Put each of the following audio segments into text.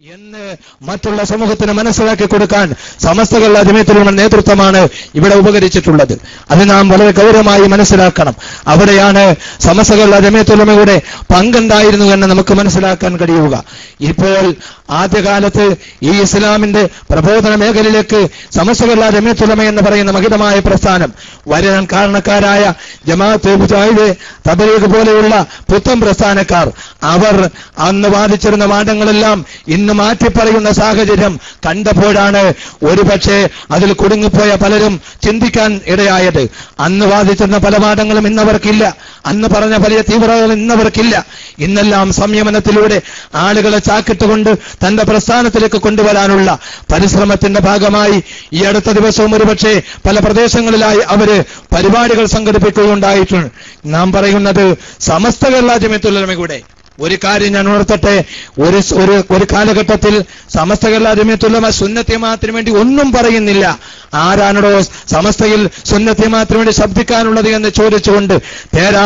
എന്ന് മറ്റുള്ള സമൂഹത്തിന് മനസ്സിലാക്കി കൊടുക്കാൻ സമസ്ത കേരള ജമിയത്തുലമയുടെ നേതൃത്വമാണ് ഇവിടെ ഉപകരിച്ചിട്ടുള്ളത്. അത് നാം വളരെ ഗൗരവമായി മനസ്സിലാക്കണം. അവിടെയാണ് സമസ്ത കേരള ജമിയത്തുലമയുടെ പങ്കുണ്ടായിരുന്നു എന്ന് നമുക്ക് മനസ്സിലാക്കാൻ കഴിയുക. ഇപ്പോൾ ആദ്യകാലത്ത് ഈ ഇസ്ലാമിന്റെ പ്രബോധന മേഖലയിലേക്ക് സമസ്ത കേരള ജമിയത്തുലമ എന്ന് പറയുന്ന മഹിതമായ പ്രസ്ഥാനം വരാൻ കാരണക്കാരായ ജമാഅത്ത് മുജാഹിദ് തബ്ലീഗ് പോലെയുള്ള പുത്തൻ പ്രസ്ഥാനക്കാർ അവർ അന്ന് വാദിച്ചിരുന്ന വാദങ്ങളെല്ലാം ഇന്ന് മാറ്റിപ്പറയുന്ന സാഹചര്യം കണ്ടപ്പോഴാണ് ഒരുപക്ഷെ അതിൽ കുടുങ്ങിപ്പോയ പലരും ചിന്തിക്കാൻ ഇടയായത്. അന്ന് വാദിച്ചിരുന്ന പല വാദങ്ങളും ഇന്നവർക്കില്ല, അന്ന് പറഞ്ഞ വലിയ തീവ്രതകളും ഇന്നവർക്കില്ല. ഇന്നെല്ലാം സംയമനത്തിലൂടെ ആളുകളെ ചാക്കിട്ടുകൊണ്ട് തന്റെ പ്രസ്ഥാനത്തിലേക്ക് കൊണ്ടുവരാനുള്ള പരിശ്രമത്തിന്റെ ഭാഗമായി ഈ അടുത്ത ദിവസവും ഒരുപക്ഷെ പല പ്രദേശങ്ങളിലായി അവര് പരിപാടികൾ സംഘടിപ്പിക്കുകയുണ്ടായിട്ടുണ്ട്. നാം പറയുന്നത് സമസ്ത കേരള ജമിയത്തുലമയുടെ ഒരു കാര്യം ഞാൻ ഉണർത്തട്ടെ. ഒരു കാലഘട്ടത്തിൽ സമസ്ത കേരള ജമിയത്തുലമ സുന്നത്ത് ജമാഅത്തിന് വേണ്ടി ഒന്നും പറയുന്നില്ല. ആരാണോ സമസ്തയിൽ സുന്നത്ത് ജമാഅത്തിന് വേണ്ടി ശബ്ദിക്കാനുള്ളത് എന്ന് ചോദിച്ചുകൊണ്ട് പേരാ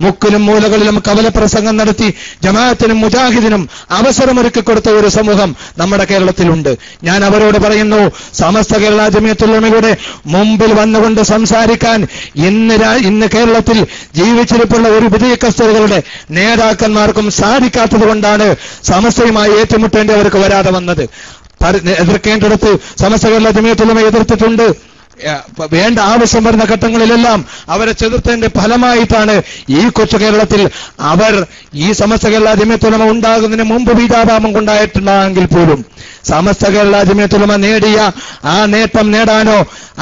മുക്കിലും മൂലകളിലും കവലപ്രസംഗം നടത്തി ജമാഅത്തിനും മുജാഹിദിനും അവസരമൊരുക്കി കൊടുത്ത ഒരു സമൂഹം നമ്മുടെ കേരളത്തിലുണ്ട്. ഞാൻ അവരോട് പറയുന്നു, സമസ്ത കേരള ജമിയത്തുലമയുടെ മുമ്പിൽ വന്നുകൊണ്ട് സംസാരിക്കാൻ ഇന്ന് കേരളത്തിൽ ജീവിച്ചിരിപ്പുള്ള ഒരു വിധേയകസ്തരുടെ നേതാക്കന്മാർക്കും സാധിക്കാത്തത് കൊണ്ടാണ് സമസ്തയുമായി ഏറ്റുമുട്ടേണ്ടി അവർക്ക് വരാതെ വന്നത്. എതിർക്കേണ്ടടുത്ത് സമസ്ത കേരള ജമിയത്തുലമ എതിർത്തിട്ടുണ്ട്. വേണ്ട ആവശ്യം വരുന്ന ഘട്ടങ്ങളിലെല്ലാം അവരെ ചെറുത്തതിന്റെ ഫലമായിട്ടാണ് ഈ കൊച്ചു കേരളത്തിൽ അവർ ഈ സമസ്ത കേരള ജമിയത്തുലമ ഉണ്ടാകുന്നതിന് മുമ്പ് ബീജാഭാവം കൊണ്ടായിട്ടുണ്ടെങ്കിൽ പോലും സമസ്ത കേരള ജമിയത്തുലമ നേടിയ ആ നേട്ടം നേടാനോ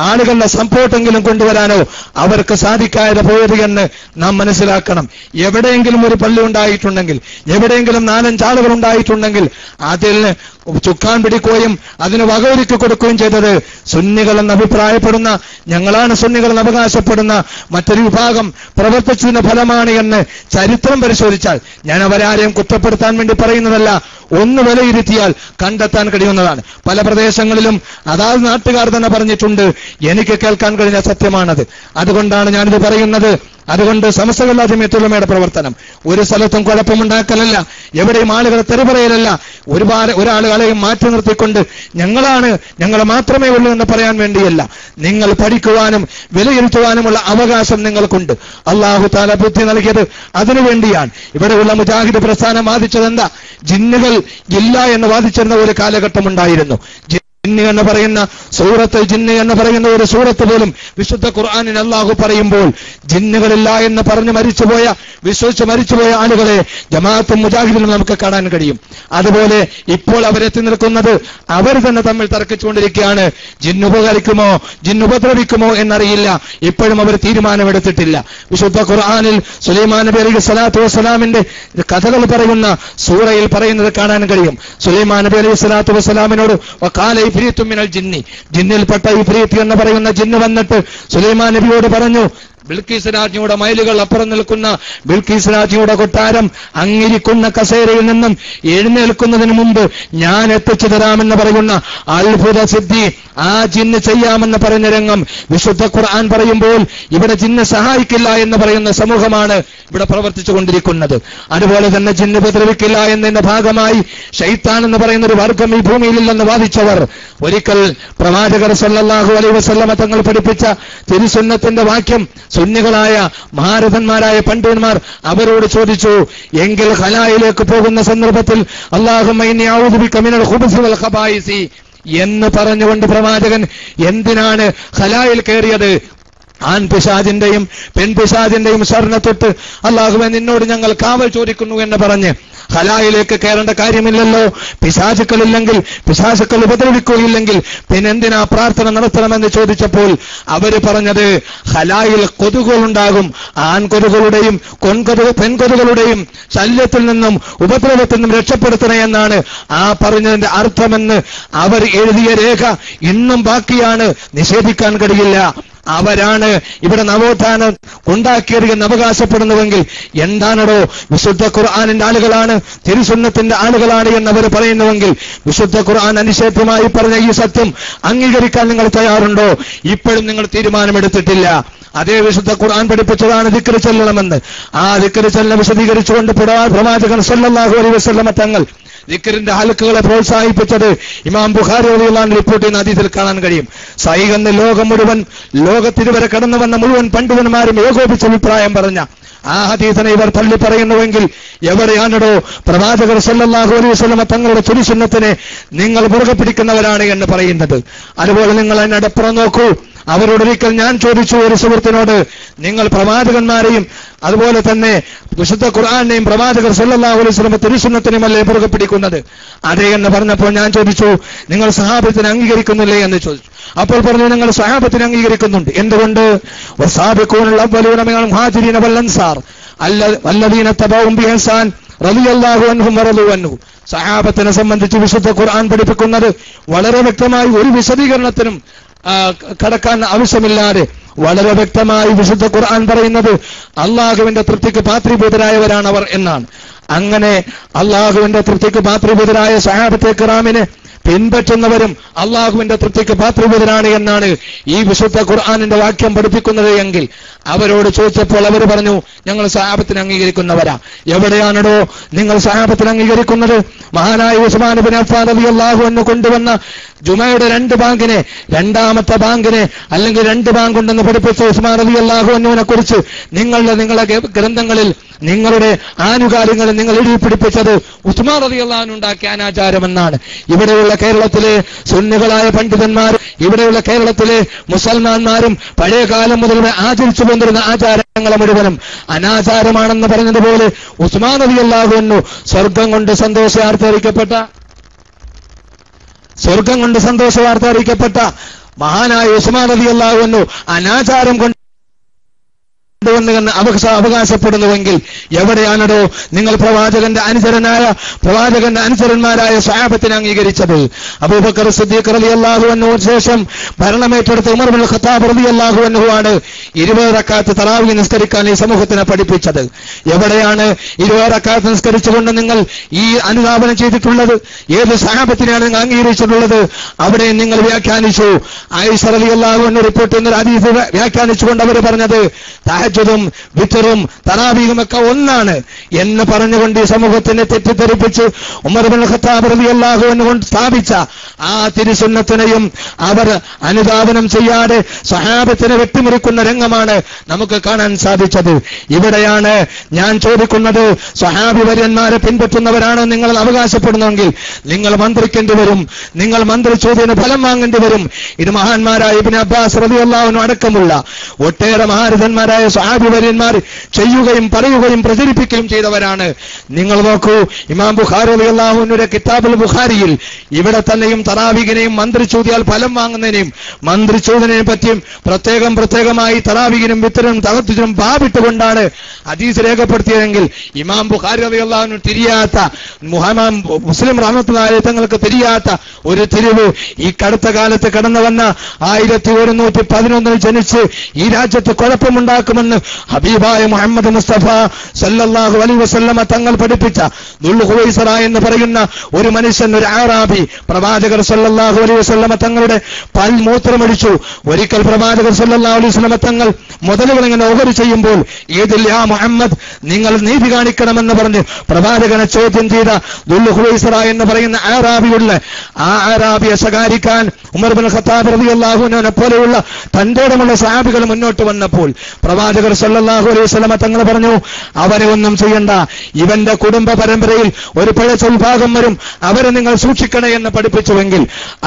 ആളുകളുടെ സപ്പോർട്ടെങ്കിലും കൊണ്ടുവരാനോ അവർക്ക് സാധിക്കാതെ പോയത് എന്ന് നാം മനസ്സിലാക്കണം. എവിടെയെങ്കിലും ഒരു പള്ളി ഉണ്ടായിട്ടുണ്ടെങ്കിൽ, എവിടെയെങ്കിലും 4-5 ആളുകൾ ഉണ്ടായിട്ടുണ്ടെങ്കിൽ അതിൽ ചുക്കാൻ പിടിക്കുകയും അതിന് വകയൊരുക്കി കൊടുക്കുകയും ചെയ്തത് സുന്നികളെന്ന് അഭിപ്രായപ്പെടുന്ന, ഞങ്ങളാണ് സുന്നികളെന്ന് അവകാശപ്പെടുന്ന മറ്റൊരു വിഭാഗം പ്രവർത്തിച്ചതിന്റെ ഫലമാണ് എന്ന് ചരിത്രം പരിശോധിച്ചാൽ, ഞാൻ അവരാരെയും കുറ്റപ്പെടുത്താൻ വേണ്ടി പറയുന്നതല്ല, ഒന്ന് വിലയിരുത്തിയാൽ കണ്ടെത്താൻ കഴിയുന്നതാണ്. പല പ്രദേശങ്ങളിലും അതാത് നാട്ടുകാർ തന്നെ പറഞ്ഞിട്ടുണ്ട്. എനിക്ക് കേൾക്കാൻ കഴിഞ്ഞ സത്യമാണത്. അതുകൊണ്ടാണ് ഞാനിത് പറയുന്നത്. അതുകൊണ്ട് സമസ്ത കേരള ജമിയത്തുലമയുടെ പ്രവർത്തനം ഒരു സ്ഥലത്തും കുഴപ്പമുണ്ടാക്കലല്ല, എവിടെയും ആളുകളെ തെറിപറയലല്ല, ഒരാളുകളെയും മാറ്റി നിർത്തിക്കൊണ്ട് ഞങ്ങളെ മാത്രമേ ഉള്ളൂ എന്ന് പറയാൻ വേണ്ടിയല്ല. നിങ്ങൾ പഠിക്കുവാനും വിലയിരുത്തുവാനുമുള്ള അവകാശം നിങ്ങൾക്കുണ്ട്. അല്ലാഹു തആല ബുദ്ധി നൽകിയത് അതിനുവേണ്ടിയാണ്. ഇവിടെയുള്ള മുജാഹിദ് പ്രസ്ഥാനം വാദിച്ചത് എന്താ? ജിന്നുകൾ ഇല്ല എന്ന് വാദിച്ചിരുന്ന ഒരു കാലഘട്ടം ഉണ്ടായിരുന്നു. ജിന്ന് എന്ന് പറയുന്ന സൂറത്ത്, ജിന്ന് എന്ന് പറയുന്ന ഒരു സൂറത്ത് പോലും വിശുദ്ധ ഖുർആനിൽ അല്ലാഹു പറയുമ്പോൾ ജിന്നുകളില്ല എന്ന് പറഞ്ഞ് വിശ്വസിച്ച് മരിച്ചുപോയ ആളുകളെ ജമാഅത്തും മുജാഹിദിനും നമുക്ക് കാണാൻ കഴിയും. അതുപോലെ ഇപ്പോൾ അവരെത്തി നിൽക്കുന്നത് അവർ തന്നെ തമ്മിൽ തർക്കിച്ചുകൊണ്ടിരിക്കുകയാണ്. ജിന്ന് ഉപകരിക്കുമോ ജിന്ന് ഉപദ്രവിക്കുമോ എന്നറിയില്ല. ഇപ്പോഴും അവർ തീരുമാനമെടുത്തിട്ടില്ല. വിശുദ്ധ ഖുർആനിൽ സുലൈമാൻ നബി അലൈഹി സ്വലാത്തു വസ്സലാമിന്റെ കഥകൾ പറയുന്ന സൂറയിൽ പറയുന്നത് കാണാൻ കഴിയും. സുലൈമാൻ നബി അലൈഹി സ്വലാത്തു വസ്സലാമിനോട് വഖാല ഇഫ്രീത്തും മിനൽ ജിന്നി, ജിന്നിൽപ്പെട്ട ഇഫ്രീത്ത് എന്ന് പറയുന്ന ജിന്ന് വന്നിട്ട് സുലൈമാൻ നബിയോട് പറഞ്ഞു, ബിൽക്കീസ് രാജ്ഞിയുടെ മൈലുകൾ അപ്പുറം നിൽക്കുന്ന ബിൽക്കീസ് രാജ്ഞിയുടെ കൊട്ടാരം അങ്ങിരിക്കുന്ന കസേരയിൽ നിന്നും എഴുന്നേൽക്കുന്നതിന് മുമ്പ് ഞാൻ എത്തിച്ചു തരാമെന്ന് പറയുന്ന അത്ഭുത സിദ്ധി ആ ജിന്ന് ചെയ്യാമെന്ന് പറഞ്ഞ രംഗം വിശുദ്ധ ഖുർആൻ പറയുമ്പോൾ ഇവിടെ ജിന്ന് സഹായിക്കില്ല എന്ന് പറയുന്ന സമൂഹമാണ് ഇവിടെ പ്രവർത്തിച്ചു കൊണ്ടിരിക്കുന്നത്. അതുപോലെ തന്നെ ജിന്ന് ഉപദ്രവിക്കില്ല എന്നതിന്റെ ഭാഗമായി ശൈത്താൻ എന്ന് പറയുന്ന ഒരു വർഗം ഈ ഭൂമിയിലില്ലെന്ന് വാദിച്ചവർ ഒരിക്കൽ പ്രവാചകർ സല്ലല്ലാഹു അലൈഹി വസല്ലമ തങ്ങൾ പഠിപ്പിച്ച തിരുസുന്നത്തിന്റെ വാക്യം സുന്നികളായ മഹാരഥന്മാരായ പണ്ഡിതന്മാർ അവരോട് ചോദിച്ചു, എങ്കിൽ ഖലായിലേക്ക് പോകുന്ന സന്ദർഭത്തിൽ അല്ലാഹുമ്മ ഇന്നി അഊദു ബിക മിനൽ ഖുബുസി വൽ ഖബായിസി എന്ന് പറഞ്ഞുകൊണ്ട് പ്രവാചകൻ എന്തിനാണ് ഖലായിൽ കയറിയത്? ആൺപിശാചിന്റെയും പെൺപിശാചിന്റെയും ശരണത്തൊട്ട് അല്ലാഹുവേ നിന്നോട് ഞങ്ങൾ കാവൽ ചോദിക്കുന്നു എന്ന് പറഞ്ഞ് ഖലായിലേക്ക് കയറേണ്ട കാര്യമില്ലല്ലോ. പിശാചുക്കളില്ലെങ്കിൽ, പിശാചുക്കൾ ഉപദ്രവിക്കുകയില്ലെങ്കിൽ പിന്നെന്തിനാ പ്രാർത്ഥന നടത്തണമെന്ന് ചോദിച്ചപ്പോൾ അവര് പറഞ്ഞത് ഖലായിൽ കൊതുകുകളുണ്ടാകും, ആൺകൊതുകളുടെയും പെൺകൊതുകളുടെയും ശല്യത്തിൽ നിന്നും ഉപദ്രവത്തിൽ നിന്നും രക്ഷപ്പെടുത്തണേ എന്നാണ് ആ പറഞ്ഞതിന്റെ അർത്ഥമെന്ന് അവർ എഴുതിയ രേഖ ഇന്നും ബാക്കിയാണ്, നിഷേധിക്കാൻ കഴിയില്ല. അവരാണ് ഇവിടെ നവോത്ഥാനം ഉണ്ടാക്കിയത് എന്ന് അവകാശപ്പെടുന്നുവെങ്കിൽ എന്താണോ വിശുദ്ധ ഖുർആനിന്റെ ആളുകളാണ്, തിരുസുന്നത്തിന്റെ ആളുകളാണ് എന്നവർ പറയുന്നുവെങ്കിൽ വിശുദ്ധ ഖുർആൻ അനിഷേധ്യമായി പറഞ്ഞ ഈ സത്യം അംഗീകരിക്കാൻ നിങ്ങൾ തയ്യാറുണ്ടോ? ഇപ്പോഴും നിങ്ങൾ തീരുമാനമെടുത്തിട്ടില്ല. അതേ വിശുദ്ധ ഖുർആൻ പഠിപ്പിച്ചതാണ് ദിക്ർ ചൊല്ലണമെന്ന്. ആ ദിക്ർ ചൊല്ലം വിശദീകരിച്ചുകൊണ്ട് പ്രവാചകൻ സല്ലല്ലാഹു അലൈഹി വസല്ലമ തങ്ങൾ ദിക്റിന്റെ ഹൽക്കുകളെ പ്രോത്സാഹിപ്പിച്ചത് ഇമാം ബുഖാരി റളിയല്ലാഹു അൻഹു റിപ്പോർട്ട് ചെയ്യുന്ന ഹദീസിൽ കാണാൻ കഴിയും. സഹീഹ് എന്ന ലോകത്തിരുവരെ കടന്നു വന്ന മുഴുവൻ പണ്ഡിതന്മാരും ഏകോപിച്ച അഭിപ്രായം പറഞ്ഞ ആ ഹദീസിനെ ഇവർ തള്ളി പറയുന്നുവെങ്കിൽ എവിടെയാണോ പ്രവാചകർ സല്ലല്ലാഹു അലൈഹി വസല്ലം തങ്ങളുടെ തിരുസുന്നത്തിനെ നിങ്ങൾ മുറുകെ പിടിക്കുന്നവരാണ് എന്ന് പറയുന്നത്? അതുപോലെ നിങ്ങൾ അതിനപ്പുറം നോക്കൂ. അവരോടൊരിക്കൽ ഞാൻ ചോദിച്ചു ഒരു സുഹൃത്തിനോട്, നിങ്ങൾ പ്രവാചകന്മാരെയും അതുപോലെ തന്നെ വിശുദ്ധ ഖുർആനെയും പ്രവാചകർ സല്ലല്ലാഹു അലൈഹി വസല്ലം തിരുസുന്നത്തിനുമല്ലേ മുറുകെ പിടിക്കുന്നത്? അതേ എന്ന് പറഞ്ഞപ്പോൾ ഞാൻ ചോദിച്ചു, നിങ്ങൾ സഹാബത്തിനെ അംഗീകരിക്കുന്നില്ലേ എന്ന് ചോദിച്ചു. അപ്പോൾ പറഞ്ഞു, നിങ്ങൾ സഹാബത്തിനെ അംഗീകരിക്കുന്നുണ്ട്. എന്തുകൊണ്ട്? വസാബിഖൂനൽ അവ്വലൂന മിനൽ മുഹാജിരീന വൽ അൻസാർ അല്ലദീന തബഉഹും ബിഇഹ്സാൻ റളിയല്ലാഹു അൻഹും വറളു അൻഹു. സഹാബത്തിനെ സംബന്ധിച്ച് വിശുദ്ധ ഖുർആൻ പഠിപ്പിക്കുന്നത് വളരെ വ്യക്തമായി, ഒരു വിശദീകരണത്തിനും കടക്കാൻ ആവശ്യമില്ലാതെ വളരെ വ്യക്തമായി വിശുദ്ധ ഖുർആൻ പറയുന്നത് അള്ളാഹുവിന്റെ തൃപ്തിക്ക് പാത്രീഭൂതരായവരാണ് അവർ എന്നാണ്. അങ്ങനെ അള്ളാഹുവിന്റെ തൃപ്തിക്ക് പാത്രീഭൂതരായ സഹാബത്തെ കിറാമിനെ പിൻപറ്റുന്നവരും അള്ളാഹുവിന്റെ തൃപ്തിക്ക് പാത്രീഭൂതരാണ് എന്നാണ് ഈ വിശുദ്ധ ഖുർആനിന്റെ വാക്യം പഠിപ്പിക്കുന്നത് എങ്കിൽ അവരോട് ചോദിച്ചപ്പോൾ അവർ പറഞ്ഞു, ഞങ്ങൾ സഹാബത്തിനെ അംഗീകരിക്കുന്നവരാ. എവിടെയാണോ നിങ്ങൾ സഹാബത്തിനെ അംഗീകരിക്കുന്നത്? മഹാനായ ഉസ്മാൻ ഇബ്നു അഫ്ഫാൻ റളിയല്ലാഹു അൻഹു കൊണ്ടുവന്ന ജുമയുടെ 2 ബാങ്കിനെ, രണ്ടാമത്തെ ബാങ്കിനെ അല്ലെങ്കിൽ 2 ബാങ്ക് ഉണ്ടെന്ന് പഠിപ്പിച്ച ഉസ്മാൻ റളിയല്ലാഹു അൻഹുവിനെ കുറിച്ച് നിങ്ങളുടെ ഗ്രന്ഥങ്ങളിൽ, നിങ്ങളുടെ ആനുകാലികളിൽ നിങ്ങൾ എഴുതി പിടിപ്പിച്ചത് ഉസ്മാൻ റളിയല്ലാഹു അൻഹു ഉണ്ടാക്കിയ അനാചാരമെന്നാണ്. ഇവിടെയുള്ള കേരളത്തിലെ സുന്നികളായ പണ്ഡിതന്മാർ, ഇവിടെയുള്ള കേരളത്തിലെ മുസൽമാന്മാരും പഴയ കാലം മുതൽ ആചരിച്ചു കൊണ്ടിരുന്ന ആചാരങ്ങളെ മുഴുവനും അനാചാരമാണെന്ന് പറഞ്ഞതുപോലെ ഉസ്മാൻ റളിയല്ലാഹു അൻഹു സ്വർഗം കൊണ്ട് സന്തോഷ വാർത്ത അറിയിക്കപ്പെട്ട മഹാനായ ഉസ്മാൻ റളിയല്ലാഹു അൻഹു അനാചാരം കൊണ്ട് അവകാശപ്പെടുന്നുവെങ്കിൽ എവിടെയാണോ നിങ്ങൾ പ്രവാചകന്റെ അനുചരന്മാരായ സഹാബത്തിനെ അംഗീകരിച്ചത്? അബൂബക്കർ സിദ്ദീഖ് റളിയല്ലാഹു അൻഹുവിന് ശേഷം ഭരണമേറ്റെടുത്ത ഉമർ ഇബ്നുൽ ഖത്താബ് റളിയല്ലാഹു അൻഹുവാണ് 20 റക്അത്ത് തറാവീഹ് നിസ്കരിക്കാൻ ഈ സമൂഹത്തിനെ പഠിപ്പിച്ചത്. എവിടെയാണ് 20 റക്അത്ത് നിസ്കരിച്ചുകൊണ്ട് നിങ്ങൾ ഈ അനുധാപനം ചെയ്തിട്ടുള്ളത്? ഏത് സഹാബത്തിനെയാണ് നിങ്ങൾ അംഗീകരിച്ചിട്ടുള്ളത്? അവിടെ നിങ്ങൾ വ്യാഖ്യാനിച്ചു. ആയിഷ റളിയല്ലാഹു അൻഹ റിപ്പോർട്ട് ചെയ്യുന്ന ഹദീസ് വ്യാഖ്യാനിച്ചുകൊണ്ട് അവർ പറഞ്ഞത് തഹജ്ജുദും വിത്റും തറാവീഹും ഒക്കെ ഒന്നാണ് എന്ന് പറഞ്ഞുകൊണ്ട് ഈ സമൂഹത്തിനെ തെറ്റിദ്ധരിപ്പിച്ച് ഉമർ ഇബ്നുൽ ഖത്താബ് റളിയല്ലാഹു അൻഹു സ്ഥാപിച്ച ആ തിരുസുന്നത്തിനെയും അവർ അനുധാവനം ചെയ്യാതെ സഹാബത്തിനെ വെട്ടിമുറിക്കുന്ന രംഗമാണ് നമുക്ക് കാണാൻ സാധിച്ചത്. ഇവിടെയാണ് ഞാൻ ചോദിക്കുന്നത്, സഹാബി വര്യന്മാരെ പിൻപറ്റുന്നവരാണ് നിങ്ങൾ അവകാശപ്പെടുന്നതെങ്കിൽ നിങ്ങൾ മന്ത്രിക്കേണ്ടി വരും, നിങ്ങൾ മന്ത്രിച്ചതിന് ഫലം വാങ്ങേണ്ടി വരും. ഇത് മഹാന്മാരായ ഇബ്നു അബ്ബാസ് റളിയല്ലാഹു അൻഹു അടക്കമുള്ള ഒട്ടേറെ മഹാരഥന്മാരായ സഹാബി വര്യന്മാർ ചെയ്യുകയും പറയുകയും പ്രചരിപ്പിക്കുകയും ചെയ്തവരാണ്. നിങ്ങൾ നോക്കൂ, ഇമാം ബുഖാരി റളിയല്ലാഹു അൻഹുവിന്റെ കിതാബുൽ ബുഖാരിയിൽ ഇവിടെ തന്നെയും തറാവീഹിനെയും മന്ത്രിച്ചൂതിയാൽ ഫലം വാങ്ങുന്നതിനെയും മന്ത്രിച്ചൂതിനെയും പറ്റിയും പ്രത്യേകമായി തറാവീഹിനും വിത്തനും തഹജ്ജുദിനും ബാബിട്ടുകൊണ്ടാണ് ഹദീസ് രേഖപ്പെടുത്തിയതെങ്കിൽ ഇമാം ബുഖാരി റളിയല്ലാഹു അൻഹു തിരിയാത്ത, മുസ്ലിം റഹ്മത്തുള്ളാഹി അലൈഹി തങ്ങൾക്ക് തിരിയാത്ത ഒരു തിരിവ് ഈ കടുത്ത കാലത്ത് കടന്നു വന്ന 1111 ജനിച്ച് ഈ രാജ്യത്ത് കുഴപ്പമുണ്ടാക്കുമെന്ന് ഹബീബായ മുഹമ്മദ് മുസ്തഫ സല്ലല്ലാഹു അലൈഹി വസല്ലമ തങ്ങൾ പഠിപ്പിച്ച ദുൽഖുവൈസറ എന്ന് പറയുന്ന ഒരു മനുഷ്യൻ, ഒരു അറാബി, പ്രവാചകർ സല്ലല്ലാഹു അലൈഹി വസല്ലമ തങ്ങളുടെ മൂത്രമടിച്ചു. ഒരിക്കൽ പ്രവാചകർ സല്ലല്ലാഹു അലൈഹി വസല്ലമ തങ്ങൾ മുതലുകൾ ഇങ്ങനെ ഓഹരി ചെയ്യുമ്പോൾ, ഈദിൽ യാ മുഹമ്മദ്, നിങ്ങൾ നീതി കാണിക്കണമെന്ന് പറഞ്ഞ് പ്രവാചകനെ ചോദ്യം ചെയ്ത ദുൽഖുവൈസറ എന്ന് പറയുന്ന അറാബിയുള്ള ആ അറാബിയെ ശകാരിക്കാൻ ഉമർ ഇബ്നുൽ ഖത്താബ് റളിയല്ലാഹു അൻഹുവിനെ പോലെയുള്ള തന്റേടമുള്ള സഹാബികൾ മുന്നോട്ട് വന്നപ്പോൾ പ്രവാചകർ സല്ലല്ലാഹു അലൈഹി വസല്ലമ തങ്ങൾ പറഞ്ഞു, അവനെ ഒന്നും ചെയ്യണ്ട, ഇവന്റെ കുടുംബ പരമ്പരയിൽ ഒരു പിഴച്ച വിഭാഗം വരും, അവരെ നിങ്ങൾ സൂക്ഷിക്കണേ എന്ന് പഠിപ്പിച്ചുവെങ്കിൽ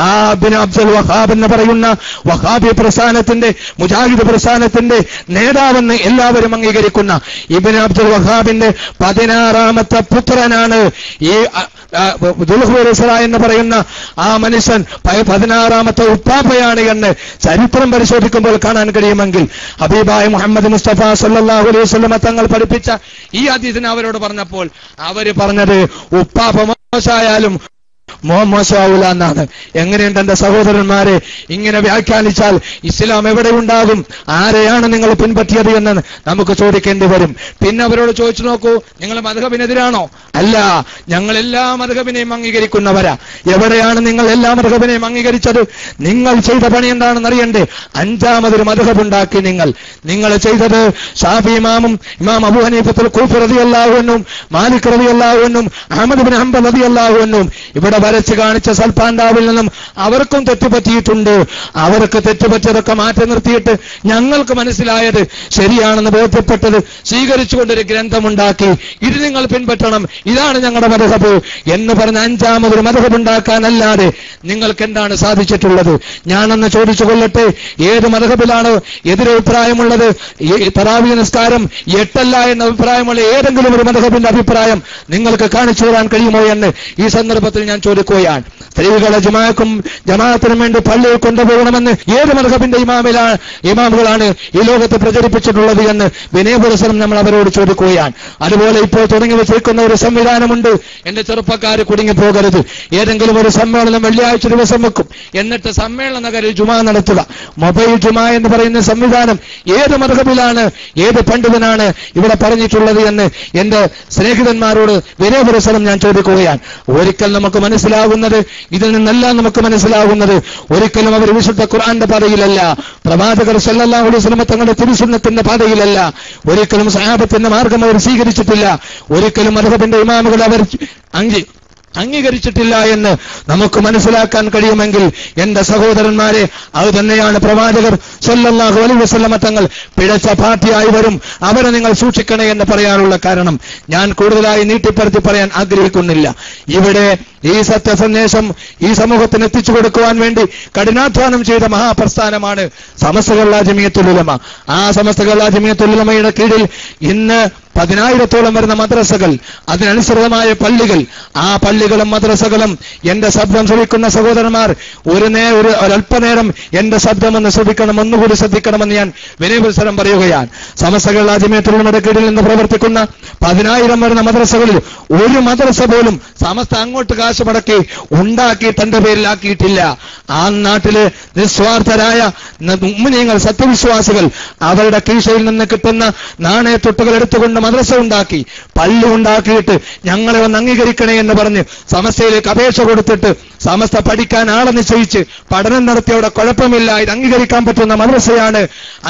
ആ ഇബ്നു അബ്ദുൽ വഹാബ് എന്ന് പറയുന്ന വഹാബി പ്രസ്ഥാനത്തിന്റെ, മുജാഹിദ് പ്രസ്ഥാനത്തിന്റെ നേതാവെന്ന് എല്ലാവരും അംഗീകരിക്കുന്ന ഇബ്നു അബ്ദുൽ വഹാബിന്റെ 16ാമത്തെ പുത്രനാണ് ഈ ദുൽഖുവൈസറ എന്ന് പറയുന്ന ആ മനുഷ്യൻ. 16ാമത്തെ ഉപ്പാപ്പയാണ് എന്ന് ചരിത്രം പരിശോധിക്കുമ്പോൾ കാണാൻ കഴിയുമെങ്കിൽ ഹബീബായ മുഹമ്മദ് മുസ്തഫ സല്ലല്ലാഹു അലൈഹി വസല്ലമ തങ്ങൾ പഠിപ്പിച്ച ഈ ഹദീസിനെ അവരോട് പറഞ്ഞപ്പോൾ അവർ പറഞ്ഞത്, ഉപ്പാപ്പ മോശമായാലും മോശമാവൂല എന്നാണ്. എങ്ങനെയുണ്ട് എന്റെ സഹോദരന്മാരെ? ഇങ്ങനെ വ്യാഖ്യാനിച്ചാൽ ഇസ്ലാം എവിടെ ഉണ്ടാകും? ആരെയാണ് നിങ്ങൾ പിൻപറ്റിയത് എന്ന് നമുക്ക് ചോദിക്കേണ്ടി വരും. പിന്നെ അവരോട് ചോദിച്ചു നോക്കൂ, നിങ്ങൾ മദ്ഹബിനെതിരാണോ? അല്ല, ഞങ്ങൾ എല്ലാ മദ്ഹബിനെയും അംഗീകരിക്കുന്നവരാ. എവിടെയാണ് നിങ്ങൾ എല്ലാ മദ്ഹബിനെയും അംഗീകരിച്ചത്? നിങ്ങൾ ചെയ്ത പണി എന്താണെന്ന് അറിയണ്ടേ? അഞ്ചാമതൊരു മദ്ഹബ് ഉണ്ടാക്കി. നിങ്ങൾ ചെയ്തത് ഷാഫി ഇമാമും ഇമാം അബൂ ഹനീഫത്തുൽ കൂഫി റളിയല്ലാഹു അൻഹും മാലിക് റളിയല്ലാഹു അൻഹും അഹ്മദ് ഇബ്നു ഹംബൽ റളിയല്ലാഹു അൻഹും ഇവിടെ വരച്ച് കാണിച്ച സൽപാണ്ഡാവിൽ നിന്നും അവർക്കും തെറ്റുപറ്റിയിട്ടുണ്ട്. അവർക്ക് തെറ്റുപറ്റിയതൊക്കെ മാറ്റി നിർത്തിയിട്ട് ഞങ്ങൾക്ക് മനസ്സിലായത് ശരിയാണെന്ന് ബോധ്യപ്പെട്ടത് സ്വീകരിച്ചുകൊണ്ടൊരു ഗ്രന്ഥമുണ്ടാക്കി. ഇത് നിങ്ങൾ പിൻപറ്റണം, ഇതാണ് ഞങ്ങളുടെ മദ്ഹബ് എന്ന് പറഞ്ഞ അഞ്ചാമതൊരു മദ്ഹബ് ഉണ്ടാക്കാനല്ലാതെ നിങ്ങൾക്ക് എന്താണ് സാധിച്ചിട്ടുള്ളത്? ഞാനൊന്ന് ചോദിച്ചു കൊള്ളട്ടെ, ഏത് മദ്ഹബിലാണ് എതിരഭിപ്രായമുള്ളത്? തറാവീഹ് നിസ്കാരം 8 എന്ന അഭിപ്രായമുള്ള ഏതെങ്കിലും ഒരു മദ്ഹബിന്റെ അഭിപ്രായം നിങ്ങൾക്ക് കാണിച്ചു തരാൻ കഴിയുമോ എന്ന് ഈ സന്ദർഭത്തിൽ ഞാൻ ചോദിക്കുകയാണ്. സ്ത്രീകളെ ജമാഅത്തിനും വേണ്ടി പള്ളിയിൽ കൊണ്ടുപോകണമെന്ന് ഏത് മദ്ഹബിന്റെ ഇമാമുകളാണ് ഈ ലോകത്ത് പ്രചരിപ്പിച്ചിട്ടുള്ളത് എന്ന് വിനയപുരസരം നമ്മൾ അവരോട് ചോദിക്കുകയാണ്. അതുപോലെ ഇപ്പോൾ തുടങ്ങി വെച്ചിരിക്കുന്ന ഒരു സംവിധാനമുണ്ട്. എന്റെ ചെറുപ്പക്കാർ കുടുങ്ങിപ്പോകരുത്. ഏതെങ്കിലും ഒരു സമ്മേളനം വെള്ളിയാഴ്ച ദിവസം വെക്കും, എന്നിട്ട് സമ്മേളന നഗരിൽ ജുമാ നടത്തുക. മൊബൈൽ ജുമാ എന്ന് പറയുന്ന സംവിധാനം ഏത് മദ്ഹബിലാണ്, ഏത് പണ്ഡിതനാണ് ഇവിടെ പറഞ്ഞിട്ടുള്ളത് എന്ന് എന്റെ സ്നേഹിതന്മാരോട് വിനയപുരസരം ഞാൻ ചോദിക്കുകയാണ്. ഒരിക്കൽ നമുക്ക് മനസ്സിലാകുന്നത്, ഇതിൽ നിന്നെല്ലാം നമുക്ക് മനസ്സിലാകുന്നത്, ഒരിക്കലും അവർ വിശുദ്ധ ഖുർആന്റെ പാതയിലല്ല, പ്രവാചകർ സല്ലല്ലാഹു അലൈഹി വസല്ലം തങ്ങളുടെ തിരുസുന്നത്തിന്റെ പാതയിലല്ല, ഒരിക്കലും സഹാബത്തിന്റെ മാർഗം അവർ സ്വീകരിച്ചിട്ടില്ല, ഒരിക്കലും മദ്ഹബിന്റെ ഇമാമുകൾ അവർ അംഗീകരിച്ചിട്ടില്ല എന്ന് നമുക്ക് മനസ്സിലാക്കാൻ കഴിയുമെങ്കിൽ എന്റെ സഹോദരന്മാരെ, അത് തന്നെയാണ് പ്രവാചകർ സല്ലല്ലാഹു അലൈഹി വസല്ലം തങ്ങൾ പിഴച്ച പാർട്ടിയായി വരും, അവരെ നിങ്ങൾ സൂക്ഷിക്കണേ എന്ന് പറയാനുള്ള കാരണം ഞാൻ കൂടുതലായി നീട്ടിപ്പരത്തി പറയാൻ ആഗ്രഹിക്കുന്നില്ല. ഇവിടെ ഈ സത്യസന്ദേശം ഈ സമൂഹത്തിന് എത്തിച്ചു കൊടുക്കുവാൻ വേണ്ടി കഠിനാധ്വാനം ചെയ്ത മഹാപ്രസ്ഥാനമാണ് സമസ്ത കേരള ജമിയത്തുൽ ഉലമ. ആ സമസ്ത കേരള ജമിയത്തുൽ ഉലമയുടെ കീഴിൽ ഇന്ന് 10,000-ഓളം വരുന്ന മദ്രസകൾ, അതിനനുസൃതമായ പള്ളികൾ, ആ പള്ളികളും മദ്രസകളും എന്റെ ശബ്ദം ശ്രവിക്കുന്ന സഹോദരന്മാർ ഒരല്പനേരം എന്റെ ശബ്ദമെന്ന് ശ്രദ്ധിക്കണം, ഒന്നുകൂടി ശ്രദ്ധിക്കണമെന്ന് ഞാൻ വിനയപുരസരം പറയുകയാണ്. സമസ്ത കേരള ജമിയത്തുൽ ഉലമയുടെ കീഴിൽ നിന്ന് പ്രവർത്തിക്കുന്ന 10,000 വരുന്ന മദ്രസകളിൽ ഒരു മദ്രസ പോലും സമസ്ത അങ്ങോട്ട് കാശ് മുടക്കി ഉണ്ടാക്കി തന്റെ പേരിലാക്കിയിട്ടില്ല. ആ നാട്ടിലെ നിസ്വാർത്ഥരായ മുഅ്മിനീങ്ങൾ, സത്യവിശ്വാസികൾ അവരുടെ കീശയിൽ നിന്ന് കിട്ടുന്ന നാണയത്തൊട്ടുകൾ എടുത്തുകൊണ്ട് മദ്രസ ഉണ്ടാക്കി, പള്ളി ഉണ്ടാക്കിയിട്ട് ഞങ്ങളെ ഒന്ന് അംഗീകരിക്കണേ എന്ന് പറഞ്ഞ് സമസ്തയിലേക്ക് അപേക്ഷ കൊടുത്തിട്ട് സമസ്ത പഠിക്കാൻ ആളെ നിശ്ചയിച്ച് പഠനം നടത്തിയവിടെ കുഴപ്പമില്ല, ഇത് അംഗീകരിക്കാൻ പറ്റുന്ന മദ്രസയാണ്,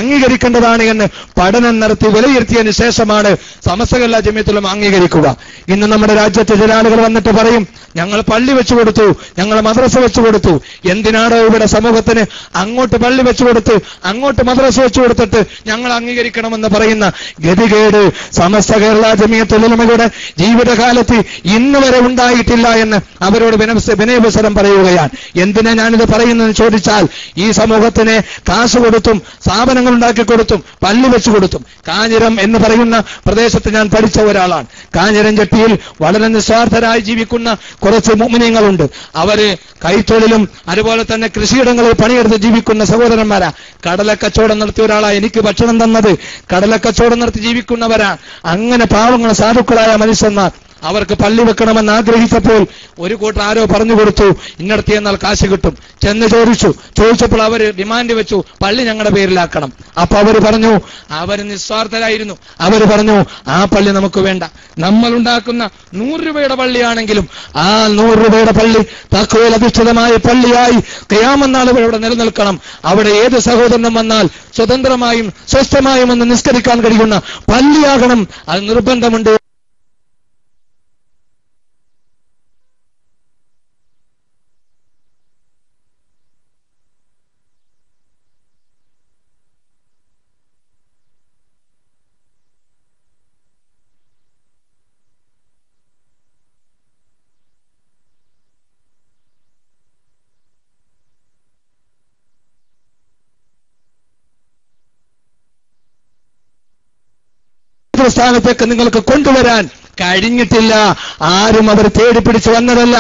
അംഗീകരിക്കേണ്ടതാണ് എന്ന് പഠനം നടത്തി വിലയിരുത്തിയതിനു ശേഷമാണ് സമസ്ത കേരള ജമിയത്തുൽ ഉലമ അംഗീകരിക്കുക. ഇന്ന് നമ്മുടെ രാജ്യത്തെ ചില ആളുകൾ വന്നിട്ട് പറയും, ഞങ്ങൾ പള്ളി വെച്ചു കൊടുത്തു, ഞങ്ങൾ മദ്രസ വെച്ചു കൊടുത്തു. എന്തിനാണോ ഇവിടെ സമൂഹത്തിന് അങ്ങോട്ട് പള്ളി വെച്ചു കൊടുത്ത് അങ്ങോട്ട് മദ്രസ വെച്ചു കൊടുത്തിട്ട് ഞങ്ങൾ അംഗീകരിക്കണമെന്ന് പറയുന്ന ഗതികേട് സമസ്ത കേരള ജമിയത്തുൽ ഉലമയുടെ ജീവിതകാലത്ത് ഇന്ന് വരെ ഉണ്ടായിട്ടില്ല എന്ന് അവരോട് വിനയപുരസരം പറയുകയാണ്. എന്തിനാ ഞാനിത് പറയുന്നതെന്ന് ചോദിച്ചാൽ, ഈ സമൂഹത്തിന് കാശ് കൊടുത്തും സ്ഥാപനങ്ങൾ ഉണ്ടാക്കി കൊടുത്തും പള്ളി വെച്ചു കൊടുത്തും. കാഞ്ഞിരം എന്ന് പറയുന്ന പ്രദേശത്ത് ഞാൻ പഠിച്ച ഒരാളാണ്. കാഞ്ഞിരം ചെട്ടിയിൽ വളരെ നിസ്വാർത്ഥരായി ജീവിക്കുന്ന കുറച്ച് മുഅ്മിനീങ്ങളുണ്ട്. അവര് കൈത്തൊഴിലും അതുപോലെ തന്നെ കൃഷിയിടങ്ങളിൽ പണിയെടുത്ത് ജീവിക്കുന്ന സഹോദരന്മാരാ. കടലക്കച്ചവടം നടത്തിയ ഒരാളാ എനിക്ക് ഭക്ഷണം തന്നത്. കടലക്കച്ചവടം നടത്തി ജീവിക്കുന്നവരാ. അങ്ങനെ പാവങ്ങൾ സാധുക്കളായ മനുഷ്യന്മാർ അവർക്ക് പള്ളി വെക്കണമെന്ന് ആഗ്രഹിച്ചപ്പോൾ ഒരു കൂട്ടർ ആരോ പറഞ്ഞു കൊടുത്തു, ഇന്നടത്ത് എന്നാൽ കാശ് കിട്ടും. ചെന്ന് ചോദിച്ചപ്പോൾ അവര് ഡിമാൻഡ് വെച്ചു, പള്ളി ഞങ്ങളുടെ പേരിലാക്കണം. അപ്പൊ അവര് പറഞ്ഞു, അവര് നിസ്വാർത്ഥരായിരുന്നു. അവര് പറഞ്ഞു, ആ പള്ളി നമുക്ക് വേണ്ട, നമ്മൾ ഉണ്ടാക്കുന്ന 100 രൂപയുടെ പള്ളിയാണെങ്കിലും ആ 100 രൂപയുടെ പള്ളി തഖ്വയിൽ അധിഷ്ഠിതമായ പള്ളിയായി ഖിയാമത്ത് നാൾ ഇവിടെ നിലനിൽക്കണം. അവിടെ ഏത് സഹോദരനും വന്നാൽ സ്വതന്ത്രമായും സ്വസ്ഥമായും ഒന്ന് നിസ്കരിക്കാൻ കഴിയുന്ന പള്ളിയാകണം, അത് നിർബന്ധമുണ്ട്. സ്ഥാനത്തേക്ക് നിങ്ങൾക്ക് കൊണ്ടുവരാൻ കഴിഞ്ഞിട്ടില്ല. ആരും അവർ തേടി പിടിച്ചു വന്നതല്ല,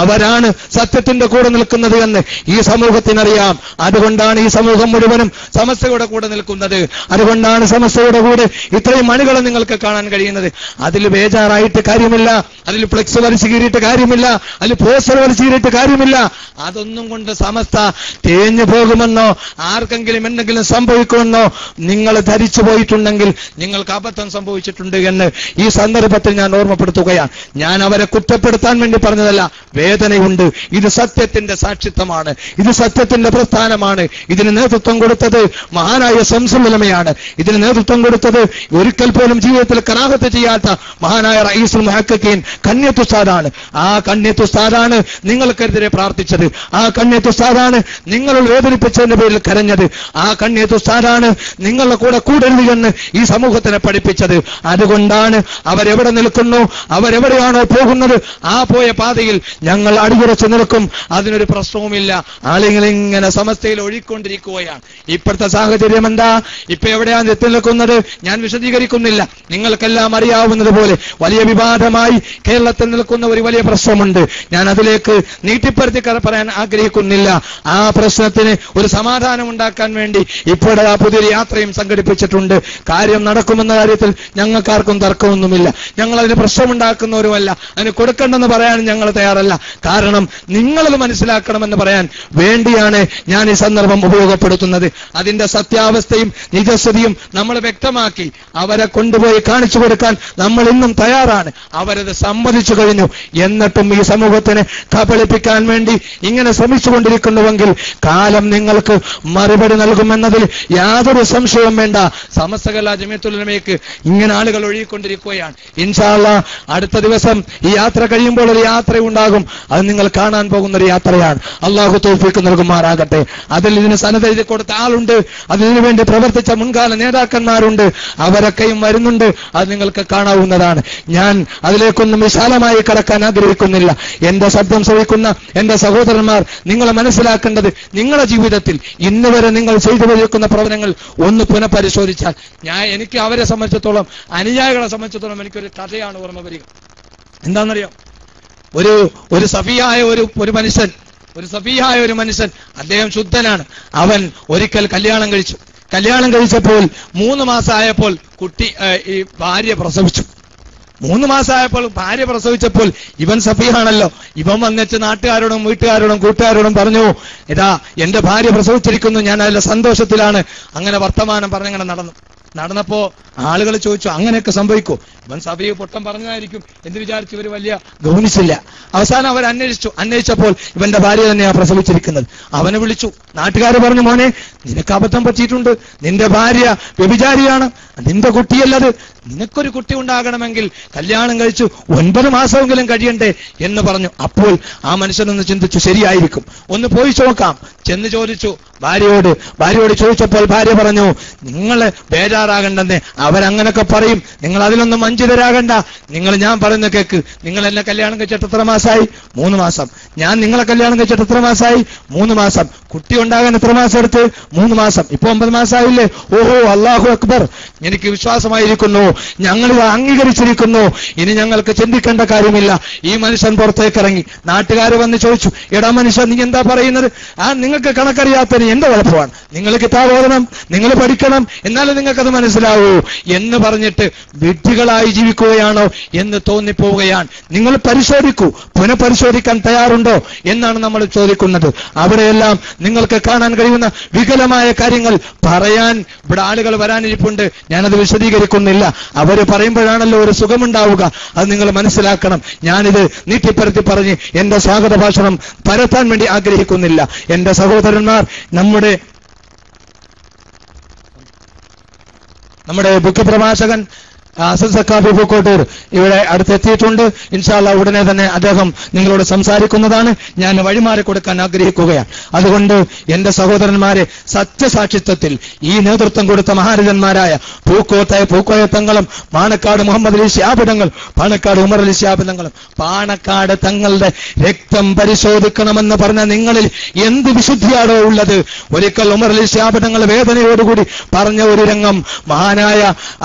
അവരാണ് സത്യത്തിന്റെ കൂടെ നിൽക്കുന്നത് എന്ന് ഈ സമൂഹത്തിനറിയാം. അതുകൊണ്ടാണ് ഈ സമൂഹം മുഴുവനും സമസ്തയുടെ കൂടെ നിൽക്കുന്നത്. അതുകൊണ്ടാണ് സമസ്തയുടെ കൂടെ ഇത്രയും മണികൾ നിങ്ങൾക്ക് കാണാൻ കഴിയുന്നത്. അതിൽ ബേജാറായിട്ട് കാര്യമില്ല, അതിൽ ഫ്ലെക്സ് വലിച്ചു കീറിയിട്ട് കാര്യമില്ല, അതിൽ പോസ്റ്റർ വലിച്ചു കീറിയിട്ട് കാര്യമില്ല. അതൊന്നും കൊണ്ട് സമസ്ത തേഞ്ഞു പോകുമെന്നോ ആർക്കെങ്കിലും എന്തെങ്കിലും സംഭവിക്കുമെന്നോ നിങ്ങൾ ധരിച്ചു പോയിട്ടുണ്ടെങ്കിൽ നിങ്ങൾക്ക് അബദ്ധം സംഭവിച്ചിട്ടുണ്ട് എന്ന് ഈ സന്ദർഭത്തിൽ ഞാൻ ഓർമ്മപ്പെടുത്തുകയാണ്. ഞാൻ അവരെ കുറ്റപ്പെടുത്താൻ വേണ്ടി പറഞ്ഞതല്ല, വേദനയുണ്ട്. ഇത് സത്യത്തിന്റെ സാക്ഷിത്വമാണ്, ഇത് സത്യത്തിന്റെ പ്രസ്ഥാനമാണ്. ഇതിന് നേതൃത്വം കൊടുത്തത് മഹാനായ ശംസുൽ ഉലമയാണ്. ഇതിന് നേതൃത്വം കൊടുത്തത് ഒരിക്കൽ പോലും ജീവിതത്തിൽ കറാഹത്ത് ചെയ്യാത്ത മഹാനായ റഈസുൽ മുഹഖഖീൻ കണ്യത്ത് ഉസ്താദാണ്. ആ കണ്യത്ത് ഉസ്താദാണ് നിങ്ങൾക്കെതിരെ പ്രാർത്ഥിച്ചത്. ആ കണ്യത്ത് ഉസ്താദാണ് നിങ്ങളിൽ വേദനിപ്പിച്ചതിന്റെ പേരിൽ കരഞ്ഞത്. ആ കണ്യത്ത് ഉസ്താദാണ് നിങ്ങളുടെ കൂടെ കൂടരുത് എന്ന് ഈ സമൂഹത്തിനെ പഠിപ്പിച്ചത്. അതുകൊണ്ടാണ് അവരെവിടെ നിൽക്കുന്നു, അവരെവിടെയാണോ പോകുന്നത്, ആ പോയ പാതയിൽ ഞങ്ങൾ അടിയുറച്ചു നിൽക്കും. അതിനൊരു പ്രശ്നവുമില്ല. ആളുകൾ ഇങ്ങനെ സമസ്തയിൽ ഒഴുകിക്കൊണ്ടിരിക്കുകയാണ്. ഇപ്പോഴത്തെ സാഹചര്യം എന്താ, ഇപ്പൊ എവിടെയാണ് എത്തി നിൽക്കുന്നത് ഞാൻ വിശദീകരിക്കുന്നില്ല. നിങ്ങൾക്കെല്ലാം അറിയാവുന്നത് പോലെ വലിയ വിവാദമായി കേരളത്തിൽ നിൽക്കുന്ന ഒരു വലിയ പ്രശ്നമുണ്ട്. ഞാൻ അതിലേക്ക് നീട്ടിപ്പരത്തി പറയാൻ ആഗ്രഹിക്കുന്നില്ല. ആ പ്രശ്നത്തിന് ഒരു സമാധാനം ഉണ്ടാക്കാൻ വേണ്ടി ഇപ്പോഴത്തെ ആ പുതിയൊരു യാത്രയും സംഘടിപ്പിച്ചിട്ടുണ്ട്. കാര്യം നടക്കുമെന്ന കാര്യത്തിൽ ഞങ്ങൾക്കാർക്കും തർക്കമൊന്നുമില്ല. ഞങ്ങൾ അതിന് പ്രശ്നമുണ്ടാക്കുന്നവരുമല്ല, അതിന് കൊടുക്കണ്ടെന്ന് പറയാൻ ഞങ്ങൾ തയ്യാറല്ല. കാരണം നിങ്ങളത് മനസ്സിലാക്കണമെന്ന് പറയാൻ വേണ്ടിയാണ് ഞാൻ ഈ സന്ദർഭം ഉപയോഗപ്പെടുത്തുന്നത്. അതിന്റെ സത്യാവസ്ഥയും നിജസ്ഥിതിയും നമ്മൾ വ്യക്തമാക്കി അവരെ കൊണ്ടുപോയി കാണിച്ചു കൊടുക്കാൻ നമ്മൾ ഇന്നും തയ്യാറാണ്. അവരത് സമ്മതിച്ചു കഴിഞ്ഞു. എന്നിട്ടും ഈ സമൂഹത്തിനെ കബളിപ്പിക്കാൻ വേണ്ടി ഇങ്ങനെ ശ്രമിച്ചുകൊണ്ടിരിക്കുന്നുവെങ്കിൽ കാലം നിങ്ങൾക്ക് മറുപടി നൽകുമെന്നതിൽ യാതൊരു സംശയവും വേണ്ട. സമസ്ത കേരള ജമിയത്തുൽ ഉലമയ്ക്ക് ഇങ്ങനെ ആളുകൾ ഒഴുകിക്കൊണ്ടിരിക്കുകയാണ്. ഇൻഷാ അല്ലാഹ് അടുത്ത ദിവസം ഈ യാത്ര കഴിയുമ്പോൾ ഒരു യാത്ര ഉണ്ടാകും. അത് നിങ്ങൾ കാണാൻ പോകുന്ന ഒരു യാത്രയാണ്. അള്ളാഹു തൗഫീഖ് നൽകുമാറാകട്ടെ. അതിൽ ഇതിന് സനദ് എഴുതി കൊടുത്ത ആളുണ്ട്, അതിനു വേണ്ടി പ്രവർത്തിച്ച മുൻകാല നേതാക്കന്മാരുണ്ട്, അവരൊക്കെയും വരുന്നുണ്ട്. അത് നിങ്ങൾക്ക് കാണാവുന്നതാണ്. ഞാൻ അതിലേക്കൊന്നും വിശാലമായി കടക്കാൻ ആഗ്രഹിക്കുന്നില്ല. എന്റെ ശബ്ദം ശ്രവിക്കുന്ന എന്റെ സഹോദരന്മാർ, നിങ്ങൾ മനസ്സിലാക്കേണ്ടത് നിങ്ങളുടെ ജീവിതത്തിൽ ഇന്ന് വരെ നിങ്ങൾ ചെയ്തു വന്നിരിക്കുന്ന പ്രവർത്തനങ്ങൾ ഒന്ന് പുനഃപരിശോധിച്ചാൽ എനിക്ക് അവരെ സംബന്ധിച്ചിടത്തോളം, അനുയായികളെ സംബന്ധിച്ചിടത്തോളം എനിക്കൊരു കഥയാണ് ഓർമ്മ വരിക. എന്താണെന്നറിയാം, ഒരു സഫിയായ ഒരു മനുഷ്യൻ, അദ്ദേഹം ശുദ്ധനാണ്. അവൻ ഒരിക്കൽ കല്യാണം കഴിച്ചപ്പോൾ 3 മാസമായപ്പോൾ ഈ ഭാര്യ പ്രസവിച്ചു. 3 മാസമായപ്പോൾ ഭാര്യ പ്രസവിച്ചപ്പോൾ ഇവൻ സഫീഹാണല്ലോ, ഇവൻ വന്നിട്ട് നാട്ടുകാരോടും വീട്ടുകാരോടും കൂട്ടുകാരോടും പറഞ്ഞു, ഇതാ എന്റെ ഭാര്യ പ്രസവിച്ചിരിക്കുന്നു, ഞാൻ അതിലെ സന്തോഷത്തിലാണ്. അങ്ങനെ വർത്തമാനം പറഞ്ഞങ്ങനെ നടന്നപ്പോ ആളുകൾ ചോദിച്ചു, അങ്ങനെയൊക്കെ സംഭവിക്കൂ? ഇവൻ സഫീഹ് പൊട്ടം പറഞ്ഞതായിരിക്കും എന്ന് വിചാരിച്ച് ഇവർ വലിയ ഗൗനിച്ചില്ല. അവസാനം അവർ അന്വേഷിച്ചപ്പോൾ ഇവന്റെ ഭാര്യ തന്നെയാണ് പ്രസവിച്ചിരിക്കുന്നത്. അവനെ വിളിച്ചു. നാട്ടുകാർ പറഞ്ഞു, മോനെ നിനക്ക് അബദ്ധം പറ്റിയിട്ടുണ്ട്, നിന്റെ ഭാര്യ വ്യഭിചാരിയാണ്, നിന്റെ കുട്ടിയല്ലത്. നിനക്കൊരു കുട്ടി ഉണ്ടാകണമെങ്കിൽ കല്യാണം കഴിച്ചു 9 മാസമെങ്കിലും കഴിയണ്ടേ എന്ന് പറഞ്ഞു. അപ്പോൾ ആ മനുഷ്യനൊന്ന് ചിന്തിച്ചു, ശരിയായിരിക്കും, ഒന്ന് പോയി നോക്കാം. ചെന്ന് ചോദിച്ചു ഭാര്യയോട് ചോദിച്ചപ്പോൾ ഭാര്യ പറഞ്ഞു, നിങ്ങൾ ബേജാറാകണ്ടെന്നേ, അവരങ്ങനൊക്കെ പറയും, നിങ്ങൾ അതിലൊന്നും വഞ്ചിതരാകണ്ട. ഞാൻ പറയുന്ന കേക്ക്. നിങ്ങൾ എന്നെ കല്യാണം കഴിച്ചിട്ട് എത്ര മാസമായി? 3 മാസം. ഞാൻ നിങ്ങളെ കല്യാണം കഴിച്ചിട്ട് എത്ര മാസമായി? 3 മാസം. കുട്ടി ഉണ്ടാകാൻ എത്ര മാസം എടുത്ത്? 3 മാസം. ഇപ്പൊ 9 മാസമായില്ലേ? ഓഹോ, അല്ലാഹു അക്ബർ, എനിക്ക് വിശ്വാസമായിരിക്കുന്നു, ഞങ്ങൾ അംഗീകരിച്ചിരിക്കുന്നു, ഇനി ഞങ്ങൾക്ക് ചിന്തിക്കേണ്ട കാര്യമില്ല. ഈ മനുഷ്യൻ പുറത്തേക്ക് ഇറങ്ങി. നാട്ടുകാർ വന്ന് ചോദിച്ചു, എടാ മനുഷ്യൻ, നീ എന്താ പറയുന്നത്? നിങ്ങൾക്ക് കണക്കറിയാത്തതിന് എന്റെ കുഴപ്പമാണ്. നിങ്ങൾ കിതാബ് ഓതണം, നിങ്ങൾ പഠിക്കണം, എന്നാലും നിങ്ങൾക്കത് മനസ്സിലാവൂ എന്ന് പറഞ്ഞിട്ട് വിഡ്ഢികളായി ജീവിക്കുകയാണോ എന്ന് തോന്നിപ്പോവുകയാണ്. നിങ്ങൾ പരിശോധിക്കൂ, പുനഃപരിശോധിക്കാൻ തയ്യാറുണ്ടോ എന്നാണ് നമ്മൾ ചോദിക്കുന്നത്. അവിടെയെല്ലാം നിങ്ങൾക്ക് കാണാൻ കഴിയുന്ന വികലമായ കാര്യങ്ങൾ പറയാൻ ഇവിടെ ആളുകൾ വരാനിരിപ്പുണ്ട്. ഞാനത് വിശദീകരിക്കുന്നില്ല. അവര് പറയുമ്പോഴാണല്ലോ ഒരു സുഖമുണ്ടാവുക. അത് നിങ്ങൾ മനസ്സിലാക്കണം. ഞാനിത് നീട്ടിപ്പരത്തി പറഞ്ഞ് എന്റെ സ്വാഗത ഭാഷണം പരത്താൻ വേണ്ടി ആഗ്രഹിക്കുന്നില്ല. എന്റെ സഹോദരന്മാർ, നമ്മുടെ ബുക്ക് പ്രഭാഷകൻ അസൽ സക്കാഫി പൂക്കോട്ടൂർ ഇവിടെ അടുത്തെത്തിയിട്ടുണ്ട്. ഇൻഷാ അല്ലാഹ് ഉടനെ തന്നെ അദ്ദേഹം നിങ്ങളോട് സംസാരിക്കുന്നതാണ്. ഞാൻ വഴിമാറി കൊടുക്കാൻ ആഗ്രഹിക്കുകയാണ്. അതുകൊണ്ട് എന്റെ സഹോദരന്മാരെ, സത്യസാക്ഷിത്വത്തിൽ ഈ നേതൃത്വം കൊടുത്ത മഹാരഥന്മാരായ പൂക്കോയത്തങ്ങളും പാണക്കാട് മുഹമ്മദ് അലി ശിഹാബിതങ്ങളും പാണക്കാട് ഉമർ അലി ശിഹാബിതങ്ങളും പാണക്കാട് തങ്ങളുടെ രക്തം പരിശോധിക്കണമെന്ന് പറഞ്ഞ നിങ്ങളിൽ എന്ത് വിശുദ്ധിയാണോ ഉള്ളത്? ഒരിക്കൽ ഉമർ അലി ശിഹാബിതങ്ങൾ വേദനയോടുകൂടി പറഞ്ഞ ഒരു രംഗം, മഹാനായ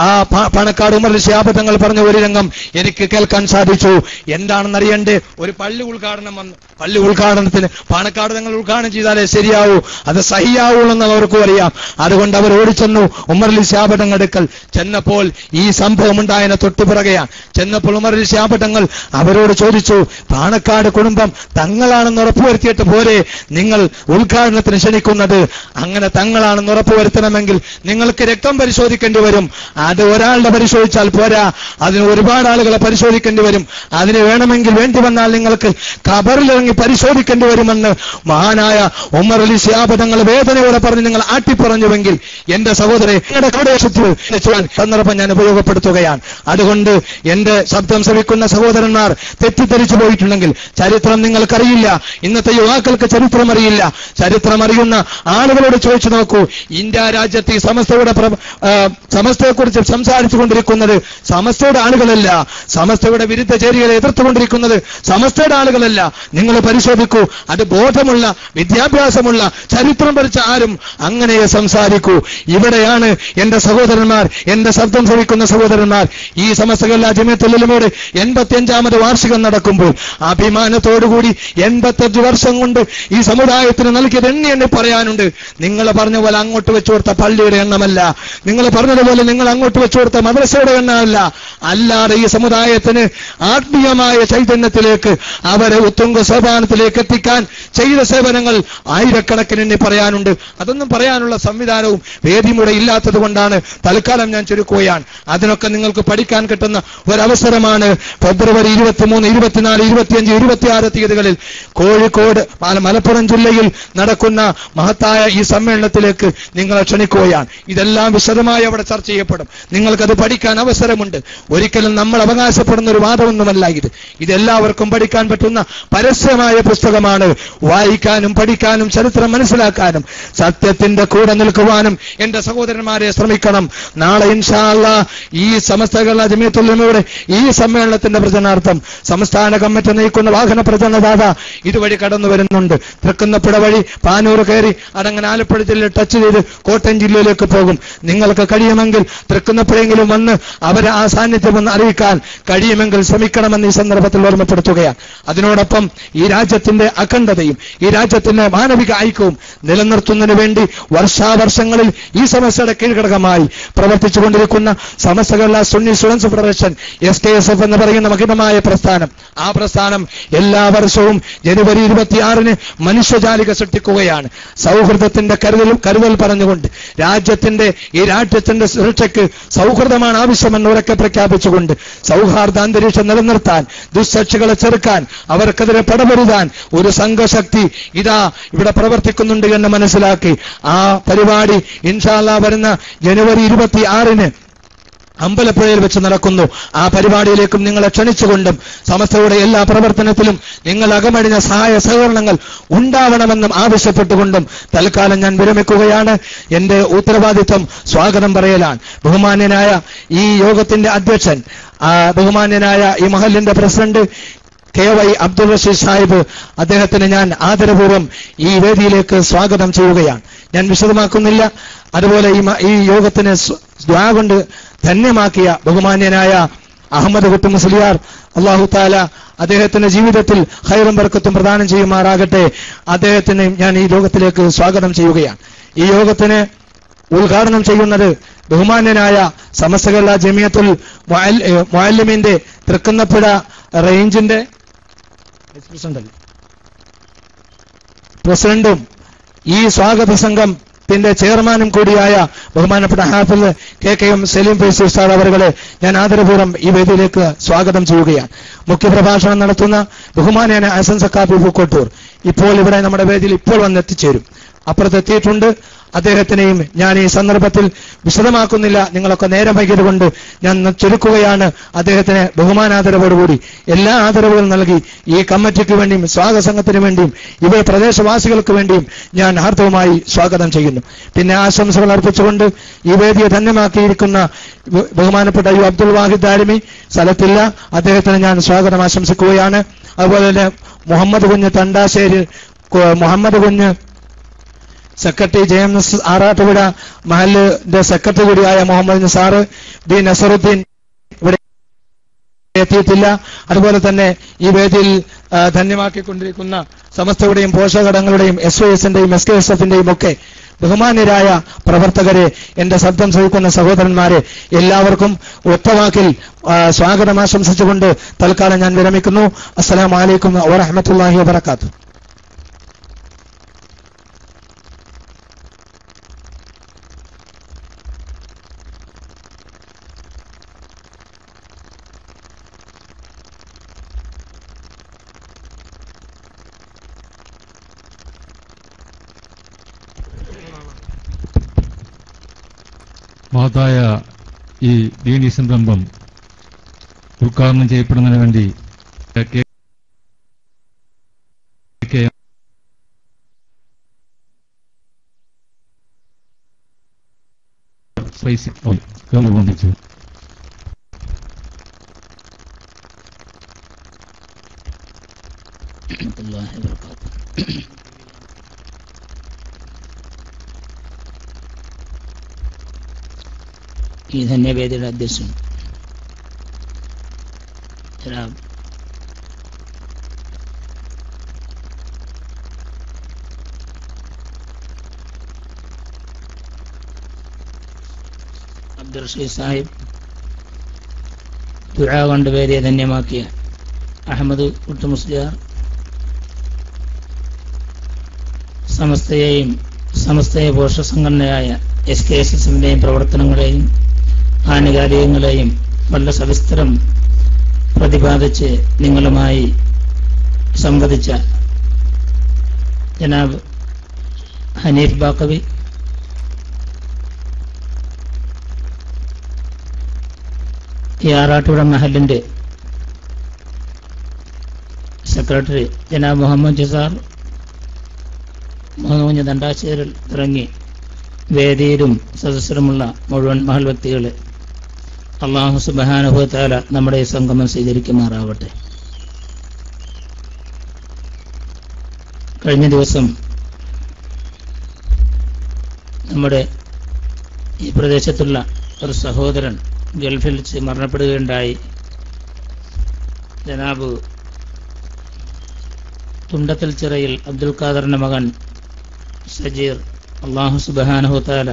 ആ പാണക്കാട് ഉമർ ശിഹാബ് തങ്ങൾ പറഞ്ഞ ഒരു രംഗം എനിക്ക് കേൾക്കാൻ സാധിച്ചു. എന്താണെന്നറിയണ്ടേ? ഒരു പള്ളി ഉദ്ഘാടനം വന്നു. പള്ളി ഉദ്ഘാടനത്തിന് പാണക്കാട് തങ്ങൾ ഉദ്ഘാടനം ചെയ്താലേ ശരിയാവൂ, അത് സഹിയാവുള്ളെന്ന് അവർക്കും അറിയാം. അതുകൊണ്ട് അവർ ഓടിച്ചെന്നു ഉമർ ശിഹാബ് തങ്ങളുടെ അടുക്കൽ. ചെന്നപ്പോൾ ഈ സംഭവം ഉണ്ടായതിനെ തൊട്ടുപിറകെയാണ്. ചെന്നപ്പോൾ ഉമർ ശിഹാബ് തങ്ങൾ അവരോട് ചോദിച്ചു, പാണക്കാട് കുടുംബം തങ്ങളാണെന്ന് ഉറപ്പുവരുത്തിയിട്ട് പോരെ നിങ്ങൾ ഉദ്ഘാടനത്തിന് ക്ഷണിക്കുന്നത്? അങ്ങനെ തങ്ങളാണെന്ന് ഉറപ്പുവരുത്തണമെങ്കിൽ നിങ്ങൾക്ക് രക്തം പരിശോധിക്കേണ്ടി വരും. അത് ഒരാളുടെ പരിശോധിച്ചാൽ പോരാ, അതിന് ഒരുപാട് ആളുകളെ പരിശോധിക്കേണ്ടി വരും. അതിന് വേണമെങ്കിൽ വേണ്ടി വന്നാൽ നിങ്ങൾക്ക് ഖബറിലിറങ്ങി പരിശോധിക്കേണ്ടി വരുമെന്ന് മഹാനായ ഉമർ ശിഹാബ് തങ്ങൾ വേദനയോടെ പറഞ്ഞ് നിങ്ങൾ ആട്ടിപ്പറഞ്ഞുവെങ്കിൽ എന്റെ സഹോദരൻ സന്ദർഭം ഞാൻ ഉപയോഗപ്പെടുത്തുകയാണ്. അതുകൊണ്ട് എന്റെ ശബ്ദം ശ്രവിക്കുന്ന സഹോദരന്മാർ തെറ്റിദ്ധരിച്ചു പോയിട്ടുണ്ടെങ്കിൽ ചരിത്രം നിങ്ങൾക്കറിയില്ല. ഇന്നത്തെ യുവാക്കൾക്ക് ചരിത്രം അറിയില്ല. ചരിത്രം അറിയുന്ന ആളുകളോട് ചോദിച്ചു നോക്കൂ. ഇന്ത്യ രാജ്യത്ത് ഈ സമസ്തയെക്കുറിച്ച് സംസാരിച്ചു കൊണ്ടിരിക്കുന്നത് സമസ്തയുടെ ആളുകളല്ല, സമസ്തയുടെ വിരുദ്ധ ചേരികളെ എതിർത്തുകൊണ്ടിരിക്കുന്നത് സമസ്തയുടെ ആളുകളല്ല. നിങ്ങൾ പരിശോധിക്കൂ. അത് ബോധമുള്ള വിദ്യാഭ്യാസമുള്ള ചരിത്രം പഠിച്ച ആരും അങ്ങനെ സംസാരിക്കൂ. ഇവിടെയാണ് എന്റെ സഹോദരന്മാർ, എന്റെ ശബ്ദം ശ്രവിക്കുന്ന സഹോദരന്മാർ, ഈ സമസ്ത കേരള ജമിഅത്തുൽ ഉലമയുടെ 85ാമത് വാർഷികം നടക്കുമ്പോൾ അഭിമാനത്തോടുകൂടി 85 വർഷം കൊണ്ട് ഈ സമുദായത്തിന് നൽകിയത് എണ്ണി പറയാനുണ്ട്. നിങ്ങൾ പറഞ്ഞ പോലെ അങ്ങോട്ട് വെച്ചു കൊടുത്ത പള്ളിയുടെ എണ്ണമല്ല, നിങ്ങൾ പറഞ്ഞതുപോലെ നിങ്ങൾ അങ്ങോട്ട് വെച്ചു കൊടുത്ത മദ്രസയുടെ എണ്ണമല്ല, അല്ലാതെ ഈ സമുദായത്തിന് ആത്മീയമായ ചൈതന്യത്തിലേക്ക് അവരെ ഉത്തുംഗ സോപാനത്തിലേക്ക് എത്തിക്കാൻ ചെയ്ത സേവനങ്ങൾ ആയിരക്കണക്കിന് എണ്ണി പറയാനുണ്ട്. അതൊന്നും പറയാനുള്ള സംവിധാനവും വേദിയും ഇവിടെ ഇല്ലാത്തത് കൊണ്ടാണ് തൽക്കാലം ഞാൻ ചുരുക്കുകയാണ്. അതിനൊക്കെ നിങ്ങൾക്ക് പഠിക്കാൻ കിട്ടുന്ന ഒരവസരമാണ് ഫെബ്രുവരി 23, 24, 25, 26 തീയതികളിൽ കോഴിക്കോട് മലപ്പുറം ജില്ലയിൽ നടക്കുന്ന മഹത്തായ ഈ സമ്മേളനത്തിലേക്ക് നിങ്ങളെ ക്ഷണിക്കുകയാണ്. ഇതെല്ലാം വിശദമായി അവിടെ ചർച്ച ചെയ്യപ്പെടും. നിങ്ങൾക്കത് പഠിക്കാൻ അവസരമുണ്ട്. ഒരിക്കലും നമ്മൾ അവകാശപ്പെടുന്ന ഒരു വാദമൊന്നുമല്ല ഇത്. ഇതെല്ലാവർക്കും പഠിക്കാൻ പറ്റുന്ന പരസ്യമായ പുസ്തകമാണ്. വായിക്കാനും പഠിക്കാനും ചരിത്രം മനസ്സിലാക്കാനും സത്യത്തിന്റെ കൂടെ നിൽക്കുവാനും എന്റെ സഹോദരന്മാരെ ശ്രമിക്കണം. നാളെ ഇൻഷാ അല്ലാഹ് ഈ സമസ്ത കേരള ജമിഅത്തുൽ ഉലമയുടെ ഈ സമ്മേളനത്തിന്റെ പ്രചരണാർത്ഥം സംസ്ഥാന കമ്മിറ്റി നയിക്കുന്ന വാഹന പ്രചരണദാത ഇതുവഴി കടന്നു വരുന്നുണ്ട്. തൃക്കുന്നപ്പുഴ വഴി പാനൂർ കയറി അതങ്ങനെ ആലപ്പുഴ ജില്ലയിൽ ടച്ച് ചെയ്ത് കോട്ടയം ജില്ലയിലേക്ക് പോകും. നിങ്ങൾക്ക് കഴിയുമെങ്കിൽ തൃക്കുന്നപ്പുഴയെങ്കിലും വന്ന് അവരെ ആ സാന്നിധ്യം ഒന്ന് അറിയിക്കാൻ കഴിയുമെങ്കിൽ ശ്രമിക്കണമെന്ന് ഈ സന്ദർഭത്തിൽ ഓർമ്മപ്പെടുത്തുകയാണ്. അതിനോടൊപ്പം ഈ രാജ്യത്തിന്റെ അഖണ്ഡതയും ഈ രാജ്യത്തിന്റെ മാനവിക ഐക്യവും നിലനിർത്തുന്നതിന് വേണ്ടി വർഷാവർഷങ്ങളിൽ ഈ സമസ്തയുടെ കീഴ്ഘടകമായി പ്രവർത്തിച്ചുകൊണ്ടിരിക്കുന്ന Samastha Kerala Sunni students federation SKSF എന്ന് പറയുന്ന മഹിതമായ പ്രസ്ഥാനം, ആ പ്രസ്ഥാനം എല്ലാ വർഷവും ജനുവരി 26-ന് മനുഷ്യജാലിക സൃഷ്ടിക്കുകയാണ്. സൗഹൃദത്തിന്റെ കരുതൽ പറഞ്ഞുകൊണ്ട് ഈ രാജ്യത്തിന്റെ സുരക്ഷയ്ക്ക് സൗഹൃദമാണ് ആവശ്യമെന്ന് ഉറക്കെ പ്രഖ്യാപിച്ചുകൊണ്ട് സൗഹാർദ്ദ അന്തരീക്ഷം നിലനിർത്താൻ, ദുസ്സാക്ഷികളെ ചെറുക്കാൻ, അവർക്കെതിരെ പടപൊരുതാൻ ഒരു സംഘശക്തി ഇതാ ഇവിടെ പ്രവർത്തിക്കുന്നുണ്ട് എന്ന് മനസ്സിലാക്കി ആ പരിപാടി ഇൻഷാ അല്ലാഹ് വരുന്ന ജനുവരി 26-ന് അമ്പലപ്പുഴയിൽ വെച്ച് നടക്കുന്നു. ആ പരിപാടിയിലേക്കും നിങ്ങളെ ക്ഷണിച്ചുകൊണ്ടും സമസ്തയുടെ എല്ലാ പ്രവർത്തനത്തിലും നിങ്ങൾ അകമഴിഞ്ഞ സഹായ സഹകരണങ്ങൾ ഉണ്ടാവണമെന്നും ആവശ്യപ്പെട്ടുകൊണ്ടും തൽക്കാലം ഞാൻ വിരമിക്കുകയാണ്. എന്റെ ഉത്തരവാദിത്വം സ്വാഗതം പറയലാണ്. ബഹുമാന്യനായ ഈ യോഗത്തിന്റെ അധ്യക്ഷൻ, ബഹുമാന്യനായ ഈ മഹലിന്റെ പ്രസിഡന്റ് KY അബ്ദുൾ റഷീദ് സാഹിബ്, അദ്ദേഹത്തിന് ഞാൻ ആദരപൂർവ്വം ഈ വേദിയിലേക്ക് സ്വാഗതം ചെയ്യുകയാണ്. ഞാൻ വിശദമാക്കുന്നില്ല. അതുപോലെ ഈ യോഗത്തിന് ദുആ കൊണ്ട് ധന്യമാക്കിയ ബഹുമാന്യനായ അഹമ്മദ് കുട്ടി മുസ്ലിയാർ, അല്ലാഹു തആല അദ്ദേഹത്തിന്റെ ജീവിതത്തിൽ ഖൈറും ബർക്കത്തും പ്രദാനം ചെയ്യുമാറാകട്ടെ. അദ്ദേഹത്തിന് ഞാൻ ഈ യോഗത്തിലേക്ക് സ്വാഗതം ചെയ്യുകയാണ്. ഈ യോഗത്തിന് ഉദ്ഘാടനം ചെയ്യുന്നത് ബഹുമാന്യനായ സമസ്ത കേരള ജമിഅത്തുൽ മുഅല്ലിമീന്റെ തൃക്കുന്നപ്പുഴ റേഞ്ചിന്റെ പ്രസിഡന്റും ഈ സ്വാഗത സംഘത്തിന്റെ ചെയർമാനും കൂടിയായ ബഹുമാനപ്പെട്ട ഹാഫിള് KKM സലീം ഫൈസി ഉസ്താദ് അവരെ ഞാൻ ആദരപൂർവ്വം ഈ വേദിയിലേക്ക് സ്വാഗതം ചെയ്യുകയാണ്. മുഖ്യപ്രഭാഷണം നടത്തുന്ന ബഹുമാനനായ ഹസൻ സഖാഫി പൂക്കോട്ടൂർ ഇപ്പോൾ ഇവിടെ നമ്മുടെ വേദിയിൽ ഇപ്പോൾ വന്നെത്തിച്ചേരും. അപ്പുറത്തെത്തിയിട്ടുണ്ട്. അദ്ദേഹത്തിനെയും ഞാൻ ഈ സന്ദർഭത്തിൽ വിശദമാക്കുന്നില്ല. നിങ്ങളൊക്കെ നേരം വൈകിയതുകൊണ്ട് ഞാൻ ചുരുക്കുകയാണ്. അദ്ദേഹത്തിന് ബഹുമാനാദരവോടുകൂടി എല്ലാ ആദരവുകളും നൽകി ഈ കമ്മിറ്റിക്ക് വേണ്ടിയും സ്വാഗത സംഘത്തിന് വേണ്ടിയും ഇവ പ്രദേശവാസികൾക്ക് വേണ്ടിയും ഞാൻ ഹാർദവമായി സ്വാഗതം ചെയ്യുന്നു. പിന്നെ ആശംസകൾ അർപ്പിച്ചുകൊണ്ട് ഈ വേദിയെ ധന്യമാക്കിയിരിക്കുന്ന ബഹുമാനപ്പെട്ട യു അബ്ദുൽ വാഹിദ് ദാരിമി സ്ഥലത്തില്ല, അദ്ദേഹത്തിന് ഞാൻ സ്വാഗതം ആശംസിക്കുകയാണ്. അതുപോലെ തന്നെ മുഹമ്മദ് കുഞ്ഞ് തണ്ടാശ്ശേരി, മുഹമ്മദ് കുഞ്ഞ് സെക്രട്ടറി JMS ആറാട്ടുപുഴ മഹലിന്റെ സെക്രട്ടറി കൂടിയായ മുഹമ്മദ് നിസാർ, ബി നസറുദ്ദീൻ എത്തിയിട്ടില്ല. അതുപോലെ തന്നെ ഈ വേദിയിൽ ധന്യമാക്കിക്കൊണ്ടിരിക്കുന്ന സമസ്തയുടെയും പോഷകടങ്ങളുടെയും SYSന്റെയും SKSFന്റെയും ഒക്കെ ബഹുമാന്യരായ പ്രവർത്തകരെ, എന്റെ ശബ്ദം ശ്രവിക്കുന്ന സഹോദരന്മാരെ, എല്ലാവർക്കും ഒറ്റവാക്കിൽ സ്വാഗതം ആശംസിച്ചുകൊണ്ട് തൽക്കാലം ഞാൻ വിരമിക്കുന്നു. അസ്സലാമു അലൈക്കും വറഹ്മത്തുള്ളാഹി വബറകാതുഹു. മഹത്തായ ഈ ദീനീ സംരംഭം ഉദ്ഘാടനം ചെയ്യപ്പെടുന്നതിന് വേണ്ടി ബന്ധിച്ചു. ഈ ധന്യവേദിയുടെ അധ്യക്ഷൻ ജനാബ് അബ്ദുൾ റഷീദ് സാഹിബ്, ദുആ കൊണ്ട് വേദിയെ ധന്യമാക്കിയ അഹമ്മദ് കുട്ടി മുസ്ലിയാർ, സമസ്തയെ പോഷക സംഘടനയായ SKSFന്റെയും പ്രവർത്തനങ്ങളെയും ആനുകാലികങ്ങളെയും വളരെ സവിസ്തരം പ്രതിപാദിച്ച് നിങ്ങളുമായി സംവദിച്ച ജനാബ് ഹനീഫ് ബാക്കവി, ഈ ആറാട്ടുപുഴ മഹലിന്റെ സെക്രട്ടറി ജനാബ് മുഹമ്മദ് ജസാർ, മുഹമ്മദ് ദണ്ടാശ്ശേരിൽ ഇറങ്ങി വേദിയിലും സദസ്സിലുമുള്ള മുഴുവൻ മഹൽ വ്യക്തികളെ അല്ലാഹു സുബ്ഹാനഹു വ തആല നമ്മുടെ ഈ സംഗമം സ്വീകരിക്കുമാറാവട്ടെ. കഴിഞ്ഞ ദിവസം നമ്മുടെ ഈ പ്രദേശത്തുള്ള ഒരു സഹോദരൻ ഗൾഫിൽ വെച്ച് മരണപ്പെടുകയുണ്ടായി. ജനാബ് തുണ്ടത്തിൽ ചിറയിൽ അബ്ദുൽ ഖാദറിന്റെ മകൻ സജീർ, അല്ലാഹു സുബ്ഹാനഹു വ തആല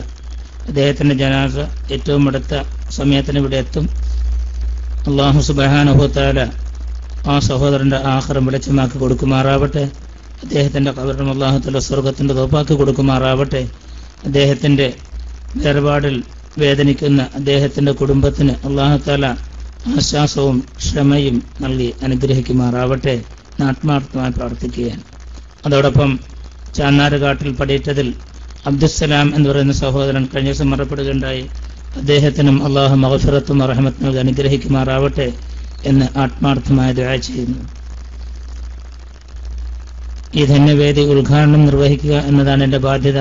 അദ്ദേഹത്തിന്റെ ജനാസ ഏറ്റവും അടുത്ത സമയത്തിന് ഇവിടെ എത്തും. അല്ലാഹു സുബ്ഹാനഹു വ തആല ആ സഹോദരന്റെ ആഖിറം വെളിച്ചമാക്കി കൊടുക്കുമാറാവട്ടെ. അദ്ദേഹത്തിന്റെ ഖബറിനും അല്ലാഹു തആല സ്വർഗ്ഗത്തിന്റെ തോപ്പാക്കി കൊടുക്കുമാറാവട്ടെ. അദ്ദേഹത്തിന്റെ വേർപാടിൽ വേദനിക്കുന്ന അദ്ദേഹത്തിന്റെ കുടുംബത്തിന് അല്ലാഹു തആല ആശ്വാസവും ക്ഷമയും നൽകി അനുഗ്രഹിക്കുമാറാവട്ടെ എന്ന് ആത്മാർത്ഥമായി പ്രാർത്ഥിക്കുകയാണ്. അതോടൊപ്പം ചാന്നാരുകാട്ടിൽ പടിയിട്ടതിൽ അബ്ദുസ്സലാം എന്ന് പറയുന്ന സഹോദരൻ കഴിഞ്ഞ ദിവസം മരണപ്പെടുകയുണ്ടായി. അദ്ദേഹത്തിനും അല്ലാഹു മഗ്ഫിറത്തും റഹ്മത്തും നൽകി അനുഗ്രഹിക്കുമാറാവട്ടെ എന്ന് ആത്മാർത്ഥമായി ദുആ ചെയ്യുന്നു. ഈ ധന്യവേദി ഉദ്ഘാടനം നിർവഹിക്കുക എന്നതാണ് എന്റെ ബാധ്യത.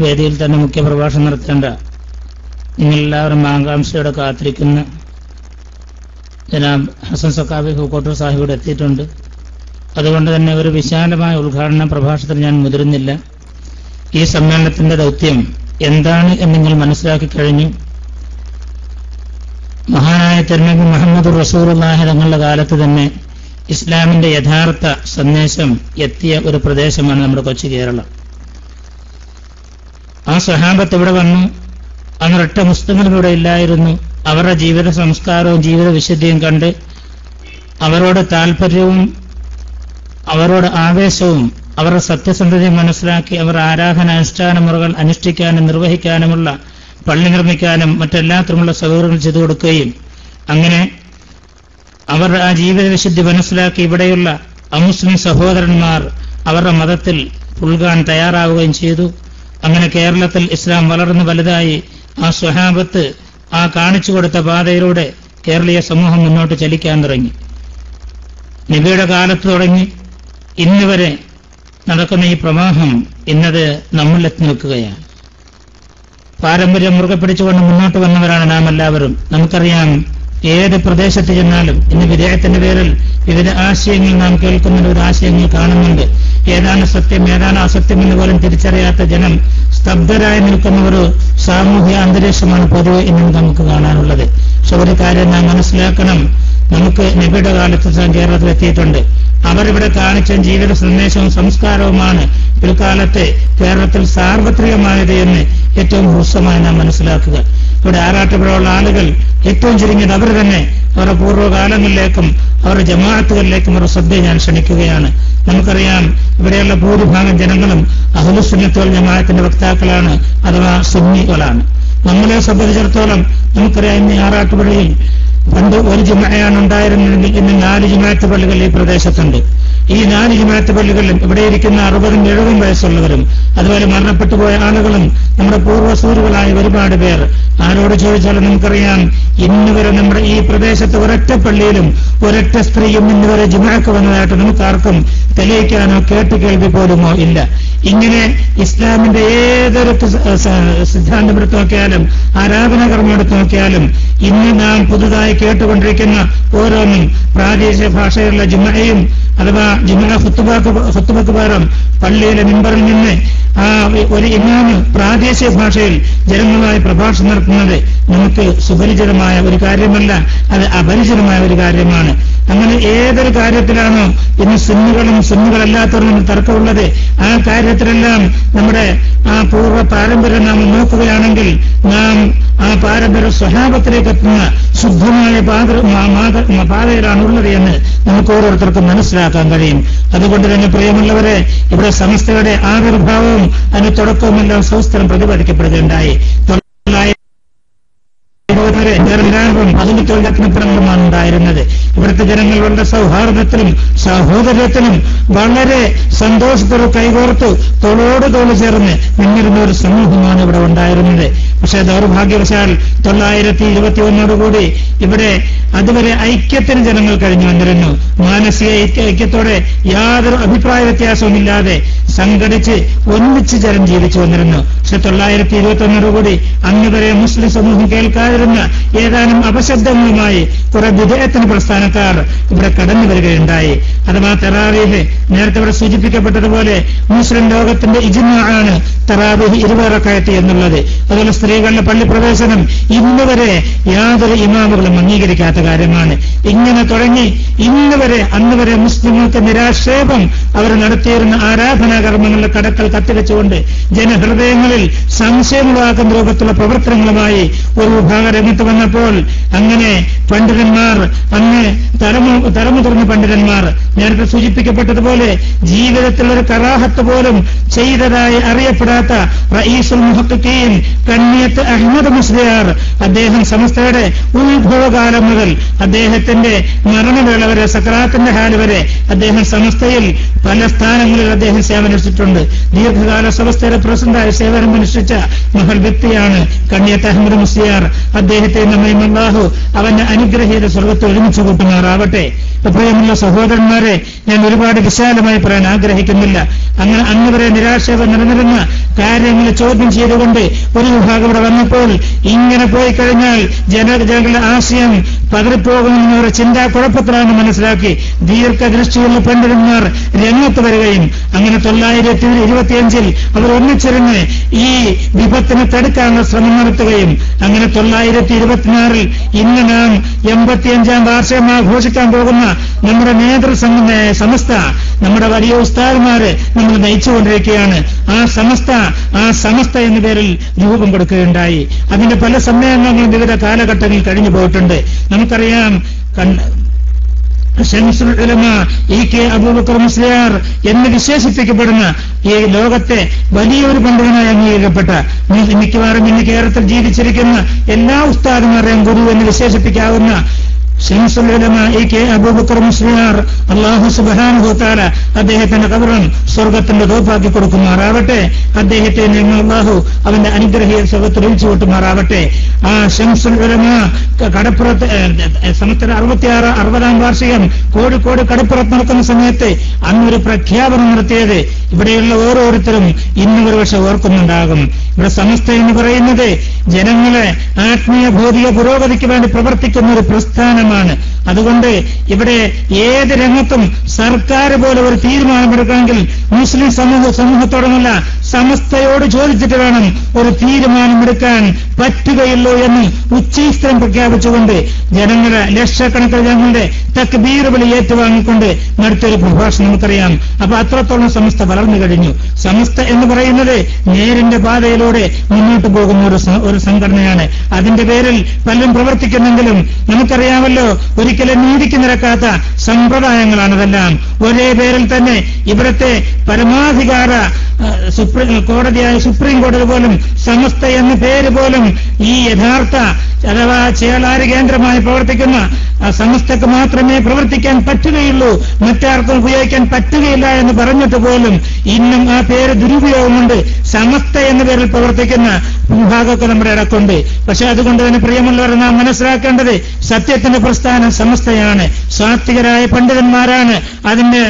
വേദിയിൽ തന്നെ മുഖ്യ പ്രഭാഷണം നടത്തേണ്ട നിങ്ങളെല്ലാവരും ആകാംക്ഷയോടെ കാത്തിരിക്കുന്ന ജനാബ് ഹസൻ സഖാഫി ഹൂക്കോട്ടൂർ സാഹിബ് എത്തിയിട്ടുണ്ട്. അതുകൊണ്ട് തന്നെ ഒരു വിശാലമായ ഉദ്ഘാടന പ്രഭാഷണത്തിൽ ഞാൻ മുതിരുന്നില്ല. ഈ സമ്മേളനത്തിന്റെ ദൗത്യം എന്താണ് എന്ന് നിങ്ങൾ മനസ്സിലാക്കി കഴിഞ്ഞു. മഹാനായ തിരുനബി മുഹമ്മദ് റസൂലുള്ളാഹി തങ്ങളുടെ കാലത്ത് തന്നെ ഇസ്ലാമിന്റെ യഥാർത്ഥ സന്ദേശം എത്തിയ ഒരു പ്രദേശമാണ് നമ്മുടെ കൊച്ചു കേരളം. ആ സ്വഹാബത്ത് ഇവിടെ വന്നു. അന്നൊരൊറ്റ മുസ്ലിങ്ങളും ഇവിടെ ഇല്ലായിരുന്നു. അവരുടെ ജീവിത സംസ്കാരവും ജീവിത വിശുദ്ധിയും കണ്ട് അവരോട് താല്പര്യവും അവരോട് ആവേശവും അവരുടെ സത്യസന്ധതയും മനസ്സിലാക്കി അവർ ആരാധനാനുഷ്ഠാന മുറകൾ അനുഷ്ഠിക്കാനും നിർവഹിക്കാനുമുള്ള പള്ളി നിർമ്മിക്കാനും മറ്റെല്ലാത്തിനുമുള്ള സൗകര്യങ്ങൾ ചെയ്തു കൊടുക്കുകയും അങ്ങനെ അവരുടെ ആ ജീവിത വിശുദ്ധി മനസ്സിലാക്കി ഇവിടെയുള്ള അമുസ്ലിം സഹോദരന്മാർ അവരുടെ മതത്തിൽ പുൽകാൻ തയ്യാറാവുകയും ചെയ്തു. അങ്ങനെ കേരളത്തിൽ ഇസ്ലാം വളർന്നു വലുതായി. ആ സ്വഹാബത്ത് ആ കാണിച്ചു കൊടുത്ത പാതയിലൂടെ കേരളീയ സമൂഹം മുന്നോട്ട് ചലിക്കാൻ തുടങ്ങി. നബിയുടെ കാലത്ത് തുടങ്ങി ഇന്ന് വരെ നടക്കുന്ന ഈ പ്രവാഹം ഇന്നത് നമ്മളിലെത്തി നിൽക്കുകയാണ്. പാരമ്പര്യം മുറുകെ പിടിച്ചുകൊണ്ട് മുന്നോട്ട് വന്നവരാണ് നാം എല്ലാവരും. നമുക്കറിയാം, ഏത് പ്രദേശത്ത് ചെന്നാലും ഇന്ന് വിദേഹത്തിന്റെ പേരിൽ വിവിധ ആശയങ്ങൾ നാം കേൾക്കുന്നുണ്ട്, വിവിധ ആശയങ്ങൾ കാണുന്നുണ്ട്. ഏതാണ് സത്യം ഏതാണ് അസത്യം എന്ന് പോലും തിരിച്ചറിയാത്ത ജനം സ്തബ്ധരായി നിൽക്കുന്ന ഒരു സാമൂഹ്യ അന്തരീക്ഷമാണ് പൊതുവെ ഇന്നും നമുക്ക് കാണാനുള്ളത്. പക്ഷെ ഒരു കാര്യം നാം മനസ്സിലാക്കണം, നമുക്ക് നബിയുടെ കാലത്ത് കേരളത്തിലെത്തിയിട്ടുണ്ട്. അവരിവിടെ കാണിച്ച ജീവിത സന്ദേശവും സംസ്കാരവുമാണ് പിൽക്കാലത്ത് കേരളത്തിൽ സാർവത്രികമായത് എന്ന് ഏറ്റവും ഹ്രസ്വമായി നാം മനസ്സിലാക്കുക. ഇവിടെ ആറാട്ടുപുഴയുള്ള ആളുകൾ ഏറ്റവും ചുരുങ്ങിയത് അവർ തന്നെ അവരുടെ പൂർവ്വകാലങ്ങളിലേക്കും അവരുടെ ജമാഅത്തുകളിലേക്കും അവരുടെ ശ്രദ്ധയെ ഞാൻ ക്ഷണിക്കുകയാണ്. നമുക്കറിയാം, ഇവിടെയുള്ള ഭൂരിഭാഗം ജനങ്ങളും അഹ്ലുസുന്നത്ത് വൽ ജമാഅത്തിന്റെ വക്താക്കളാണ്, അഥവാ സുന്നികളാണ്. നമ്മളെ സംബന്ധിച്ചിടത്തോളം നമുക്കറിയാം, ഇന്ന് ആറാട്ടുപുഴയിൽ പണ്ട് ഒരു ജുമഅയാണ് ഉണ്ടായിരുന്നെങ്കിൽ ഇന്ന് 4 ജുമഅത്ത് പള്ളികൾ ഈ പ്രദേശത്തുണ്ട്. ഈ 4 ജുമഅത്ത് പള്ളികളിലും ഇവിടെ ഇരിക്കുന്ന 60-70 വയസ്സുള്ളവരും അതുപോലെ മരണപ്പെട്ടു പോയ ആളുകളും നമ്മുടെ പൂർവ്വസൂരികളായ ഒരുപാട് പേർ. ആരോട് ചോദിച്ചാലും നമുക്കറിയാം, ഇന്നുവരെ നമ്മുടെ ഈ പ്രദേശത്ത് ഒരൊറ്റ പള്ളിയിലും ഒരൊറ്റ സ്ത്രീയും ഇന്നുവരെ ജുമഅക്ക് വന്നതായിട്ട് നമുക്കാർക്കും തെളിയിക്കാനോ കേട്ടുകേൾവി പോലുമോ ഇല്ല. ഇങ്ങനെ ഇസ്ലാമിന്റെ ഏതൊരു സിദ്ധാന്തം എടുത്തു നോക്കിയാലും ആരാധനാകർമ്മം എടുത്തു നോക്കിയാലും ഇന്ന് നാം പുതുതായി കേട്ടുകൊണ്ടിരിക്കുന്ന ഓരോന്നും പ്രാദേശിക ഭാഷയിലുള്ള ജുമഅയും അഥവാ ജുമഅ ഖുത്ബക്ക് പകരം പള്ളിയിലെ മിമ്പറിൽ നിന്ന് ഒരു ഇമാമ് പ്രാദേശിക ഭാഷയിൽ ജനങ്ങളുമായി പ്രഭാഷണം നടത്തുന്നത് നമുക്ക് സുപരിചിതമായ ഒരു കാര്യമല്ല, അത് അപരിചിതമായ ഒരു കാര്യമാണ്. അങ്ങനെ ഏതൊരു കാര്യത്തിലാണോ ഇന്ന് സുന്നികളും സുന്നികളല്ലാത്തവരും തർക്കമുള്ളത്, ആ കാര്യത്തിലെല്ലാം നമ്മുടെ ആ പൂർവ്വ പാരമ്പര്യം നാം നോക്കുകയാണെങ്കിൽ നാം ആ പാരമ്പര്യ സ്വഭാവത്തിലേക്ക് എത്തുന്ന ശുദ്ധമായ പാതയിലാണുള്ളത് എന്ന് നമുക്ക് ഓരോരുത്തർക്കും മനസ്സിലാക്കാൻ കഴിയും. അതുകൊണ്ട് തന്നെ പ്രിയമുള്ളവരെ, ഇവിടെ സമസ്തയുടെ ആവിർഭാവവും അതിന് തുടക്കവുമെല്ലാം സൗസ്ഥലം പ്രതിപാദിക്കപ്പെടുകയുണ്ടായി. 1918 ഉണ്ടായിരുന്നത്. ഇവിടുത്തെ ജനങ്ങൾ വളരെ സൗഹാർദ്ദത്തിലും സഹോദര്യത്തിലും വളരെ സന്തോഷത്തോടെ കൈകോർത്ത് തോളോട് തോള് ചേർന്ന് നിന്നിരുന്ന ഒരു സമൂഹമാണ് ഇവിടെ ഉണ്ടായിരുന്നത്. പക്ഷേ ദൗർഭാഗ്യവശാൽ 1921 ഇവിടെ അതുവരെ ഐക്യത്തിന് ജനങ്ങൾ കഴിഞ്ഞു വന്നിരുന്നു. മാനസിക ഐക്യത്തോടെ യാതൊരു അഭിപ്രായ വ്യത്യാസവുമില്ലാതെ സംഘടിച്ച് ഒന്നിച്ച് ജനം ജീവിച്ചു വന്നിരുന്നു. പക്ഷെ 1921 അന്ന് വരെ മുസ്ലിം സമൂഹം കേൾക്കാതിരുന്ന ഏതാനും അപശബ്ദങ്ങളുമായി കുറെ വിധേയത്തിന് പ്രസ്ഥാനക്കാർ ഇവിടെ കടന്നു വരികയുണ്ടായി. അഥവാ തറാവീഹ് നേരത്തെ ഇവിടെ സൂചിപ്പിക്കപ്പെട്ടതുപോലെ മുസ്ലിം ലോകത്തിന്റെ ഇജ്മാഅാണ് തറാവീഹ് 20 റക്അത്ത് എന്നുള്ളത്. അതുപോലെ സ്ത്രീകളുടെ പള്ളി പ്രവേശനം ഇന്ന് വരെ യാതൊരു ഇമാമുകളും അംഗീകരിക്കാത്ത കാര്യമാണ്. ഇങ്ങനെ തുടങ്ങി ഇന്ന് വരെ അന്ന് വരെ മുസ്ലിങ്ങൾക്ക് നിരാക്ഷേപം അവർ നടത്തിയിരുന്ന ആരാധനാകർമ്മങ്ങളുടെ കടക്കൽ കത്തിവെച്ചുകൊണ്ട് ജനഹൃദയങ്ങളിൽ സംശയമുളവാക്കുന്ന രൂപത്തിലുള്ള പ്രവർത്തനങ്ങളുമായി ഒരു വിഭാഗം രംഗത്ത് വന്നപ്പോൾ അങ്ങനെ പണ്ഡിതന്മാർ, അന്ന് തലമുതിർന്ന പണ്ഡിതന്മാർ നേരത്തെ സൂചിപ്പിക്കപ്പെട്ടതുപോലെ ജീവിതത്തിലൊരു കറാഹത്ത് പോലും ചെയ്തതായി അറിയപ്പെടാത്ത റഈസുൽ മുഹഖഖീൻ കണ്ണിയത്ത് അഹ്മദ് മുസ്ലിയാർ, അദ്ദേഹം സമസ്തയുടെ ഉത്ഭവകാലം മുതൽ അദ്ദേഹത്തിന്റെ മരണവേള വരെ, സക്രാത്തിന്റെ ഹാല് വരെ അദ്ദേഹം സമസ്തയിൽ പല സ്ഥാനങ്ങളിൽ അദ്ദേഹം സേവനമനുഷ്ഠിച്ചിട്ടുണ്ട്. ദീർഘകാല സമസ്തയുടെ പ്രസിഡന്റായി സേവനമനുഷ്ഠിച്ച മഹൽ വ്യക്തിയാണ് കണ്ണിയത്ത് അഹ്മദ് മുസ്ലിയാർ. അദ്ദേഹത്തെ നമ്മയും അല്ലാഹു അവന്റെ അനുഗ്രഹീത സ്വർഗ്ഗത്തിൽ ഒരുമിച്ച് കൂട്ടുമാറാവട്ടെ. പ്രിയമുള്ള സഹോദരന്മാരെ, ഞാൻ ഒരുപാട് വിശാലമായി പറയാൻ ആഗ്രഹിക്കുന്നില്ല. അങ്ങനെ അന്ന് വരെ നിരാശ നിലനിരുന്ന കാര്യങ്ങൾ ചോദ്യം ചെയ്തുകൊണ്ട് ഒരു വിഭാഗം ഇവിടെ വന്നപ്പോൾ ഇങ്ങനെ പോയി കഴിഞ്ഞാൽ ജനങ്ങളുടെ ആശയം പതറിപ്പോകുമെന്നൊരു ചിന്താക്കുഴപ്പത്തിലാണ് മനസ്സിലാക്കി ദീർഘദൃഷ്ടിയുള്ള പണ്ഡിതന്മാർ രംഗത്ത് വരികയും അങ്ങനെ 1925 അവർ ഒന്നിച്ചിരുന്ന് ഈ വിപത്തിനെ തടുക്കാനുള്ള ശ്രമം നടത്തുകയും അങ്ങനെ 1924 ഇന്ന് നാം 85ാം വാർഷികം ആഘോഷിക്കാൻ പോകുന്ന നമ്മുടെ സമസ്ത, നമ്മുടെ വലിയ ഉസ്താദുമാര് നമ്മൾ നയിച്ചുകൊണ്ടിരിക്കുകയാണ്. ആ സമസ്ത എന്ന പേരിൽ രൂപം കൊടുക്കുകയുണ്ടായി. അതിന്റെ പല സമ്മേളനങ്ങളും വിവിധ കാലഘട്ടങ്ങളിൽ കഴിഞ്ഞു പോയിട്ടുണ്ട്. നമുക്കറിയാം, ശംസുൽ ഉലമ EK അബൂബക്കർ മുസ്ലിയാർ എന്ന് വിശേഷിപ്പിക്കപ്പെടുന്ന ഈ ലോകത്തെ വലിയൊരു പണ്ഡിതനായി അംഗീകരിക്കപ്പെട്ട, മിക്കവാറും ഇന്ന് കേരളത്തിൽ ജീവിച്ചിരിക്കുന്ന എല്ലാ ഉസ്താദുമാരെയും ഗുരു എന്ന് വിശേഷിപ്പിക്കാവുന്ന ശംസുൽ ഉലമ EK അബൂബക്കർ മുസ്ലിയാർ, അല്ലാഹു സുബ്ഹാനഹു വ തആല അദ്ദേഹത്തിന്റെ ഖബറും സ്വർഗ്ഗത്തിന്റെ തോപ്പാക്കി കൊടുക്കുമാറാവട്ടെ. അദ്ദേഹത്തെ അല്ലാഹു അവന്റെ അനുഗ്രഹീയ സ്വർഗ്ഗത്തിൽ ഒഴിച്ചു കൂട്ടുമാറാവട്ടെ. ആ ശംസുൽ ഉലമ കടപ്പുറത്ത് സമസ്തയുടെ 60ാം വാർഷികം കോഴിക്കോട് കടപ്പുറത്ത് നടക്കുന്ന സമയത്ത് അന്നൊരു പ്രഖ്യാപനം നടത്തിയത് ഇവിടെയുള്ള ഓരോരുത്തരും ഇന്ന് ഒരുപക്ഷെ ഓർക്കുന്നുണ്ടാകും. ഇവിടെ സമസ്ത എന്ന് പറയുന്നത് ജനങ്ങളെ ആത്മീയ ഭൗതിക പുരോഗതിക്ക് വേണ്ടി പ്രവർത്തിക്കുന്ന ഒരു പ്രസ്ഥാനമാണ്. പ്രശ്നമാണ്. അതുകൊണ്ട് ഇവിടെ ഏത് രംഗത്തും സർക്കാർ പോലെ ഒരു തീരുമാനമെടുക്കണമെങ്കിൽ മുസ്ലിം സമൂഹത്തോടുമല്ല സമസ്തയോട് ചോദിച്ചിട്ട് വേണം ഒരു തീരുമാനമെടുക്കാൻ പറ്റുകയുള്ളൂ എന്ന് ഉച്ചസ്ഥിരം പ്രഖ്യാപിച്ചുകൊണ്ട് ജനങ്ങളെ ലക്ഷക്കണക്കിന് ജനങ്ങളുടെ തക്ബീർ വിളി ഏറ്റുവാങ്ങിക്കൊണ്ട് നടത്തിയൊരു പ്രഭാഷണം നമുക്കറിയാം. അപ്പൊ അത്രത്തോളം സമസ്ത വളർന്നു കഴിഞ്ഞു. സമസ്ത എന്ന് പറയുന്നത് നേരിന്റെ പാതയിലൂടെ മുന്നോട്ട് പോകുന്ന ഒരു സംഘടനയാണ്. അതിന്റെ പേരിൽ പലരും പ്രവർത്തിക്കുന്നെങ്കിലും നമുക്കറിയാമല്ലോ, ഒരിക്കലും നീതിക്ക് നിരക്കാത്ത സമ്പ്രദായങ്ങളാണതെല്ലാം. ഒരേ പേരിൽ തന്നെ ഇവിടുത്തെ പരമാധികാര കോടതിയായ സുപ്രീം കോടതി പോലും സമസ്ത എന്ന പേര് പോലും ഈ യഥാർത്ഥ അഥവാ ചേളാരി കേന്ദ്രമായി പ്രവർത്തിക്കുന്ന സമസ്തക്ക് മാത്രമേ പ്രവർത്തിക്കാൻ പറ്റുകയുള്ളൂ, മറ്റാർക്കും ഉപയോഗിക്കാൻ പറ്റുകയില്ല എന്ന് പറഞ്ഞിട്ട് പോലും ഇന്നും ആ പേര് ദുരുപയോഗമുണ്ട്. സമസ്ത എന്ന പേരിൽ പ്രവർത്തിക്കുന്ന വിഭാഗമൊക്കെ നമ്മുടെ ഇടക്കുണ്ട്. പക്ഷെ അതുകൊണ്ട് തന്നെ പ്രിയമുള്ളവരെ നാം മനസ്സിലാക്കേണ്ടത് സത്യത്തിന്റെ പ്രസ്ഥാനം സമസ്തയാണ്. സാത്വികരായ പണ്ഡിതന്മാരാണ് അതിന്റെ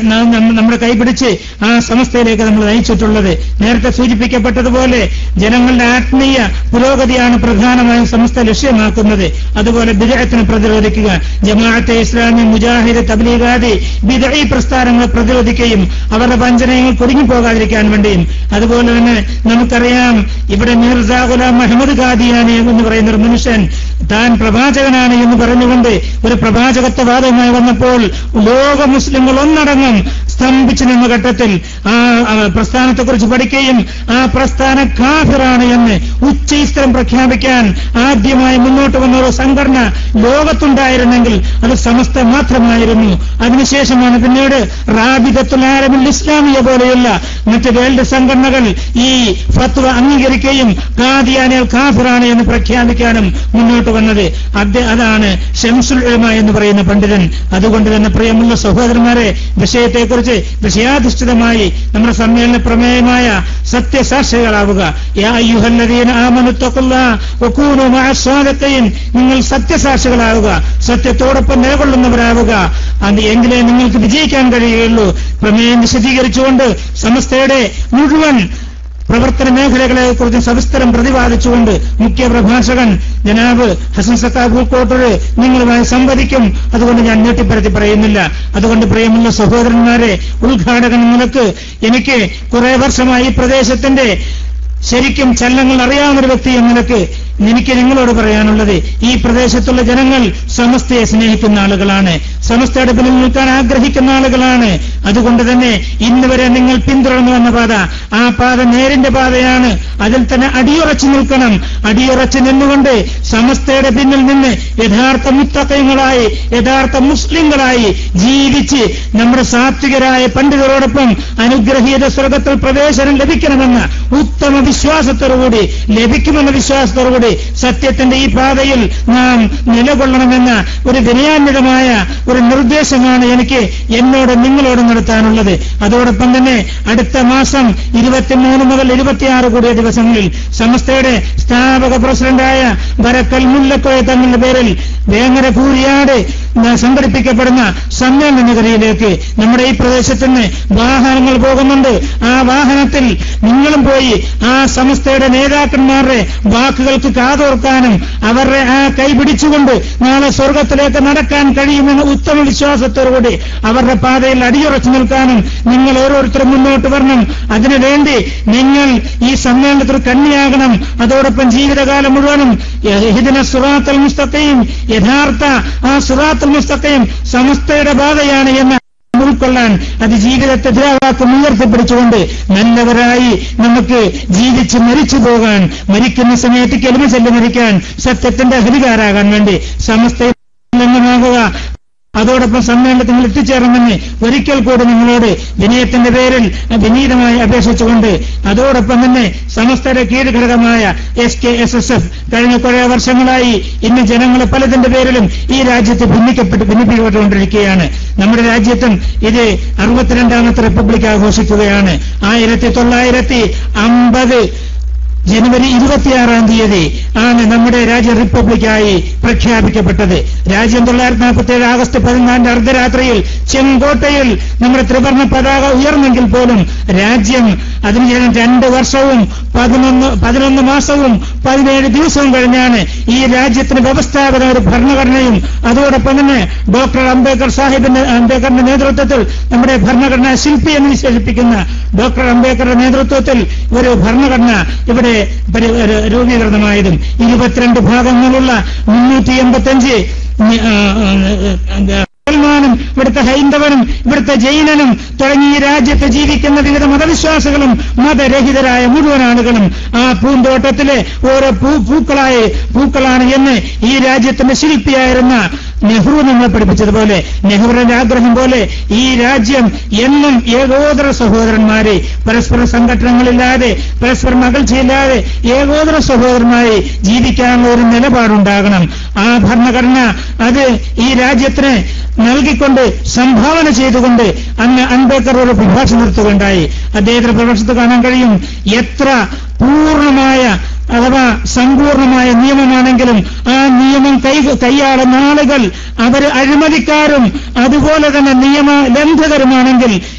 നമ്മുടെ കൈപിടിച്ച് ആ സമസ്തയിലേക്ക് നമ്മൾ നയിച്ചിട്ടുള്ളത്. നേരത്തെ സൂചിപ്പിക്കപ്പെട്ടതുപോലെ ജനങ്ങളുടെ ആത്മീയ പുരോഗതിയാണ് പ്രധാനമായും സമസ്ത ലക്ഷ്യമാക്കുന്നത്. അതുപോലെ ബിദ്അത്തിനെ പ്രതിരോധിക്കുക, ജമാഅത്തെ ഇസ്ലാമി, മുജാഹിദ്, തബ്ലീഗാദി ബിദ്ഈ പ്രസ്ഥാനങ്ങളെ പ്രതിരോധിക്കുകയും അവരുടെ വഞ്ചനകൾ കുടുങ്ങിപ്പോകാതിരിക്കാൻ വേണ്ടിയും. അതുപോലെ തന്നെ നമുക്കറിയാം, ഇവിടെ മിർസ ഗുലാം മുഹമ്മദ് ഖാദിയാനി എന്ന് പറയുന്ന ഒരു മനുഷ്യൻ താൻ പ്രവാചകനാണ് എന്ന് പറഞ്ഞുകൊണ്ട് ഒരു പ്രവാചകത്വവാദവുമായി വന്നപ്പോൾ ലോക മുസ്ലിങ്ങൾ ഒന്നടങ്കം സ്തംഭിച്ചു നിന്ന ഘട്ടത്തിൽ ആ പ്രസ്ഥാനത്തെക്കുറിച്ച് പഠിക്കുകയും ആ പ്രസ്ഥാന കാഫിറാണ് എന്ന് ഉച്ചസ്ഥിരം പ്രഖ്യാപിക്കാൻ ആദ്യമായി മുന്നോട്ട് വന്ന ഒരു സംഘടന ലോകത്തുണ്ടായിരുന്നെങ്കിൽ അത് സമസ്ത മാത്രമായിരുന്നു. അതിനുശേഷമാണ് പിന്നീട് റാബിതത്തുൽ ആലമിൽ ഇസ്ലാമിയ പോലെയുള്ള മറ്റ് വേൾഡ് സംഘടനകൾ ഈ ഫത്വ അംഗീകരിക്കുകയും ഖാദിയാനികൾ കാഫിറാണ് എന്ന് പ്രഖ്യാപിക്കാനും മുന്നോട്ട് വന്നത്. അതാണ് ശംസുൽ ഉലമ എന്ന് പറയുന്ന പണ്ഡിതൻ. അതുകൊണ്ട് തന്നെ പ്രിയമുള്ള സഹോദരന്മാരെ, വിഷയത്തെക്കുറിച്ച് വിഷയാധിഷ്ഠിതമായി നമ്മുടെ സമ്മേളന പ്രമേയമായ സത്യസാക്ഷികളാവുക. യാ അയ്യുഹല്ലദീന ആമനു തഖുല്ലാഹ വകൂനൂ മഅസ്സാദിഖീൻ, നിങ്ങൾ സത്യസാക്ഷികളാവുക, സത്യത്തോടൊപ്പം നിലകൊള്ളുന്നവരാവുക. അത് എങ്കിലേ നിങ്ങൾക്ക് വിജയിക്കാൻ കഴിയുകയുള്ളൂ. പ്രമേയം വിശദീകരിച്ചുകൊണ്ട് സമസ്തയുടെ മുഴുവൻ പ്രവർത്തന മേഖലകളെ കുറിച്ച് സവിസ്തരം പ്രതിപാദിച്ചുകൊണ്ട് മുഖ്യ പ്രഭാഷകൻ ജനാബ് ഹസൻ സക്കാബ് പൂക്കോട്ടൂർ നിങ്ങളുമായി സംവദിക്കും. അതുകൊണ്ട് ഞാൻ നീട്ടിപ്പരത്തി പറയുന്നില്ല. അതുകൊണ്ട് പ്രിയമുള്ള സഹോദരന്മാരെ, ഉദ്ഘാടകൻ നിലക്ക് എനിക്ക് കുറെ വർഷമായി ഈ പ്രദേശത്തിന്റെ ശരിക്കും ചലനങ്ങൾ അറിയാവുന്ന ഒരു വ്യക്തി എന്ന നിലക്ക് എനിക്ക് നിങ്ങളോട് പറയാനുള്ളത്, ഈ പ്രദേശത്തുള്ള ജനങ്ങൾ സമസ്തയെ സ്നേഹിക്കുന്ന ആളുകളാണ്, സമസ്തയുടെ പിന്നിൽ നിൽക്കാൻ ആഗ്രഹിക്കുന്ന ആളുകളാണ്. അതുകൊണ്ട് തന്നെ ഇന്ന് വരെ നിങ്ങൾ പിന്തുടർന്നു വന്ന പാത ആ പാത നേരിന്റെ പാതയാണ്. അതിൽ തന്നെ അടിയുറച്ചു നിൽക്കണം. അടിയുറച്ചു നിന്നുകൊണ്ട് സമസ്തയുടെ പിന്നിൽ നിന്ന് യഥാർത്ഥ മുത്തഖീങ്ങളായി, യഥാർത്ഥ മുസ്ലിങ്ങളായി ജീവിച്ച് നമ്മുടെ സാത്വികരായ പണ്ഡിതരോടൊപ്പം അനുഗ്രഹീത സ്വർഗത്തിൽ പ്രവേശനം ലഭിക്കണമെന്ന ഉത്തമ വിശ്വാസത്തോടുകൂടി, ലഭിക്കുമെന്ന വിശ്വാസത്തോടുകൂടി സത്യത്തിന്റെ ഈ പാതയിൽ നാം നിലകൊള്ളണമെന്ന ഒരു വിനയാന്വിതമായ ഒരു നിർദ്ദേശമാണ് എനിക്ക് എന്നോട് നിങ്ങളോട് നടത്താനുള്ളത്. അതോടൊപ്പം തന്നെ അടുത്ത മാസം 23 മുതൽ 26 കൂടിയ ദിവസങ്ങളിൽ സമസ്തയുടെ സ്ഥാപക പ്രസിഡന്റായ ബരക്കൽ മുല്ലക്കോയ തങ്ങളുടെ പേരിൽ വേങ്ങര കൂരിയാട് സംഘടിപ്പിക്കപ്പെടുന്ന സമ്മേളന നഗരിയിലേക്ക് നമ്മുടെ ഈ പ്രദേശത്ത് നിന്ന് വാഹനങ്ങൾ പോകുന്നുണ്ട്. ആ വാഹനത്തിൽ നിങ്ങളും പോയി ആ സമസ്തയുടെ നേതാക്കന്മാരുടെ വാക്കുകൾക്ക് കാതോർക്കാനും അവരുടെ ആ കൈപിടിച്ചുകൊണ്ട് നാളെ സ്വർഗത്തിലേക്ക് നടക്കാൻ കഴിയുമെന്ന ഉത്തമ വിശ്വാസത്തോടുകൂടി അവരുടെ പാതയിൽ അടിയുറച്ചു നിൽക്കാനും നിങ്ങൾ ഓരോരുത്തരും മുന്നോട്ട് വരണം. അതിനുവേണ്ടി നിങ്ങൾ ഈ സമ്മേളനത്തിൽ കണ്ണിയാകണം. അതോടൊപ്പം ജീവിതകാലം മുഴുവനും ഇഹ്ദിന സിറാത്തൽ മുസ്തഖീം, യഥാർത്ഥ ആ സിറാത്തുൽ മുസ്തഖീം സമസ്തയുടെ പാതയാണ് എന്ന് ഉൾക്കൊള്ളാൻ, അത് ജീവിതത്തെ ദ്രാവാക്കം ഉയർത്തിപ്പിടിച്ചുകൊണ്ട് നല്ലവരായി നമുക്ക് ജീവിച്ച് മരിച്ചു പോകാൻ, മരിക്കുന്ന സമയത്ത് കെലിമ ചൊല്ലി മരിക്കാൻ, സത്യത്തിന്റെ അധികാരാകാൻ വേണ്ടി സമസ്തയിൽ അംഗമാകുക. അതോടൊപ്പം സമ്മേളനത്തിൽ നിങ്ങൾ എത്തിച്ചേരണമെന്ന് ഒരിക്കൽ കൂടി നിങ്ങളോട് വിനയത്തിന്റെ പേരിൽ വിനീതമായി അപേക്ഷിച്ചുകൊണ്ട്, അതോടൊപ്പം തന്നെ സമസ്തയുടെ കീഴ്ഘടകമായ SKSSF കഴിഞ്ഞ കുറെ വർഷങ്ങളായി ഇന്ന് ജനങ്ങൾ പലതിന്റെ പേരിലും ഈ രാജ്യത്ത് ഭിന്നിപ്പിക്കപ്പെട്ടുകൊണ്ടിരിക്കുകയാണ്. നമ്മുടെ രാജ്യത്തും ഇത് 62ാമത്തെ റിപ്പബ്ലിക് ആഘോഷിക്കുകയാണ്. 1950 ജനുവരി 26-ാം തീയതി ആണ് നമ്മുടെ രാജ്യം റിപ്പബ്ലിക്കായി പ്രഖ്യാപിക്കപ്പെട്ടത്. രാജ്യം 1947 ആഗസ്റ്റ് 14 അർദ്ധരാത്രിയിൽ ചെങ്കോട്ടയിൽ നമ്മുടെ ത്രിവർണ്ണ പതാക ഉയർന്നെങ്കിൽ പോലും രാജ്യം അതിനുശേഷം 2 വർഷവും 11 മാസവും 17 ദിവസവും കഴിഞ്ഞാണ് ഈ രാജ്യത്തിന് വ്യവസ്ഥാപന ഒരു ഭരണഘടനയും അതോടൊപ്പം തന്നെ ഡോക്ടർ അംബേദ്കറിന്റെ നേതൃത്വത്തിൽ നമ്മുടെ ഭരണഘടനാ ശില്പി എന്ന് വിശേഷിപ്പിക്കുന്ന ഡോക്ടർ അംബേദ്കറുടെ നേതൃത്വത്തിൽ ഒരു ഭരണഘടന ഇവിടെ രൂപീകൃതമായതും 22 ഭാഗങ്ങളുള്ള 385 മുസൽമാനും ഇവിടുത്തെ ഹൈന്ദവനും ഇവിടുത്തെ ജൈനനും തുടങ്ങി ഈ രാജ്യത്ത് ജീവിക്കുന്ന വിവിധ മതവിശ്വാസികളും മതരഹിതരായ മുഴുവൻ ആളുകളും ആ പൂന്തോട്ടത്തിലെ ഓരോ പൂക്കളാണ് എന്ന് ഈ രാജ്യത്തിന്റെ ശില്പിയായിരുന്ന നെഹ്റു നമ്മളെ പഠിപ്പിച്ചതുപോലെ നെഹ്റുവിന്റെ ആഗ്രഹം പോലെ ഈ രാജ്യം എന്നും ഏകോദര സഹോദരന്മാരെ പരസ്പര സംഘടനകളില്ലാതെ പരസ്പരം അകൽച്ചയില്ലാതെ ഏകോദര സഹോദരന്മാരെ ജീവിക്കാനുള്ള ഒരു നിലപാടുണ്ടാകണം. ആ ഭരണഘടന അത് ഈ രാജ്യത്തിന് നൽകിക്കൊണ്ട് സംഭാവന ചെയ്തുകൊണ്ട് അന്ന് അംബേദ്കർ ഒരു പ്രഭാഷണം നടത്തുകയുണ്ടായി. അദ്ദേഹത്തിന്റെ പ്രഭാഷണത്തിൽ കാണാൻ കഴിയും എത്ര പൂർണ്ണമായ അഥവാ സമ്പൂർണമായ നിയമമാണെങ്കിലും ആ നിയമം കൈയാളുന്ന ആളുകൾ അവർ അഴിമതിക്കാരും അതുപോലെ തന്നെ നിയമലംഘകരുമാണെങ്കിൽ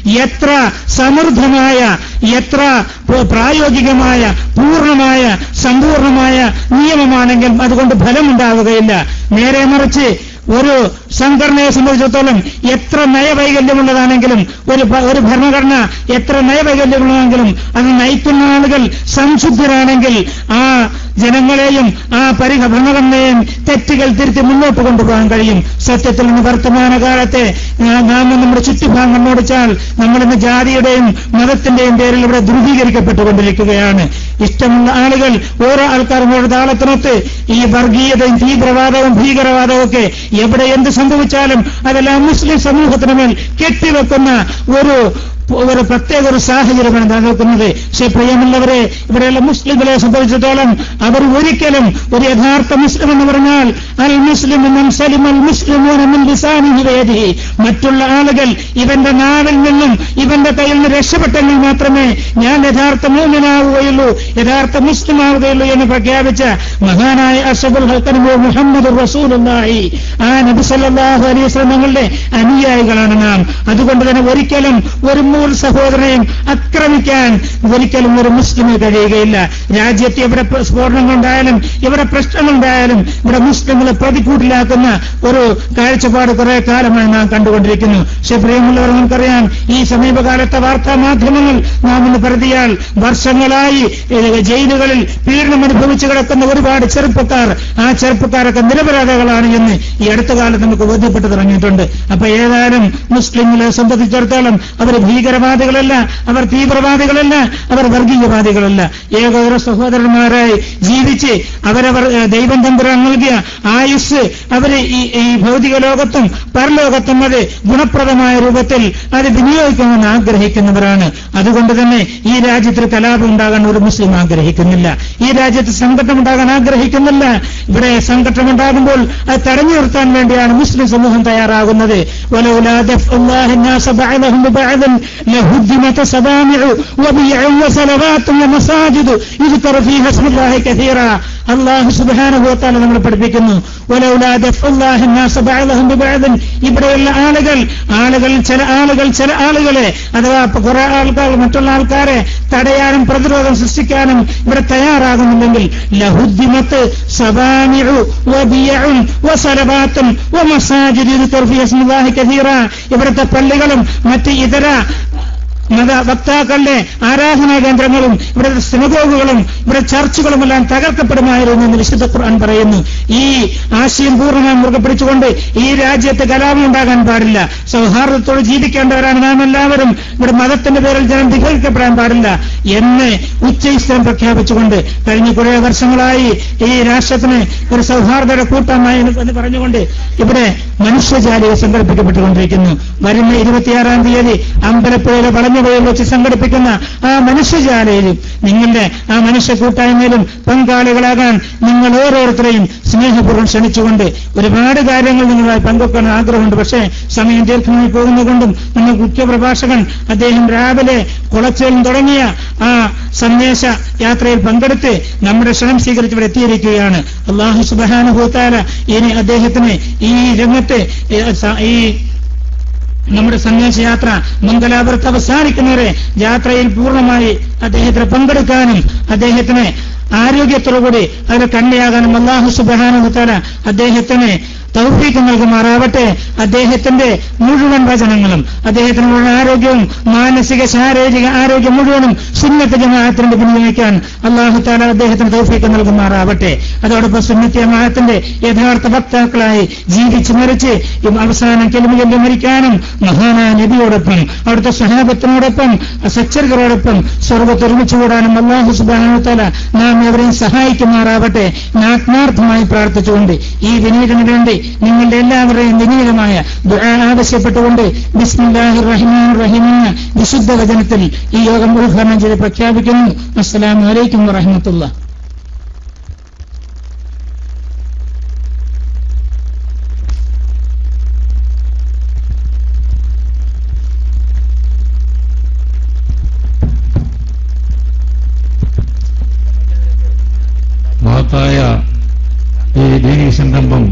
എത്ര സമൃദ്ധമായ എത്ര പ്രായോഗികമായ പൂർണ്ണമായ സമ്പൂർണമായ നിയമമാണെങ്കിലും അതുകൊണ്ട് ഫലമുണ്ടാവുകയില്ല. നേരെ മറിച്ച് ഒരു സംഘടനയെ സംബന്ധിച്ചിടത്തോളം എത്ര നയവൈകല്യമുള്ളതാണെങ്കിലും ഒരു ഭരണഘടന എത്ര നയവൈകല്യമുള്ളതാണെങ്കിലും അത് നയിക്കുന്ന ആളുകൾ സംശുദ്ധരാണെങ്കിൽ ആ ജനങ്ങളെയും ആ ഭരണഘടനയെയും തെറ്റുകൾ തിരുത്തി മുന്നോട്ട് കൊണ്ടുപോകാൻ കഴിയും. സത്യത്തിൽ നിന്ന് വർത്തമാനകാലത്തെ നാം നമ്മുടെ ചുറ്റുഭാഗം ഓടിച്ചാൽ നമ്മളിന്ന് ജാതിയുടെയും മതത്തിന്റെയും പേരിൽ ഇവിടെ ധ്രുവീകരിക്കപ്പെട്ടുകൊണ്ടിരിക്കുകയാണ്. ഇഷ്ടമുള്ള ആളുകൾ ഓരോ ആൾക്കാരും ഓരോ താളത്തിനൊത്ത് ഈ വർഗീയതയും തീവ്രവാദവും ഭീകരവാദവും ഒക്കെ എവിടെ എന്ത് സംഭവിച്ചാലും അതെല്ലാം മുസ്ലിം സമൂഹത്തിന് മേൽ കെട്ടിവെക്കുന്ന ഒരു പ്രത്യേക ഒരു സാഹചര്യമാണ് നിലനിൽക്കുന്നത്. പക്ഷേ പ്രിയമുള്ളവരെ, ഇവിടെയുള്ള മുസ്ലിങ്ങളെ സംബന്ധിച്ചിടത്തോളം അവർ ഒരിക്കലും ഒരു യഥാർത്ഥ മുസ്ലിം എന്ന് പറഞ്ഞാൽ അൽ മുസ്ലിം മറ്റുള്ള ആളുകൾ ഇവന്റെ നാവിൽ നിന്നും ഇവന്റെ കയ്യിൽ നിന്ന് രക്ഷപ്പെട്ടെങ്കിൽ മാത്രമേ ഞാൻ യഥാർത്ഥ മുഅ്മിനാവുകയുള്ളൂ, യഥാർത്ഥ മുസ്ലിം ആവുകയുള്ളൂ എന്ന് പ്രഖ്യാപിച്ച മഹാനായ അഷ്റഫുൽ ഖൽഖ് മുഹമ്മദുർ റസൂലുള്ളാഹി ആ നബി സല്ലല്ലാഹു അലൈഹി വസല്ലം തങ്ങളുടെ അനുയായികളാണ് നാം. അതുകൊണ്ട് തന്നെ ഒരിക്കലും ഒരു സഹോദരനെയും ആക്രമിക്കാൻ ഒരിക്കലും ഒരു മുസ്ലിമിന് കഴിയുകയില്ല. രാജ്യത്ത് എവിടെ സ്ഫോടനങ്ങളുണ്ടായാലും എവിടെ പ്രശ്നങ്ങളുണ്ടായാലും ഇവിടെ മുസ്ലിങ്ങളെ പ്രതിക്കൂട്ടിലാക്കുന്ന ഒരു കാഴ്ചപ്പാട് കുറെ കാലമായി നാം കണ്ടുകൊണ്ടിരിക്കുന്നു. പക്ഷേ പ്രിയമുള്ളവർ, നമുക്കറിയാം ഈ സമീപകാലത്തെ വാർത്താ മാധ്യമങ്ങൾ നാം ഇന്ന് കരുതിയാൽ വർഷങ്ങളായി ജയിലുകളിൽ പീഡനം അനുഭവിച്ചു കിടക്കുന്ന ഒരുപാട് ചെറുപ്പക്കാർ, ആ ചെറുപ്പക്കാരൊക്കെ നിരപരാധികളാണ് എന്ന് ഈ അടുത്ത കാലത്ത് നമുക്ക് ബോധ്യപ്പെട്ടു തുടങ്ങിയിട്ടുണ്ട്. അപ്പൊ ഏതായാലും മുസ്ലിങ്ങളെ സംബന്ധിച്ചിടത്തോളം അവർ ഭീകരവാദികളല്ല, അവർ തീവ്രവാദികളല്ല, അവർ വർഗീയവാദികളല്ല. ഏകോദര സഹോദരന്മാരായി ജീവിച്ച് അവരവർ ദൈവം തമ്പുരാൻ നൽകിയ ആയുസ് അവര് ഈ ഭൗതിക ലോകത്തും പരലോകത്തും അത് ഗുണപ്രദമായ രൂപത്തിൽ അത് വിനിയോഗിക്കണമെന്ന് ആഗ്രഹിക്കുന്നവരാണ്. അതുകൊണ്ട് തന്നെ ഈ രാജ്യത്തിൽ കലാപം ഉണ്ടാകാൻ ഒരു മുസ്ലിം ആഗ്രഹിക്കുന്നില്ല, ഈ രാജ്യത്ത് സംഘട്ടനം ഉണ്ടാകാൻ ആഗ്രഹിക്കുന്നില്ല. ഇവിടെ സംഘട്ടനം ഉണ്ടാകുമ്പോൾ അത് തടഞ്ഞു നിർത്താൻ വേണ്ടിയാണ് മുസ്ലിം സമൂഹം തയ്യാറാകുന്നത്. لهدمت صوامع وبيع وصلوات ومساجد يذكر فيها اسم الله كثيرا. അല്ലാഹു സുബ്ഹാനഹു വ തആല നമ്മളെ പഠിപ്പിക്കുന്നു, വലൗലാ ദഫ്ഉല്ലാഹി الناس بعضهم ببعض. ഇവിടെയുള്ള ആളുകൾ ചില ആളുകളെ അഥവാ കുറെ ആൾക്കാർ മറ്റുള്ള ആൾക്കാരെ തടയാനും പ്രതിരോധം സൃഷ്ടിക്കാനും ഇവിടെ തയ്യാറാകുന്നുണ്ടെങ്കിൽ ലഹുദ്ദിമത്ത് സവാമിഉ വബിയഉൻ വസലവാത്തുൻ വമസാജിദു യുദ്കറു ഫീഹാ ഇസ്മുല്ലാഹി കസീറ. ഇവിടുത്തെ പള്ളികളും മറ്റ് ഇതര മതവക്താക്കളുടെ ആരാധനാ കേന്ദ്രങ്ങളും ഇവിടുത്തെ സിനഗോഗുകളും ഇവിടെ ചർച്ചുകളുമെല്ലാം തകർക്കപ്പെടുമായിരുന്നു എന്ന് വിശുദ്ധ ഖുർആൻ പറയുന്നു. ഈ ആശയം പൂർണ്ണമായി മുറുകെ പിടിച്ചുകൊണ്ട് ഈ രാജ്യത്ത് കലാപം ഉണ്ടാകാൻ പാടില്ല, സൗഹാർദ്ദത്തോട് ജീവിക്കേണ്ടവരാണ് നാം എല്ലാവരും, ഇവിടെ മതത്തിന്റെ പേരിൽ ജനം വിഭജിക്കപ്പെടാൻ പാടില്ല എന്ന് ഉച്ചയിസ്തരം പ്രഖ്യാപിച്ചുകൊണ്ട് കഴിഞ്ഞ കുറേ വർഷങ്ങളായി ഈ രാഷ്ട്രത്തിന് ഒരു സൗഹാർദ്ദയുടെ കൂട്ടമായി എന്ന് പറഞ്ഞുകൊണ്ട് ഇവിടെ മനുഷ്യജാലിക സംഘടിപ്പിക്കപ്പെട്ടുകൊണ്ടിരിക്കുന്നു. വരുന്ന 26-ാം തീയതി അമ്പലപ്പുഴയിലെ വളഞ്ഞവയിൽ വെച്ച് സംഘടിപ്പിക്കുന്ന ആ മനുഷ്യജാലയിൽ നിങ്ങളുടെ ആ മനുഷ്യ കൂട്ടായ്മയിലും പങ്കാളികളാകാൻ നിങ്ങൾ ഓരോരുത്തരെയും സ്നേഹപൂർവ്വം ക്ഷണിച്ചുകൊണ്ട് ഒരുപാട് കാര്യങ്ങൾ നിങ്ങളുമായി പങ്കുവെക്കാൻ ആഗ്രഹമുണ്ട്. പക്ഷേ സമയം ദീർഘമായി പോകുന്നതുകൊണ്ടും നമ്മൾ മുഖ്യപ്രഭാഷകൻ അദ്ദേഹം രാവിലെ കുളച്ചേൽ തുടങ്ങിയ ആ സന്ദേശ യാത്രയിൽ പങ്കെടുത്ത് നമ്മുടെ ക്ഷണം സ്വീകരിച്ച് ഇവിടെ എത്തിയിരിക്കുകയാണ്. അല്ലാഹു സുബ്ഹാനഹു വ തആല ഇനി അദ്ദേഹത്തിന് ഈ രംഗത്ത് ഈ നമ്മുടെ സന്യാസയാത്ര മംഗലാപുരത്ത് അവസാനിക്കുന്നവരെ യാത്രയിൽ പൂർണ്ണമായി അദ്ദേഹത്തിന് പങ്കെടുക്കാനും അദ്ദേഹത്തിന് ആരോഗ്യത്തോടുകൂടി അതിൽ കണ്ണിയാകാനും അല്ലാഹു സുബ്ഹാനഹു വ തആല അദ്ദേഹത്തിന് തൗഫീഖ് നൽകുമാറാവട്ടെ. അദ്ദേഹത്തിന്റെ മുഴുവൻ വചനങ്ങളും അദ്ദേഹത്തിന് മുഴുവൻ ആരോഗ്യവും മാനസിക ശാരീരിക ആരോഗ്യം മുഴുവനും സുന്നത്ത് ജമാഅത്തിന് വിനിയോഗിക്കാൻ അല്ലാഹു തആല അദ്ദേഹത്തിന് തൗഫീഖ് നൽകുമാറാവട്ടെ. അതോടൊപ്പം സുന്നത്ത് ജമാഅത്തിന്റെ യഥാർത്ഥ വക്താക്കളായി ജീവിച്ചു മരിച്ച് അവസാനം കെലിമയിൽ മരിക്കാനും മഹാനായ നബിയോടൊപ്പം അവിടുത്തെ സ്വഹാബത്തിനോടൊപ്പം സച്ചരികളോടൊപ്പം സ്വർഗ്ഗത്തിൽ ഒരുമിച്ച് കൂടാനും അല്ലാഹു സുബ്ഹാനഹു വ തആല നാം അവരെയും സഹായിക്കുമാറാവട്ടെ. ആത്മാർത്ഥമായി പ്രാർത്ഥിച്ചുകൊണ്ട് ഈ വിനീതന് വേണ്ടി നിങ്ങളുടെ എല്ലാവരുടെയും വിനീതമായ ദുആ ആവശ്യപ്പെട്ടുകൊണ്ട് ബിസ്മില്ലാഹിർ റഹ്മാനിർ റഹീം എന്ന വിശുദ്ധ വചനത്തിൽ ഈ യോഗം ഉദ്ഘാടനം ചെയ്ത് പ്രഖ്യാപിക്കുന്നു. അസ്സലാമു അലൈക്കും വറഹ്മത്തുള്ളാഹി. മഹത്തായ ഈ ദീനീ സംരംഭം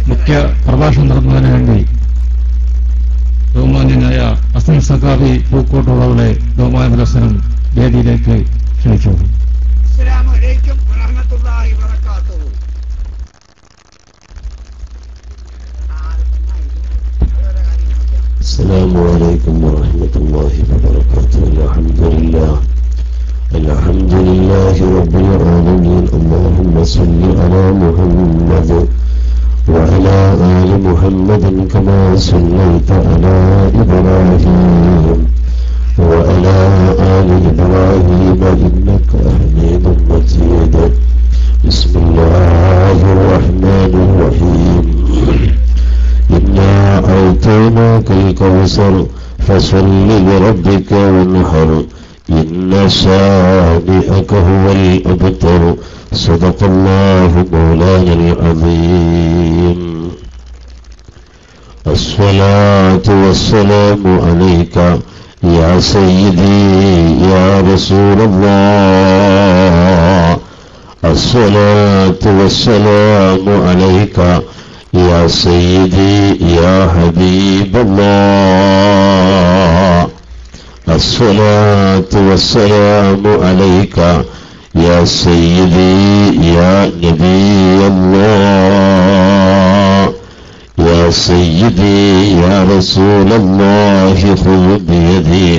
മുഖ്യ പ്രഭാഷണം നടത്തുന്നതിന് വേണ്ടി ബഹുമാന്യനായ ഹസൻ സഖാഫി പൂക്കോട്ടുള്ളവരെ ബഹുമാന ദർശനം വേദിയിലേക്ക് ക്ഷണിച്ചു. അസ്സലാമു അലൈക്കും വറഹ്മത്തുള്ളാഹി വബറകാതുഹു. അസ്സലാമു അലൈക്കും വറഹ്മത്തുള്ളാഹി വബറകാതുഹു. അൽഹംദുലില്ലാഹി റബ്ബിൽ ആലമീൻ. അല്ലാഹുമ്മ സ്വല്ലി അലാ മുഹമ്മദ് وعلى آل محمد كما صليت على إبراهيم وعلى آل إبراهيم إنك حميد مجيد. بسم الله الرحمن الرحيم. إنا أعطيناك الكوثر فصل لربك وانحر إن شانئك هو الأبتر. صدق الله مولانا العظيم. الصلاة والسلام عليك يا سيدي يا رسول الله. الصلاة والسلام عليك يا سيدي يا حبيب الله. الصلاة والسلام عليك يا سيدي يا نبي الله. يا سيدي يا رسول الله خذ بيدي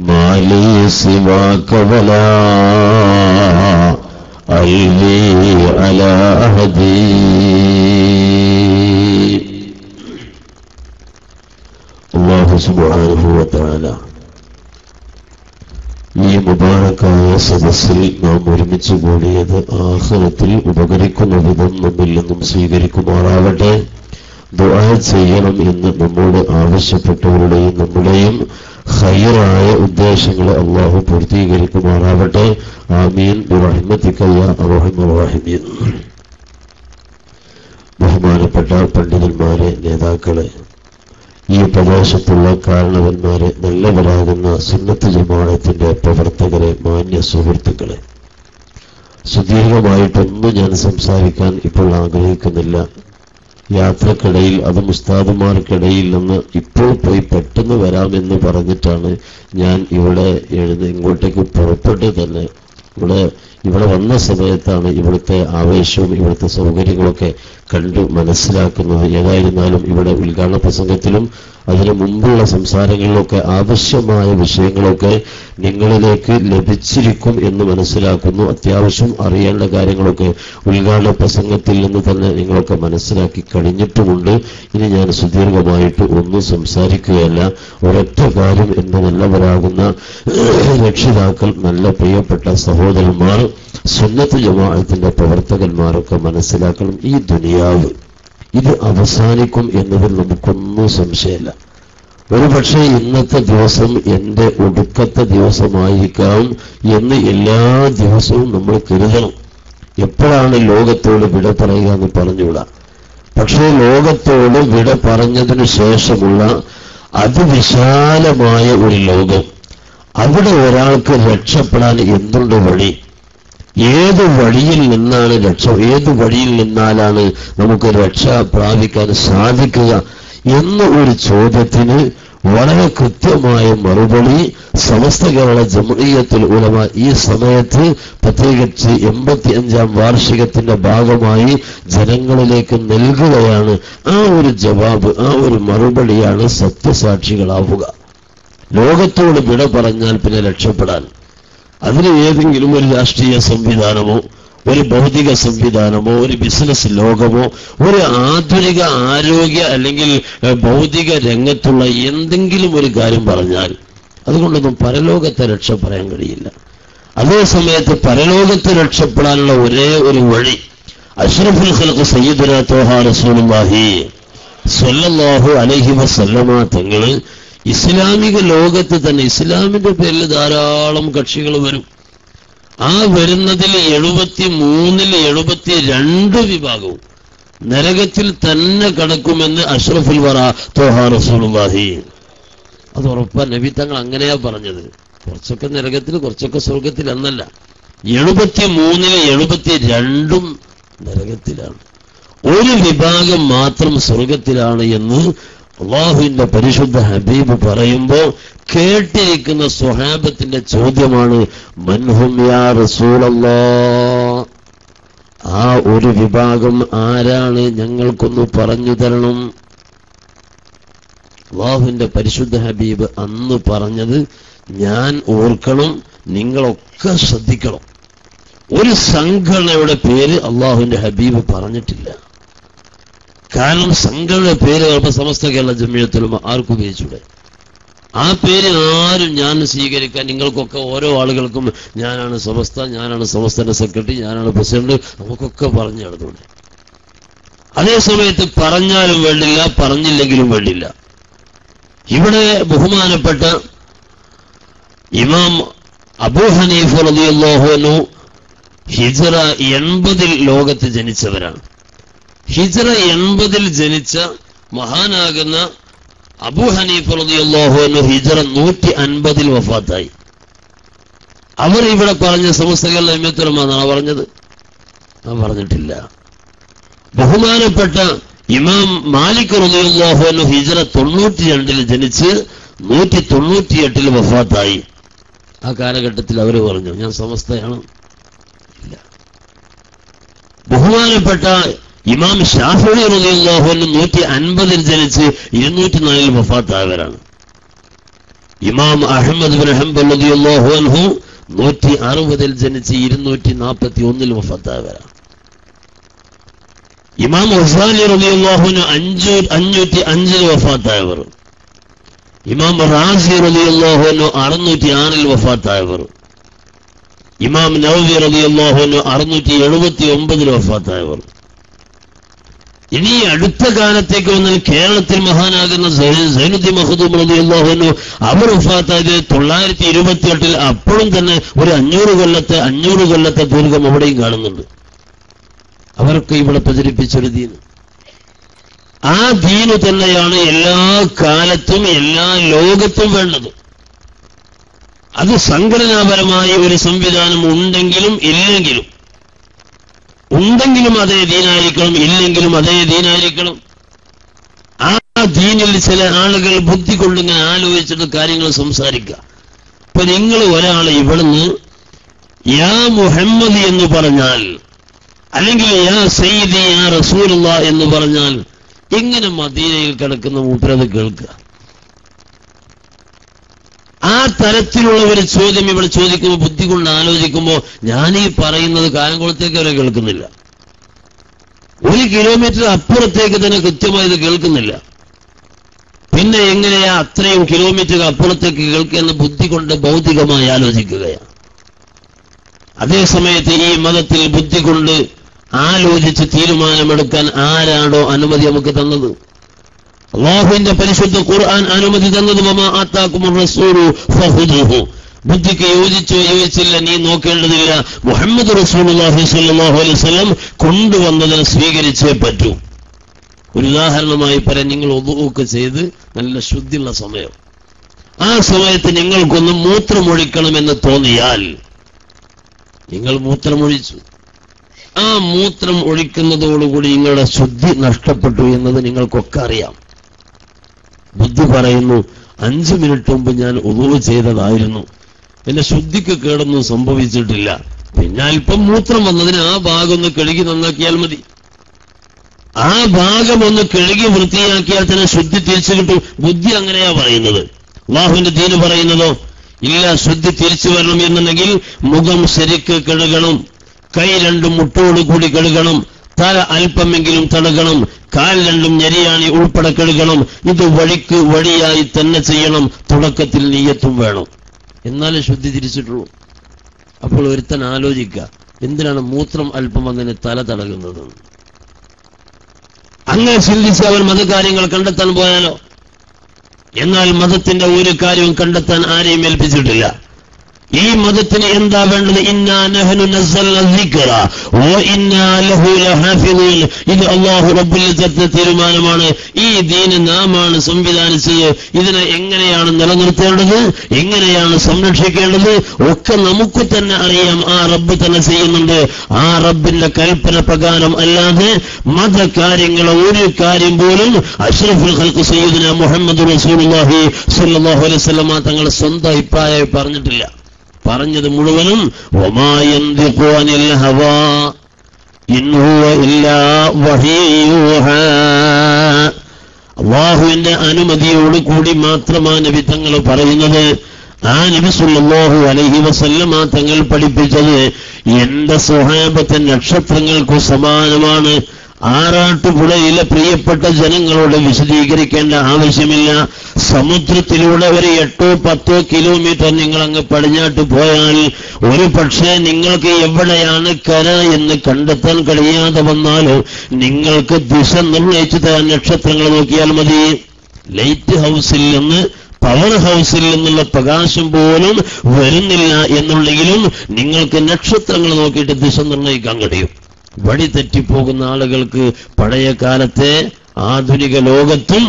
ما لي سواك ولا ألوي على أحدي. الله سبحانه وتعالى ഈ മുബാറക്കായ സദസ്സിൽ നാം ഒരുമിച്ച് കൂടിയത് ആഖിറത്തിൽ ഉപകരിക്കുന്ന വിധം നമ്മിൽ നിന്നും സ്വീകരിക്കുമാറാവട്ടെ. ദുആ ചെയ്യണം എന്ന് നമ്മോട് ആവശ്യപ്പെട്ടവരുടെയും നമ്മുടെയും ഖൈറായ ഉദ്ദേശങ്ങളെ അല്ലാഹു പൂർത്തീകരിക്കുമാറാവട്ടെ. ആമീൻ ബിറഹ്മതിക യാ അർഹമർ റഹീമീൻ. ബഹുമാനപ്പെട്ട പണ്ഡിതന്മാരെ, നേതാക്കളെ, ഈ പ്രദേശത്തുള്ള കാരണവന്മാരെ, നല്ലവരാകുന്ന സുന്നത്ത് ജമാഅത്തിന്റെ പ്രവർത്തകരെ, മാന്യ സുഹൃത്തുക്കളെ, സുദീർഘമായിട്ടൊന്നും ഞാൻ സംസാരിക്കാൻ ഇപ്പോൾ ആഗ്രഹിക്കുന്നില്ല. യാത്രക്കിടയിൽ, അതും ഉസ്താദുമാർക്കിടയിൽ നിന്ന് ഇപ്പോൾ പോയി പെട്ടെന്ന് വരാമെന്ന് പറഞ്ഞിട്ടാണ് ഞാൻ ഇങ്ങോട്ടേക്ക് പുറപ്പെട്ട് തന്നെ ഇവിടെ വന്ന സമയത്താണ് ഇവിടുത്തെ ആവേശവും ഇവിടുത്തെ സൗകര്യങ്ങളൊക്കെ കണ്ടു മനസ്സിലാക്കുന്നത്. ഏതായിരുന്നാലും ഇവിടെ ഉദ്ഘാടന പ്രസംഗത്തിലും അതിനു മുമ്പുള്ള സംസാരങ്ങളിലൊക്കെ ആവശ്യമായ വിഷയങ്ങളൊക്കെ നിങ്ങളിലേക്ക് ലഭിച്ചിരിക്കും എന്ന് മനസ്സിലാക്കുന്നു. അത്യാവശ്യം അറിയേണ്ട കാര്യങ്ങളൊക്കെ ഉദ്ഘാടന പ്രസംഗത്തിൽ നിന്ന് തന്നെ നിങ്ങളൊക്കെ മനസ്സിലാക്കി കഴിഞ്ഞിട്ടുമുണ്ട്. ഇനി ഞാൻ സുദീർഘമായിട്ട് ഒന്നും സംസാരിക്കുകയല്ല. ഒരൊറ്റ കാര്യം, എന്റെ നല്ലവരാകുന്ന രക്ഷിതാക്കൾ, നല്ല പ്രിയപ്പെട്ട സഹോദരന്മാർ, സുന്നത്ത് ജമാഅത്തിന്റെ പ്രവർത്തകന്മാരൊക്കെ മനസ്സിലാക്കണം, ഈ ദുനിയാവ് ഇത് അവസാനിക്കും എന്നതിൽ നമുക്കൊന്നും സംശയമില്ല. ഒരുപക്ഷെ ഇന്നത്തെ ദിവസം എന്റെ ഒടുക്കത്തെ ദിവസമായിരിക്കാം എന്ന് എല്ലാ ദിവസവും നമ്മൾ കരുതണം. എപ്പോഴാണ് ലോകത്തോട് വിട പറയുക എന്ന് പറഞ്ഞുകൂടാ. പക്ഷേ ലോകത്തോട് വിട പറഞ്ഞതിനു ശേഷമുള്ള അതിവിശാലമായ ഒരു ലോകം, അവിടെ ഒരാൾക്ക് രക്ഷപ്പെടാൻ എന്തുണ്ട് വഴി? ഏത് വഴിയിൽ നിന്നാണ് ഏത് വഴിയിൽ നിന്നാലാണ് നമുക്ക് രക്ഷ പ്രാപിക്കാൻ സാധിക്കുക എന്ന ഒരു ചോദ്യത്തിന് വളരെ കൃത്യമായ മറുപടി സമസ്ത കേരള ജംഇയ്യത്തുൽ ഉലമ ഈ സമയത്ത് പ്രത്യേകിച്ച് 85ാം വാർഷികത്തിന്റെ ഭാഗമായി ജനങ്ങളിലേക്ക് നൽകുകയാണ്. ആ ഒരു ജവാബ്, ആ ഒരു മറുപടിയാണ് സത്യസാക്ഷികളാവുക. ലോകത്തോട് വിട പറഞ്ഞാൽ പിന്നെ രക്ഷപ്പെടാൻ അതിന് ഏതെങ്കിലും ഒരു രാഷ്ട്രീയ സംവിധാനമോ ഒരു ഭൗതിക സംവിധാനമോ ഒരു ബിസിനസ് ലോകമോ ഒരു ആധുനിക ആരോഗ്യ അല്ലെങ്കിൽ ഭൗതിക രംഗത്തുള്ള എന്തെങ്കിലും ഒരു കാര്യം പറഞ്ഞാൽ അതുകൊണ്ടൊന്നും പരലോകത്തെ രക്ഷപ്പെടാൻ കഴിയില്ല. അതേ സമയത്ത് പരലോകത്തെ രക്ഷപ്പെടാനുള്ള ഒരേ ഒരു വഴി അഷ്റഫുൽ ഖൽഖ് സയ്യിദുനാ ത്വാഹാ റസൂലുള്ളാഹി സ്വല്ലല്ലാഹു അലൈഹി വസല്ലമ തങ്ങൾ ഇസ്ലാമിക ലോകത്ത് തന്നെ ഇസ്ലാമിന്റെ പേരിൽ ധാരാളം കക്ഷികൾ വരും. ആ വരുന്നതിൽ 73ൽ 72 വിഭാഗവും നരകത്തിൽ തന്നെ കടക്കുമെന്ന് അഷ്റഫുൽ വറ ത്വാഹാ റസൂലുള്ളാഹി. അത് ഉറപ്പാ, നബി തങ്ങൾ അങ്ങനെയാ പറഞ്ഞത്. കുറച്ചൊക്കെ നരകത്തിൽ കുറച്ചൊക്കെ സ്വർഗത്തിൽ എന്നല്ല, 73ൽ 72 നരകത്തിലാണ്, ഒരു വിഭാഗം മാത്രം സ്വർഗത്തിലാണ് എന്ന് അല്ലാഹുവിന്റെ പരിശുദ്ധ ഹബീബ് പറയുമ്പോൾ കേട്ടിരിക്കുന്ന സ്വഹാബത്തിന്റെ ചോദ്യമാണ്, മൻഹും യാ റസൂലല്ലാഹ്, ആ ഒരു വിഭാഗം ആരാണ്, ഞങ്ങൾക്കൊന്ന് പറഞ്ഞു തരണം. അല്ലാഹുവിന്റെ പരിശുദ്ധ ഹബീബ് അന്ന് പറഞ്ഞത് ഞാൻ ഓർക്കണം, നിങ്ങളൊക്കെ ശ്രദ്ധിക്കണം. ഒരു സംഘടനയുടെ പേര് അല്ലാഹുവിന്റെ ഹബീബ് പറഞ്ഞിട്ടില്ല. കാരണം സംഘടനയുടെ പേര് ചിലപ്പോൾ സമസ്ത കേരള ജംഇയ്യത്തുൽ ഉലമ ആർക്കും ഉപയോഗിച്ചൂടെ? ആ പേര് ആരും ഞാൻ സ്വീകരിക്കാൻ, നിങ്ങൾക്കൊക്കെ ഓരോ ആളുകൾക്കും ഞാനാണ് സമസ്ത, ഞാനാണ് സമസ്തന്റെ സെക്രട്ടറി, ഞാനാണ് പ്രസിഡന്റ്, നമുക്കൊക്കെ പറഞ്ഞു നടന്നുണ്ട്. അതേ സമയത്ത് പറഞ്ഞാലും വേണ്ടില്ല, പറഞ്ഞില്ലെങ്കിലും വേണ്ടില്ല. ഇവിടെ ബഹുമാനപ്പെട്ട ഇമാം അബൂ ഹനീഫ റളിയല്ലാഹു അൻഹു ഹിജ്റ 80 ലോകത്ത് ജനിച്ചവരാണ്. ഹിജ്റ 80 ജനിച്ച മഹാനാകുന്ന അബൂ ഹനീഫ റളിയല്ലാഹു അൻഹു ഹിജ്റ 150 വഫാത്തായി. അവർ ഇവിടെ പറഞ്ഞ സമസ്ത കേരള ജംഇയ്യത്തുൽ ഉലമ എന്നാണ് പറഞ്ഞത്? പറഞ്ഞിട്ടില്ല. ബഹുമാനപ്പെട്ട ഇമാം മാലിക് റളിയല്ലാഹു അൻഹു ഹിജ്റ 92 ജനിച്ച് 198 വഫാത്തായി. ആ കാലഘട്ടത്തിൽ അവർ പറഞ്ഞു ഞാൻ സമസ്തയാണ്. ഇല്ല. ബഹുമാനപ്പെട്ട ഇമാം ശാഫിഈ റളിയല്ലാഹു അൻഹു 150 ജനിച്ച് 204 വഫാത്തായവരാണ്. ഇമാം അഹ്മദ് ബിൻ ഹംബൽ റളിയല്ലാഹു അൻഹു 160 ജനിച്ച് 241 വഫാത്തായവരാണ്. ഇമാം ഗസാലി റളിയല്ലാഹു അൻഹു 505 വഫാത്തായവർ. ഇമാം റാസി റളിയല്ലാഹു അൻഹു 606 വഫാത്തായവർ. ഇമാം നവവി റളിയല്ലാഹു അൻഹു 679 വഫാത്തായവർ. ഇനി അടുത്ത കാലത്തേക്ക് വന്നാൽ കേരളത്തിൽ മഹാനാകുന്ന സൈനുദ്ദീൻ മഖ്ദൂം റളിയല്ലാഹു അൻഹു അവർ വഫാത്തായത് 928. അപ്പോഴും തന്നെ ഒരു 500 കൊല്ലത്തെ ദീർഘം അവിടെയും കാണുന്നുണ്ട്. അവർക്ക് ഇവിടെ പ്രചരിപ്പിച്ചൊരു ദീന്, ആ ദീന് തന്നെയാണ് എല്ലാ കാലത്തും എല്ലാ ലോകത്തും വേണ്ടത്. അത് സംഘടനാപരമായ ഒരു സംവിധാനം ഉണ്ടെങ്കിലും ഇല്ലെങ്കിലും, ഉണ്ടെങ്കിലും അതേ ദീനായിരിക്കണം, ഇല്ലെങ്കിലും അതേ ദീനായിരിക്കണം. ആ ദീനിൽ ചില ആളുകൾ ബുദ്ധി കൊണ്ടിങ്ങനെ ആലോചിച്ചിട്ട് കാര്യങ്ങൾ സംസാരിക്കുക. ഇപ്പൊ നിങ്ങൾ ഒരാൾ ഇവിടുന്ന് യാ മുഹമ്മദ് എന്ന് പറഞ്ഞാൽ, അല്ലെങ്കിൽ യാ സയ്യിദി യാ റസൂലുള്ളാഹ് എന്ന് പറഞ്ഞാൽ എങ്ങനെ മദീനയിൽ കിടക്കുന്ന മൂപ്പരത് കേൾക്കുക? ആ തരത്തിലുള്ള ഒരു ചോദ്യം ഇവിടെ ചോദിക്കുമ്പോൾ, ബുദ്ധി കൊണ്ട് ആലോചിക്കുമ്പോൾ, ഞാനീ പറയുന്നത് കായംകുളത്തേക്ക് വരെ കേൾക്കുന്നില്ല, 1 കിലോമീറ്റർ അപ്പുറത്തേക്ക് തന്നെ കൃത്യമായി ഇത് കേൾക്കുന്നില്ല. പിന്നെ എങ്ങനെയാ അത്രയും കിലോമീറ്റർ അപ്പുറത്തേക്ക് കേൾക്കുന്ന ബുദ്ധി കൊണ്ട് ഭൗതികമായി ആലോചിക്കുകയാണ്. അതേ സമയത്ത് ഈ മതത്തിൽ ബുദ്ധി കൊണ്ട് ആലോചിച്ച് തീരുമാനമെടുക്കാൻ ആരാണോ അനുമതി നമുക്ക് തന്നത്? അല്ലാഹുവിന്റെ പരിശുദ്ധ ഖുർആൻ അനുമതി തന്നത് വമാ ആതാകുമുർ റസൂലു ഫഖുദൂഹു. ബുദ്ധിക്ക് യോജിച്ചോ യോജിച്ചില്ല നീ നോക്കേണ്ടതില്ല, മുഹമ്മദ് റസൂലുള്ളാഹി സ്വല്ലല്ലാഹു അലൈഹി വസല്ലം കൊണ്ടുവന്നതിനെ സ്വീകരിച്ചേ പറ്റൂ. ഒരു ഉദാഹരണമായി പറയാൻ, നിങ്ങൾ വുദൂഅ് ചെയ്ത് നല്ല ശുദ്ധിയുള്ള സമയം, ആ സമയത്ത് നിങ്ങൾക്കൊന്ന് മൂത്രമൊഴിക്കണമെന്ന് തോന്നിയാൽ നിങ്ങൾ മൂത്രമൊഴിച്ചു. ആ മൂത്രം ഒഴിക്കുന്നതോടുകൂടി നിങ്ങളുടെ ശുദ്ധി നഷ്ടപ്പെട്ടു എന്നത് നിങ്ങൾക്കൊക്കെ അറിയാം. ബുദ്ധി പറയുന്നു 5 മിനിറ്റ് മുമ്പ് ഞാൻ ഉളൂ ചെയ്തതായിരുന്നു, എന്റെ ശുദ്ധിക്ക് കേടൊന്നും സംഭവിച്ചിട്ടില്ല, പിന്നെ അല്പം മൂത്രം വന്നതിന് ആ ഭാഗം ഒന്ന് കഴുകി നന്നാക്കിയാൽ മതി. ആ ഭാഗം ഒന്ന് കഴുകി വൃത്തിയാക്കിയാൽ തന്നെ ശുദ്ധി തിരിച്ചു കിട്ടും. ബുദ്ധി അങ്ങനെയാ പറയുന്നത്. അല്ലാഹുവിന്റെ ദീന് പറയുന്നതോ ഇല്ല, ശുദ്ധി തിരിച്ചു വരണം എന്നുണ്ടെങ്കിൽ മുഖം ശരിക്ക് കഴുകണം, കൈ രണ്ടും മുട്ടോടുകൂടി കഴുകണം, തല അല്പമെങ്കിലും തടകണം, കാൽ രണ്ടും ഞെരിയാണി ഉൾപ്പെടെ കഴുകണം. ഇത് വഴിക്ക് വഴിയായി തന്നെ ചെയ്യണം. തുടക്കത്തിൽ നിയ്യത്തും വേണം, എന്നാലേ ശുദ്ധി തിരിച്ചിട്ടുള്ളൂ. അപ്പോൾ ഒരുത്തൻ ആലോചിക്കുക, എന്തിനാണ് മൂത്രം അല്പം വന്നതിന് തല തടകുന്നത്? അങ്ങനെ ചിന്തിച്ച് അവൻ മതകാര്യങ്ങൾ കണ്ടെത്താൻ പോയാലോ? എന്നാൽ മതത്തിന്റെ ഒരു കാര്യവും കണ്ടെത്താൻ ആരെയും ഏൽപ്പിച്ചിട്ടില്ല. ഈ മതത്തിന് എന്താ വേണ്ടത്? ഇന്നാ നഹ്നു നസ്സൽന ദിക്റ വ ഇന്നാ ലഹു ലഹാഫിളൂൻ. ഇത് അല്ലാഹു റബ്ബുൽ ഇസ്സത്തിന്റെ തീരുമാനമാണ്. ഈ ദീന് നാമാണ് സംവിധാനിച്ചത്. ഇതിനെ എങ്ങനെയാണ് നിലനിർത്തേണ്ടത്, എങ്ങനെയാണ് സംരക്ഷിക്കേണ്ടത് ഒക്കെ നമുക്ക് തന്നെ അറിയാം. ആ റബ്ബ് തന്നെ ചെയ്യുന്നുണ്ട്. ആ റബ്ബിന്റെ കൽപ്പന പ്രകാരം അല്ലാതെ മതകാര്യങ്ങളെ ഒരു കാര്യം പോലും അഷ്റഫുൽ ഖൽഖ് സയ്യിദുനാ മുഹമ്മദ് റസൂലുള്ളാഹി സ്വല്ലല്ലാഹു അലൈഹി വസല്ലം തങ്ങളുടെ സ്വന്തം അഭിപ്രായമായി പറഞ്ഞിട്ടില്ല. പറഞ്ഞത് മുഴുവനും വമാ യന്തിഖു അനിൽ ഹവാ ഇൻ ഹുവ ഇല്ലാ വഹീയുഹാ. അല്ലാഹുവിന്റെ അനുമതിയോട് കൂടി മാത്രമാണ് നബി തങ്ങൾ പറയുന്നത്. ആ നബി സല്ലല്ലാഹു അലൈഹി വസല്ലം തങ്ങൾ പഠിപ്പിച്ചത് എന്റെ സ്വഹാബത്തെ നക്ഷത്രങ്ങൾക്കു സമാനമാണ്. ആറാട്ടുപുഴയിലെ പ്രിയപ്പെട്ട ജനങ്ങളോട് വിശദീകരിക്കേണ്ട ആവശ്യമില്ല. സമുദ്രത്തിലൂടെ ഒരു 8-10 കിലോമീറ്റർ നിങ്ങൾ അങ്ങ് പടിഞ്ഞാട്ട് പോയാൽ ഒരു പക്ഷേ നിങ്ങൾക്ക് എവിടെയാണ് കര എന്ന് കണ്ടെത്താൻ കഴിയാതെ വന്നാലോ നിങ്ങൾക്ക് ദിശ നിർണയിച്ചു തരാൻ നക്ഷത്രങ്ങൾ നോക്കിയാൽ മതി. ലൈറ്റ് ഹൗസിൽ നിന്ന് പവർ ഹൗസിൽ നിന്നുള്ള പ്രകാശം പോലും വരുന്നില്ല എന്നുണ്ടെങ്കിലും നിങ്ങൾക്ക് നക്ഷത്രങ്ങൾ നോക്കിയിട്ട് ദിശ നിർണയിക്കാൻ കഴിയും. വഴി തെറ്റിപ്പോകുന്ന ആളുകൾക്ക് പഴയ കാലത്തെ ആധുനിക ലോകത്തും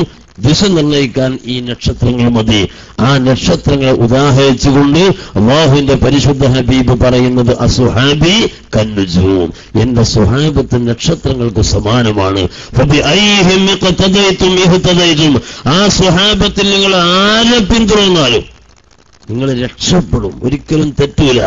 ദിശ നിർണയിക്കാൻ ഈ നക്ഷത്രങ്ങൾ മതി. ആ നക്ഷത്രങ്ങളെ ഉദാഹരിച്ചുകൊണ്ട് അല്ലാഹുവിന്റെ പരിശുദ്ധ ഹബീബ് പറയുന്നത് അസുഹാബി കന്നുജൂം, എന്റെ സുഹാബത്ത് നക്ഷത്രങ്ങൾക്ക് സമാനമാണ്. ആ സുഹാബത്തിൽ നിങ്ങൾ ആരെ പിന്തുടർന്നാലും നിങ്ങൾ രക്ഷപ്പെടും, ഒരിക്കലും തെറ്റൂല.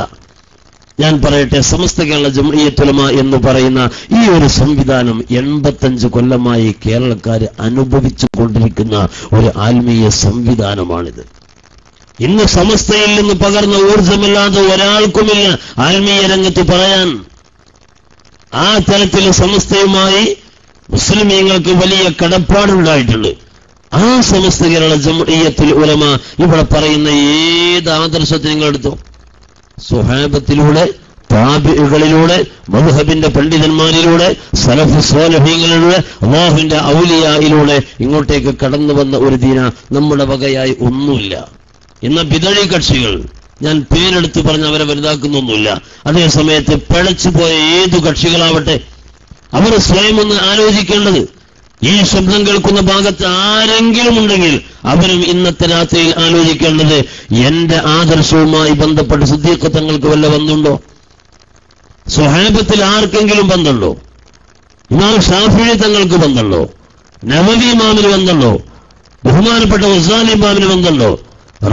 ഞാൻ പറയട്ടെ, സമസ്ത കേരള ജംഇയ്യത്തുൽ ഉലമ എന്ന് പറയുന്ന ഈ ഒരു സംവിധാനം 85 കൊല്ലമായി കേരളക്കാർ അനുഭവിച്ചു കൊണ്ടിരിക്കുന്ന ഒരു ആത്മീയ സംവിധാനമാണിത്. ഇന്ന് സമസ്തയിൽ നിന്ന് പകർന്ന ഊർജമില്ലാതെ ഒരാൾക്കുമില്ല ആത്മീയ രംഗത്ത് പറയാൻ. ആ തരത്തിൽ സമസ്തയുമായി മുസ്ലിമീങ്ങൾക്ക് വലിയ കടപ്പാടുണ്ടായിട്ടുണ്ട്. ആ സമസ്ത കേരള ജംഇയ്യത്തുൽ ഉലമ ഇവിടെ പറയുന്ന ഏത് ആദർശത്തെ നിങ്ങൾ എടുത്തോ, സ്വഹാബത്തിലൂടെ, താബിഈകളിലൂടെ, മദ്ഹബിന്റെ പണ്ഡിതന്മാരിലൂടെ, സലഫ് സ്വാലിഹീങ്ങളിലൂടെ, അല്ലാഹുവിന്റെ ഔലിയായിലൂടെ ഇങ്ങോട്ടേക്ക് കടന്നു വന്ന ഒരു ദീന നമ്മുടെ വകയായി ഒന്നുമില്ല. എന്നാൽ ബിദഈ കക്ഷികൾ, ഞാൻ പേരെടുത്ത് പറഞ്ഞ് അവരെ വലുതാക്കുന്നൊന്നുമില്ല, അതേ സമയത്ത് പിഴച്ചു പോയ ഏതു കക്ഷികളാവട്ടെ അവർ സ്വയം ഒന്ന് ആലോചിക്കേണ്ടത്, ഈ ശബ്ദം കേൾക്കുന്ന ഭാഗത്ത് ആരെങ്കിലും ഉണ്ടെങ്കിൽ അവരും ഇന്നത്തെ രാത്രിയിൽ ആലോചിക്കേണ്ടത്, എന്റെ ആദർശവുമായി ബന്ധപ്പെട്ട് സിദ്ദീഖ് തങ്ങൾക്ക് വല്ല ബന്ധമുണ്ടോ? സ്വഹാബത്തിൽ ആർക്കെങ്കിലും ബന്ധമുണ്ടോ? ഇമാം ഷാഫിഈ തങ്ങൾക്ക് ബന്ധമുണ്ടോ? നവവി ഇമാമിന് ബന്ധമുണ്ടോ? ബഹുമാനപ്പെട്ട ഗസാലി ഇമാമിന് ബന്ധമുണ്ടോ?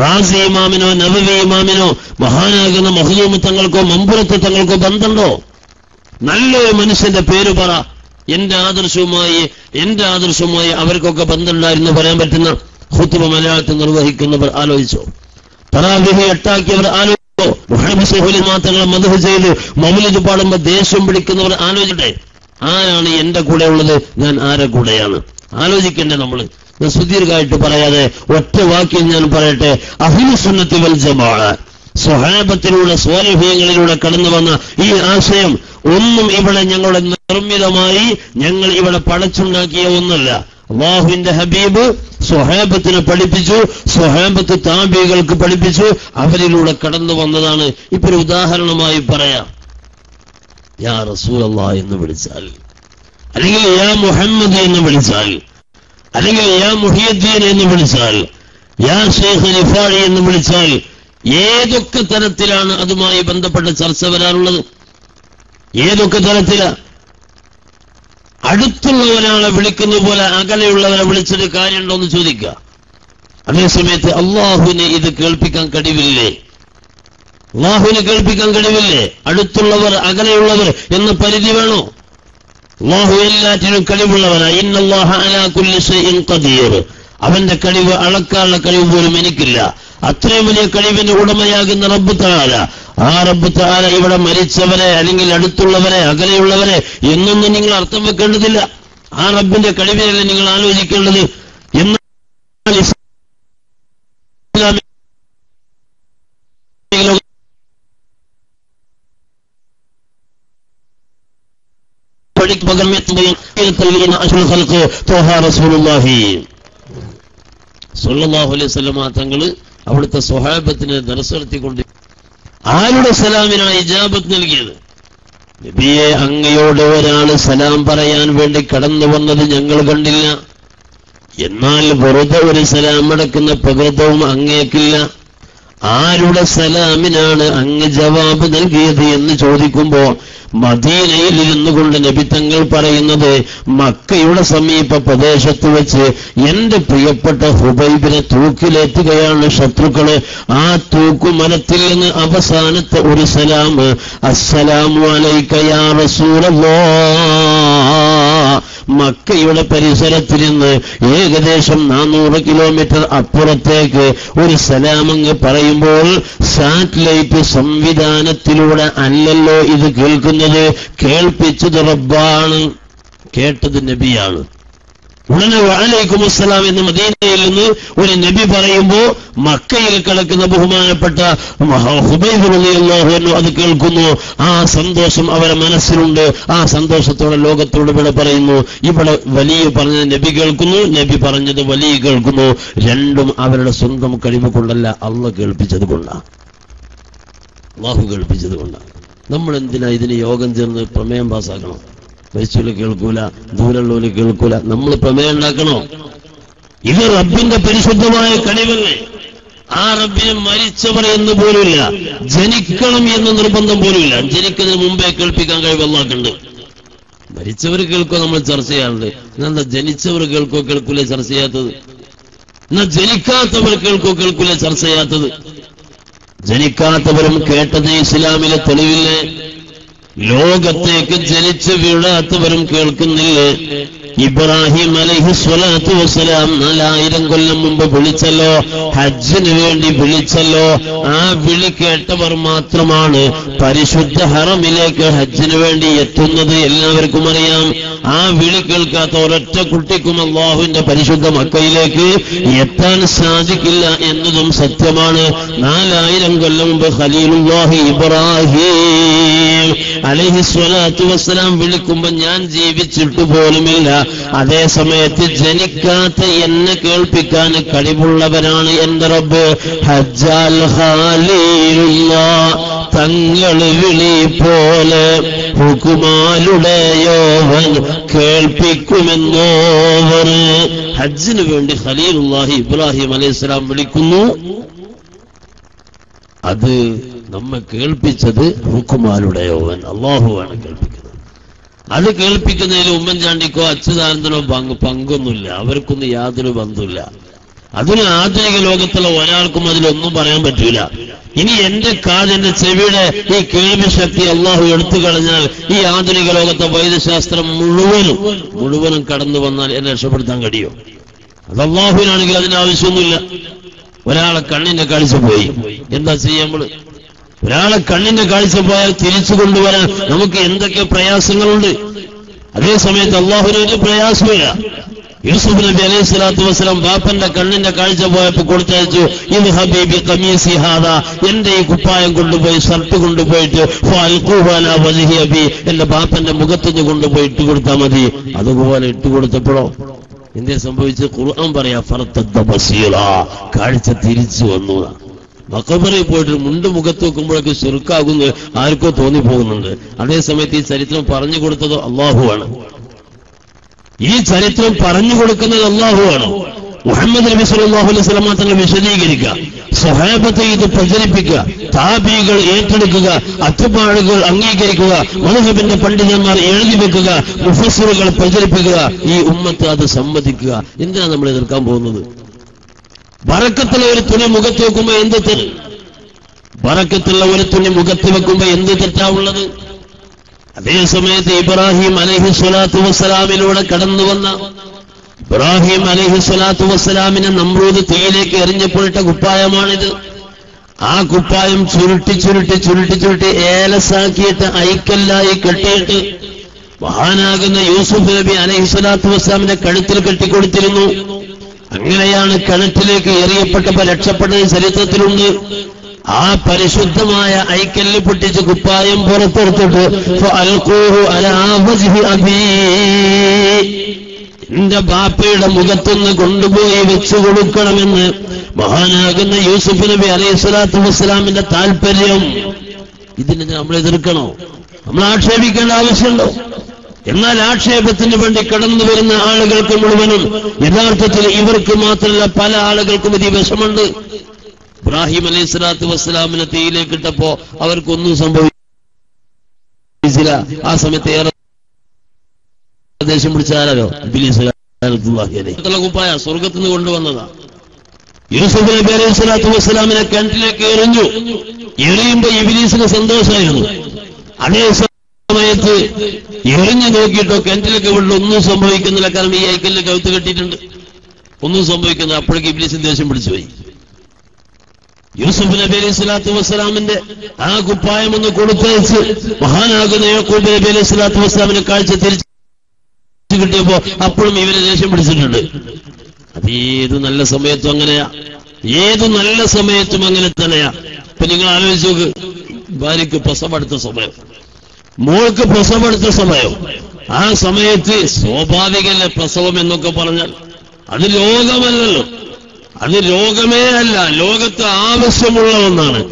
റാസി ഇമാമിനോ നവവി ഇമാമിനോ മഹാനാകുന്ന മഖ്ദൂം തങ്ങൾക്കോ മമ്പുറത്ത് തങ്ങൾക്കോ ബന്ധമുണ്ടോ? നല്ലൊരു മനുഷ്യന്റെ പേര് പറ, എന്റെ ആദർശവുമായി അവർക്കൊക്കെ ബന്ധമുണ്ടായിരുന്നു പറയാൻ പറ്റുന്ന. ഖുത്ബ മലയാളത്തിൽ നിർവഹിക്കുന്നവർ ആലോചിച്ചോ? തറാവീഹ് 8 ആലോചിച്ചോ? മുഹമ്മദ് സഹോലി മാത്രങ്ങളെ മദ്ഹ് ചെയ്ത് മൗലിദ് പാടുമ്പോൾ ദേഷ്യം പിടിക്കുന്നവർ ആലോചിക്കട്ടെ. ആരാണ് എന്റെ കൂടെ ഉള്ളത്, ഞാൻ ആരെ കൂടെയാണ്? ആലോചിക്കണ്ടേ നമ്മൾ? ഞാൻ സുദീർഘമായിട്ട് പറയാതെ ഒറ്റ വാക്കിൽ ഞാൻ പറയട്ടെ, അഹ്ലു സുന്നത്തി വൽ ജമാഅ സ്വഹാബത്തിലൂടെ സ്വാലിഹീങ്ങളിലൂടെ കടന്നു വന്ന ഈ ആശയം ഒന്നും ഇവിടെ ഞങ്ങളുടെ നിർമ്മിതമായി ഞങ്ങൾ ഇവിടെ പടച്ചുണ്ടാക്കിയ ഒന്നല്ല. അല്ലാഹുവിന്റെ ഹബീബ് സ്വഹാബത്തിനെ പഠിപ്പിച്ചു, സ്വഹാബത്ത് താബിഈകൾക്ക് പഠിപ്പിച്ചു, അവരിലൂടെ കടന്നു വന്നതാണ്. ഇപ്പൊ ഒരു ഉദാഹരണമായി പറയാം, യാ റസൂലല്ലാഹ് എന്ന് വിളിച്ചാൽ, അല്ലെങ്കിൽ യാ മുഹമ്മദ് എന്ന് വിളിച്ചാൽ, അല്ലെങ്കിൽ യാ മുഹിയുദ്ദീൻ എന്ന് വിളിച്ചാൽ, യാ ശൈഖ് റിഫാഇ എന്ന് വിളിച്ചാൽ ഏതൊക്കെ തരത്തിലാണ് അതുമായി ബന്ധപ്പെട്ട ചർച്ച വരാറുള്ളത്? ഏതൊക്കെ തരത്തില? അടുത്തുള്ള ഒരാളെ വിളിക്കുന്ന പോലെ അകലെയുള്ളവരെ വിളിച്ചിട്ട് കാര്യമുണ്ടോ എന്ന് ചോദിക്കുക. അതേസമയത്ത് അള്ളാഹുവിനെ ഇത് കേൾപ്പിക്കാൻ കഴിവില്ലേ? അള്ളാഹുവിനെ കേൾപ്പിക്കാൻ കഴിവില്ലേ? അടുത്തുള്ളവർ അകലെയുള്ളവർ എന്ന പരിധി വേണോ? അള്ളാഹു എല്ലാറ്റിനും കഴിവുള്ളവനാണ്. ഇന്നല്ലാഹ അലാ കുല്ലി ഷൈഇൻ ഖദീർ. അവന്റെ കഴിവ് അളക്കാനുള്ള കഴിവ് പോലും എനിക്കില്ല. അത്രയും വലിയ കഴിവിന്റെ ഉടമയാകുന്ന റബ്ബ് തആല, ആ റബ്ബ് തആല ഇവിടെ മരിച്ചവരെ അല്ലെങ്കിൽ അടുത്തുള്ളവരെ അകലെയുള്ളവരെ എന്നൊന്നും നിങ്ങൾ അർത്ഥം വെക്കേണ്ടതില്ല. ആ റബ്ബിന്റെ കഴിവിനല്ലേ നിങ്ങൾ ആലോചിക്കേണ്ടത്. എന്നാൽ സല്ലല്ലാഹു അലൈഹി വസല്ലം തങ്ങൾ അവിടുത്തെ സ്വഹാബത്തിനെ ദർസ് നടത്തിക്കൊണ്ട് ആരുടെ സലാമിനാണ് ഇജാബത്ത് നൽകിയത്? നബിയെ, അങ്ങയോട് ഒരാൾ സലാം പറയാൻ വേണ്ടി കടന്നു വന്നത് ഞങ്ങൾ കണ്ടില്ല. എന്നാൽ വെറുതെ ഒരു സലാം അടക്കുന്ന പ്രകൃതവും അങ്ങേക്കില്ല. ആരുടെ സലാമിനാണ് അങ്ങ് ജവാബ് നൽകിയത് എന്ന് ചോദിക്കുമ്പോ മദീനയിൽ ഇരുന്നു കൊണ്ട് നബി തങ്ങൾ പറയുന്നത്, മക്കയുടെ സമീപ പ്രദേശത്ത് വെച്ച് എന്റെ പ്രിയപ്പെട്ട ഹുബൈബിനെ തൂക്കിലേറ്റുകയാണ് ശത്രുക്കള്. ആ തൂക്കുമരത്തിൽ നിന്ന് അവസാനത്തെ ഒരു സലാം, അസ്സലാമു അലൈക യാ റസൂലല്ലാഹ്. മക്കയുടെ പരിസരത്തിൽ നിന്ന് ഏകദേശം 400 കിലോമീറ്റർ അപ്പുറത്തേക്ക് ഒരു സലാമങ്ങ് പറയുമ്പോൾ സാറ്റലൈറ്റ് സംവിധാനത്തിലൂടെ അല്ലല്ലോ ഇത് കേൾക്കുന്നത്. കേൾപ്പിച്ചത് റബ്ബാണ്, കേട്ടത് നബിയാണ്. ഉടനെ വഅലൈക്കും അസ്സലാം എന്ന് മദീനയിൽ നിന്ന് ഒരു നബി പറയുമ്പോ മക്കയിൽ കിടക്കുന്ന ബഹുമാനപ്പെട്ട ഹുബൈബ് റളിയല്ലാഹു അൻഹു അത് കേൾക്കുന്നു. ആ സന്തോഷം അവരെ മനസ്സിലുണ്ട്. ആ സന്തോഷത്തോടെ ലോകത്തോട് ഇവിടെ പറയുന്നു. ഇവിടെ വലിയ പറഞ്ഞത് നബി കേൾക്കുന്നു, നബി പറഞ്ഞത് വലിയ കേൾക്കുന്നു. രണ്ടും അവരുടെ സ്വന്തം കഴിവ് കൊണ്ടല്ല, അള്ളാഹു കേൾപ്പിച്ചത് കൊണ്ടാണ്. അള്ളാഹു കേൾപ്പിച്ചത് കൊണ്ടാണ്. നമ്മൾ എന്തിനാ ഇതിന് യോഗം ചേർന്ന് പ്രമേയം പാസ്സാക്കണം? മരിച്ചോല് കേൾക്കൂല, ദൂരമുള്ളവര് കേൾക്കൂല. നമ്മൾ പ്രമേയം ഉണ്ടാക്കണോ? ഇത് റബ്ബിന്റെ പരിശുദ്ധമായ കഴിവല്ലേ. ആ റബ്ബിനെ മരിച്ചവർ എന്ന് പോലുമില്ല, ജനിക്കണം എന്ന് നിർബന്ധം പോലുമില്ല. ജനിക്കുന്നതിന് മുമ്പേ കേൾപ്പിക്കാൻ കഴിവ് അല്ലാഹുണ്ട്. മരിച്ചവർ കേൾക്കോ നമ്മൾ ചർച്ച ചെയ്യാറുണ്ട്. എന്നാ ജനിച്ചവർ കേൾക്കോ കേൾക്കൂല ചർച്ച ചെയ്യാത്തത്? എന്നാ ജനിക്കാത്തവർ കേൾക്കോ കേൾക്കൂല ചർച്ച ചെയ്യാത്തത്? ജനിക്കാത്തവരും കേട്ടത് ഇസ്ലാമിലെ തെളിവില്ലേ? ലോകത്തേക്ക് ജനിച്ച് വീഴാത്തവരും കേൾക്കുന്നില്ലേ? ഇബ്രാഹിം അലൈഹിസ്സലാത്തു വസ്സലാം 4000 കൊല്ലം മുമ്പ് വിളിച്ചല്ലോ, ഹജ്ജിന് വേണ്ടി വിളിച്ചല്ലോ. ആ വിളി കേട്ടവർ മാത്രമാണ് പരിശുദ്ധ ഹറമിലേക്ക് ഹജ്ജിന് വേണ്ടി എത്തുന്നത്. എല്ലാവർക്കും അറിയാം. ആ വിളി കേൾക്കാത്ത ഒരൊറ്റ കുട്ടിക്കും അല്ലാഹുവിന്റെ പരിശുദ്ധ മക്കയിലേക്ക് എത്താൻ സാധിക്കില്ല എന്നതും സത്യമാണ്. 4000 കൊല്ലം മുമ്പ് ഖലീലുല്ലാഹി ഇബ്രാഹിം അലൈഹിസ്സലാത്തു വസ്സലാം വിളിക്കുമ്പോ ഞാൻ ജീവിച്ചിട്ട് പോലുമില്ല. അതേ സമയത്ത് ജനിക്കാത്ത എന്നെ കേൾപ്പിക്കാൻ കഴിവുള്ളവരാണ് എന്റെ റബ്ബ്. ഹജ്ജാൽ ഖലീലുല്ലാഹ് തങ്ങൾ വിളി പോലെ ഹുകുമാലുടെയോവൻ കേൾപ്പിക്കുമെന്നോവർ. ഹജ്ജിന് വേണ്ടി ഖലീലുല്ലാഹി ഇബ്രാഹിം അലൈഹിസ്സലാം വിളിക്കുന്നു. അത് നമ്മെ കേൾപ്പിച്ചത് ഹുക്കുമാലുടെയോവൻ അല്ലാഹുവാണ് കേൾപ്പിക്കുന്നത്. അത് കേൾപ്പിക്കുന്നതിൽ ഉമ്മൻചാണ്ടിക്കോ അച്യുതാനന്ദനോ പങ്കൊന്നുമില്ല. അവർക്കൊന്നും യാതൊരു ബന്ധമില്ല. അതിന് ആധുനിക ലോകത്തുള്ള ഒരാൾക്കും അതിലൊന്നും പറയാൻ പറ്റൂല. ഇനി എന്റെ കാത്, എന്റെ ചെവിയുടെ ഈ കേൾവി ശക്തി അള്ളാഹു എടുത്തു കളഞ്ഞാൽ ഈ ആധുനിക ലോകത്തെ വൈദ്യശാസ്ത്രം മുഴുവനും കടന്നു വന്നാൽ എന്നെ രക്ഷപ്പെടുത്താൻ കഴിയും? അത് അള്ളാഹുവിനാണെങ്കിൽ അതിന് ആവശ്യമൊന്നുമില്ല. ഒരാളെ കണ്ണിന്റെ കാഴ്ച പോയി, എന്താ ചെയ്യുമ്പോൾ? ഒരാളെ കണ്ണിന്റെ കാഴ്ച പോയാൽ തിരിച്ചു കൊണ്ടുവരാൻ നമുക്ക് എന്തൊക്കെ പ്രയാസങ്ങളുണ്ട്. അതേ സമയത്ത് അള്ളാഹുവിന് ഒരു പ്രയാസമില്ല. യൂസുഫ് നബി അലൈഹി സ്വലാത്തു വസ്സലാം ബാപ്പന്റെ കണ്ണിന്റെ കാഴ്ച പോയപ്പോ കൊടുത്തയച്ചു, ഇത് ഹബീബി ഖമീസി ഹാദാ, എന്റെ ഈ കുപ്പായം കൊണ്ടുപോയി, ഷർട്ട് കൊണ്ടുപോയിട്ട് എന്റെ ബാപ്പന്റെ മുഖത്തുനിന്ന് കൊണ്ടുപോയി ഇട്ടുകൊടുത്താൽ മതി. അതുപോലെ ഇട്ടുകൊടുത്തപ്പോഴോ എന്തേ സംഭവിച്ച്? ഖുർആൻ പറയാ ഫർതദ്ദ ബസീറ, കാഴ്ച തിരിച്ചു വന്നു. മഖബറിൽ പോയിട്ട് മുണ്ട് മുഖത്ത് വെക്കുമ്പോഴൊക്കെ ശിർക്കാകുന്നു ആർക്കോ തോന്നിപ്പോകുന്നുണ്ട്. അതേസമയത്ത് ഈ ചരിത്രം പറഞ്ഞു കൊടുത്തത് അള്ളാഹുവാണ്. ഈ ചരിത്രം പറഞ്ഞു കൊടുക്കുന്നത് അള്ളാഹുവാണ്. മുഹമ്മദ് നബി സല്ലല്ലാഹു അലൈഹി വസല്ലം തങ്ങൾ വിശദീകരിക്കുക, സ്വഹാബത്തെ ഇത് പ്രചരിപ്പിക്കുക, താബീകൾ ഏറ്റെടുക്കുക, അത്ബാഉകൾ അംഗീകരിക്കുക, മദ്ഹബിന്റെ പണ്ഡിതന്മാർ എഴുതി വെക്കുക, മുഫസ്സിറുകൾ പ്രചരിപ്പിക്കുക, ഈ ഉമ്മത്ത് അത് സമ്മതിക്കുക. എന്തിനാണ് നമ്മൾ എതിർക്കാൻ പോകുന്നത്? ബറക്കത്തുള്ള ഒരു തുണി മുഖത്ത് വെക്കുമ്പോ എന്ത് തെറ്റ്? ബറക്കത്തുള്ള ഒരു തുണി മുഖത്ത് വെക്കുമ്പോ എന്ത് തെറ്റാവുള്ളത്? അതേ സമയത്ത് ഇബ്രാഹിം അലൈഹിസ്സലാത്തു വസ്സലാമിലൂടെ കടന്നു വന്ന ഇബ്രാഹിം അലൈഹിസ്സലാത്തു വസ്സലാമിനെ നമ്രൂദ് തീയിലേക്ക് എറിഞ്ഞപ്പോഴിട്ട കുപ്പായമാണിത്. ആ കുപ്പായം ചുരുട്ടി ഏലസാക്കിയിട്ട് ഐക്കല്ലായി കെട്ടിയിട്ട് മഹാനാകുന്ന യൂസുഫ് നബി അലൈഹിസ്സലാത്തു വസ്സലാമിന്റെ കഴുത്തിൽ കെട്ടിക്കൊടുത്തിരുന്നു. അങ്ങനെയാണ് കിണറ്റിലേക്ക് എറിയപ്പെട്ടപ്പോ രക്ഷപ്പെട്ടത് ചരിത്രത്തിലുണ്ട്. ആ പരിശുദ്ധമായ ഐക്കല്ല് പൊട്ടിച്ച് കുപ്പായം പുറത്തെടുത്തിട്ട് എന്റെ ബാപ്പയുടെ മുഖത്തുനിന്ന് കൊണ്ടുപോയി വെച്ചു കൊടുക്കണമെന്ന് മഹാനാകുന്ന യൂസുഫ് നബി അലൈഹിസ്സലാത്തു വസ്സലാമിന്റെ താല്പര്യം. ഇതിനെ നമ്മൾ എതിർക്കണോ? നമ്മൾ ആക്ഷേപിക്കേണ്ട ആവശ്യമുണ്ടോ? എന്നാൽ ആക്ഷേപത്തിന് വേണ്ടി കടന്നു വരുന്ന ആളുകൾക്ക് മുഴുവനും യഥാർത്ഥത്തിൽ ഇവർക്ക് മാത്രമല്ല പല ആളുകൾക്കും ഇത് വിഷമുണ്ട്. ഇബ്രാഹിം അലൈഹിസ്സലാത്തു വസ്സലാമിനെ തീയിലേക്ക് ഇട്ടപ്പോ അവർക്കൊന്നും സംഭവിച്ചില്ല. ആ സമയത്ത് ഏറെ ദേഷ്യം പിടിച്ചാലോ ഇബ്ലീസ് കുപ്പായ സ്വർഗത്തിൽ നിന്ന് കൊണ്ടുവന്നതാ. യൂസുഫ് നബി അലൈഹിസ്സലാത്തു വസ്സലാമിനെ കിണറ്റിലേക്ക് എറിഞ്ഞു. എറിയുമ്പോ ഇബ്ലീസിന് സന്തോഷമായിരുന്നു. അതേ സമയത്ത് എറിഞ്ഞു നോക്കിയിട്ടോ കിണറ്റിലേക്ക് വീട്ടിൽ ഒന്നും സംഭവിക്കുന്നില്ല. കാരണം ഈ ഐക്കലിന് കഴുത്ത് കെട്ടിയിട്ടുണ്ട്, ഒന്നും സംഭവിക്കുന്നില്ല. അപ്പോഴേക്ക് ഇബ്ലീസിന് ദേഷ്യം പിടിച്ചുപോയി. യൂസുഫ് നബി അലൈഹിസ്സലാത്തു വസ്സലാമിന്റെ ആ കുപ്പായം ഒന്ന് കൊടുത്തയച്ച് മഹാനാകുന്ന യാക്കൂബ് നബി അലൈഹിസ്സലാത്തു വസ്സലാമിനെ കാഴ്ച തിരിച്ചു കിട്ടിയപ്പോ അപ്പോഴും ഇവരെ ദേഷ്യം പിടിച്ചിട്ടുണ്ട്. അത് ഏത് നല്ല സമയത്തും അങ്ങനെയാ, ഏത് നല്ല സമയത്തും അങ്ങനെ തന്നെയാ. ഇപ്പൊ നിങ്ങൾ ആലോചിച്ച് നോക്ക്, ഭാര്യയ്ക്ക് പ്രസവമെടുത്ത സമയം, മോൾക്ക് പ്രസവമെടുത്ത സമയം, ആ സമയത്ത് സ്വാഭാവികല്ല പ്രസവം എന്നൊക്കെ പറഞ്ഞാൽ അത് രോഗമല്ലല്ലോ, അത് രോഗമേ അല്ല, ലോകത്ത് ആവശ്യമുള്ള ഒന്നാണ്.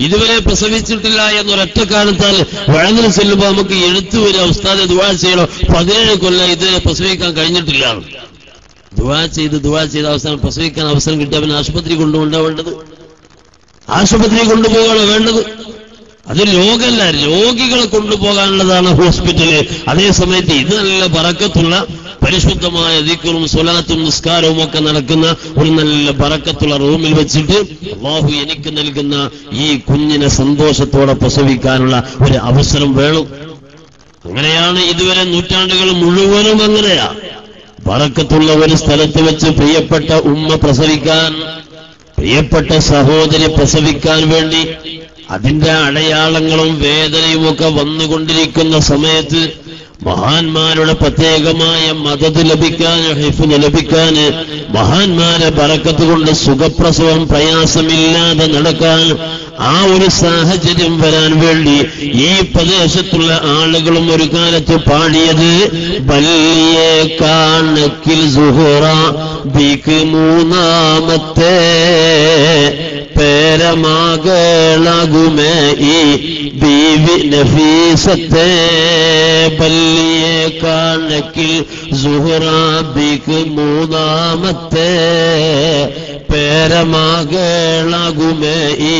ഇതുവരെ പ്രസവിച്ചിട്ടില്ല എന്നൊരൊറ്റ കാരണത്താൽ വഴങ്ങിൽ ചെല്ലുമ്പോൾ നമുക്ക് എഴുത്തു വരിക, ഉസ്താദെ ദുആ ചെയ്യണോ, 17 കൊല്ലം ഇതുവരെ പ്രസവിക്കാൻ കഴിഞ്ഞിട്ടില്ല. ദുആ ചെയ്ത് അവസാനം പ്രസവിക്കാൻ അവസരം കിട്ടിയ അവന് ആശുപത്രി കൊണ്ടുപോകേണ്ടത്, ആശുപത്രി കൊണ്ടുപോകാണോ വേണ്ടത്? അത് രോഗമല്ല, രോഗികളെ കൊണ്ടുപോകാനുള്ളതാണ് ഹോസ്പിറ്റല്. അതേസമയത്ത് ഇത് നല്ല ബറക്കത്തുള്ള പരിശുദ്ധമായ ദിക്റും സ്വലാത്തും നിസ്കാരവും ഒക്കെ നടക്കുന്ന ഒരു നല്ല ബറക്കത്തുള്ള റൂമിൽ വെച്ചിട്ട് അല്ലാഹു എനിക്ക് നൽകുന്ന ഈ കുഞ്ഞിനെ സന്തോഷത്തോടെ പ്രസവിക്കാനുള്ള ഒരു അവസരം വേണം. അങ്ങനെയാണ് ഇതുവരെ നൂറ്റാണ്ടുകൾ മുഴുവനും അങ്ങനെയാ. ബറക്കത്തുള്ള ഒരു സ്ഥലത്ത് വെച്ച് പ്രിയപ്പെട്ട ഉമ്മ പ്രസവിക്കാൻ, പ്രിയപ്പെട്ട സഹോദരി പ്രസവിക്കാൻ വേണ്ടി അതിന്റെ അടയാളങ്ങളും വേദനയും ഒക്കെ വന്നുകൊണ്ടിരിക്കുന്ന സമയത്ത് മഹാന്മാരുടെ പ്രത്യേകമായ മദദ് ലഭിക്കാൻ, ഹിഫ്ള് ലഭിക്കാൻ, മഹാന്മാരെ ബറക്കത്ത് കൊണ്ട് സുഖപ്രസവം പ്രയാസമില്ലാതെ നടക്കാൻ, ആ ഒരു സാഹചര്യം വരാൻ വേണ്ടി ഈ പ്രദേശത്തുള്ള ആളുകളും ഒരു കാലത്ത് പാടിയത് ബല്ലിയെ കാണിക്കിൽ സുഹറ ബിക്ക് മൂന്നാമത്തെ പേരമാകളാകുമേ ഈ ബീവി നഫീസത്തെ. ബല്ലിയെ കാണിക്കിൽ സുഹറ ബിക്ക് മൂന്നാമത്തെ പേരമാകളാകുമേ ഈ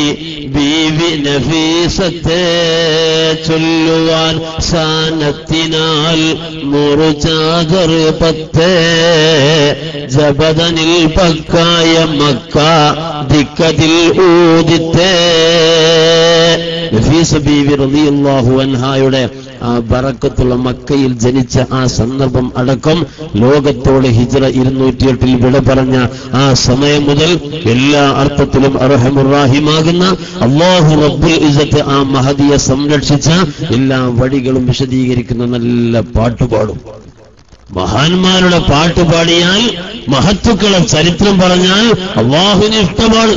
ബീവി നഫീസത്തെ. ചൊല്ലുവാൻ സാനത്തിനാൽ മുറുചാദർ പത്തേ ജബദനിൽ പക്കായ മക്ക ദിക്കതിൽ ഊദിത്തേ. നഫീസ ബീവി റളിയല്ലാഹു അൻഹായുടെ ആ ബറക്കത്തുള്ള മക്കയിൽ ജനിച്ച ആ സന്ദർഭം അടക്കം ലോകത്തോട് ഹിജ്റ 208 വിട പറഞ്ഞ ആ സമയം മുതൽ എല്ലാ അർത്ഥത്തിലും അർഹമുർ-റഹീമാകുന്ന അല്ലാഹു റബ്ബുൽ ഇസ്സത്ത് ആ മഹദിയെ സംരക്ഷിച്ച എല്ലാ വഴികളും വിശദീകരിക്കുന്ന നല്ല പാട്ടുപാടും. മഹാന്മാരുടെ പാട്ട് പാടിയാൽ, മഹത്തുക്കളെ ചരിത്രം പറഞ്ഞാൽ അല്ലാഹുവിന് ഇഷ്ടമാണ്,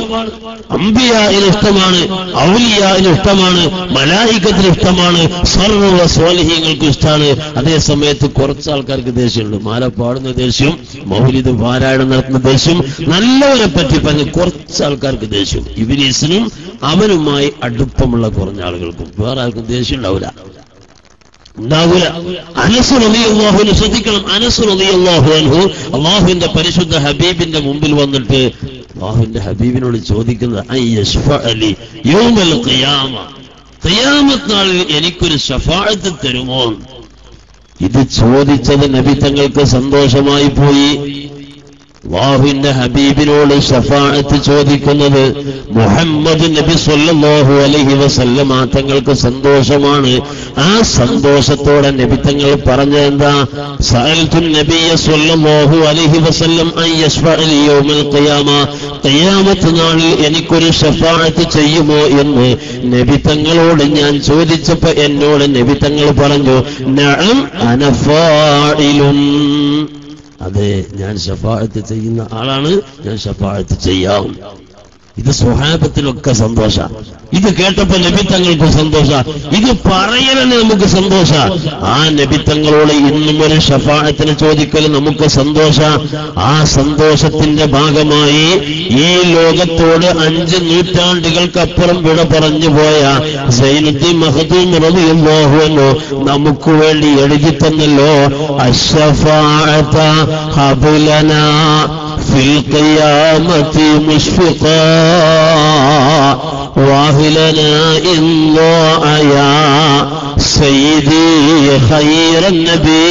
അംബിയാഇന് ഇഷ്ടമാണ്, ഔലിയാഇന് ഇഷ്ടമാണ്, മലായികത്തിന് ഇഷ്ടമാണ്, സർവ്വ സ്വാലിഹീങ്ങൾക്ക് ഇഷ്ടമാണ്. അതേ സമയത്ത് കുറച്ച് ആൾക്കാർക്ക് ദേഷ്യമുണ്ട്. മാല പാടുന്ന ദേഷ്യം, മൗലിദ് പാരായണം നടത്തുന്ന ദേഷ്യം, നല്ലവരെ പറ്റി പറഞ്ഞ് കുറച്ച് ആൾക്കാർക്ക് ദേഷ്യം. ഇബ്ലീസിനും അവനുമായി അടുപ്പമുള്ള കുറഞ്ഞ ആളുകൾക്കും വേറെ ആർക്കും ദേഷ്യം ഉണ്ടാവില്ല. അനസ് റളിയല്ലാഹു അൻഹു ശ്രദ്ധിക്കണം. അനസ് റളിയല്ലാഹു അൻഹു അല്ലാഹുവിന്റെ പരിശുദ്ധ ഹബീബിന്റെ മുമ്പിൽ വന്നിട്ട് അല്ലാഹുവിന്റെ ഹബീബിനോട് ചോദിക്കുന്നത് അയ്യശ്ഫഅലി യൗമൽ ഖിയാമ, ഖിയാമത്ത് നാളിൽ എനിക്കൊരു ശഫാഅത്ത് തരുമോ? ഇത് ചോദിച്ചത് നബി തങ്ങൾക്ക് സന്തോഷമായി പോയി. അല്ലാഹുവിന്റെ ഹബീബിനോട് ശഫാഅത്ത് ചോദിക്കുന്നത് മുഹമ്മദ് നബി സ്വല്ലല്ലാഹു അലൈഹി വസല്ലമ തങ്ങൾക്ക് സന്തോഷമാണ്. ആ സന്തോഷത്തോടെ നബി തങ്ങൾ പറഞ്ഞതെന്താ? സഅൽതു നബിയ സ്വല്ലല്ലാഹു അലൈഹി വസല്ലം അൻ യശ്ഫഅ ലി യൗമൽ ഖിയാമ, ഖിയാമത്ത് നാളിൽ എനിക്കൊരു ശഫാഅത്ത് ചെയ്യുമോ എന്ന് നബി തങ്ങളോട് ഞാൻ ചോദിച്ചപ്പോൾ എന്നോട് നബി തങ്ങൾ പറഞ്ഞു, നഅം അന ഫാഇലുൻ, അതെ ഞാൻ ശഫാഅത്ത് ചെയ്യുന്ന ആളാണ്, ഞാൻ ശഫാഅത്ത് ചെയ്യാം. ഇത് സ്വഹാബത്തിനൊക്കെ സന്തോഷ. ഇത് കേട്ടപ്പോ നബിത്തങ്ങൾക്ക് സന്തോഷ, ഇത് പറയലന്നെ നമുക്ക് സന്തോഷ. ആ നബിത്തങ്ങളോട് ഇന്നും ഒരു ശഫാഅത്തിന് ചോദിക്കൽ നമുക്ക് സന്തോഷ. ആ സന്തോഷത്തിന്റെ ഭാഗമായി ഈ ലോകത്തോട് 5 നൂറ്റാണ്ടുകൾക്കപ്പുറം വിട പറഞ്ഞു പോയ സൈനുദ്ദീൻ മഖ്ദൂം റളിയല്ലാഹു അൻഹു നമുക്ക് വേണ്ടി എഴുതി തന്നല്ലോ, അശ്ശഫാഅത ഹബ്ലനാ ഫിൽ ഖിയാമത്തി മുശ്ഫിഖാ വാഹിലനാ ഇൻ ളാഅയാ സയ്യിദി ഖൈറൻ നബി.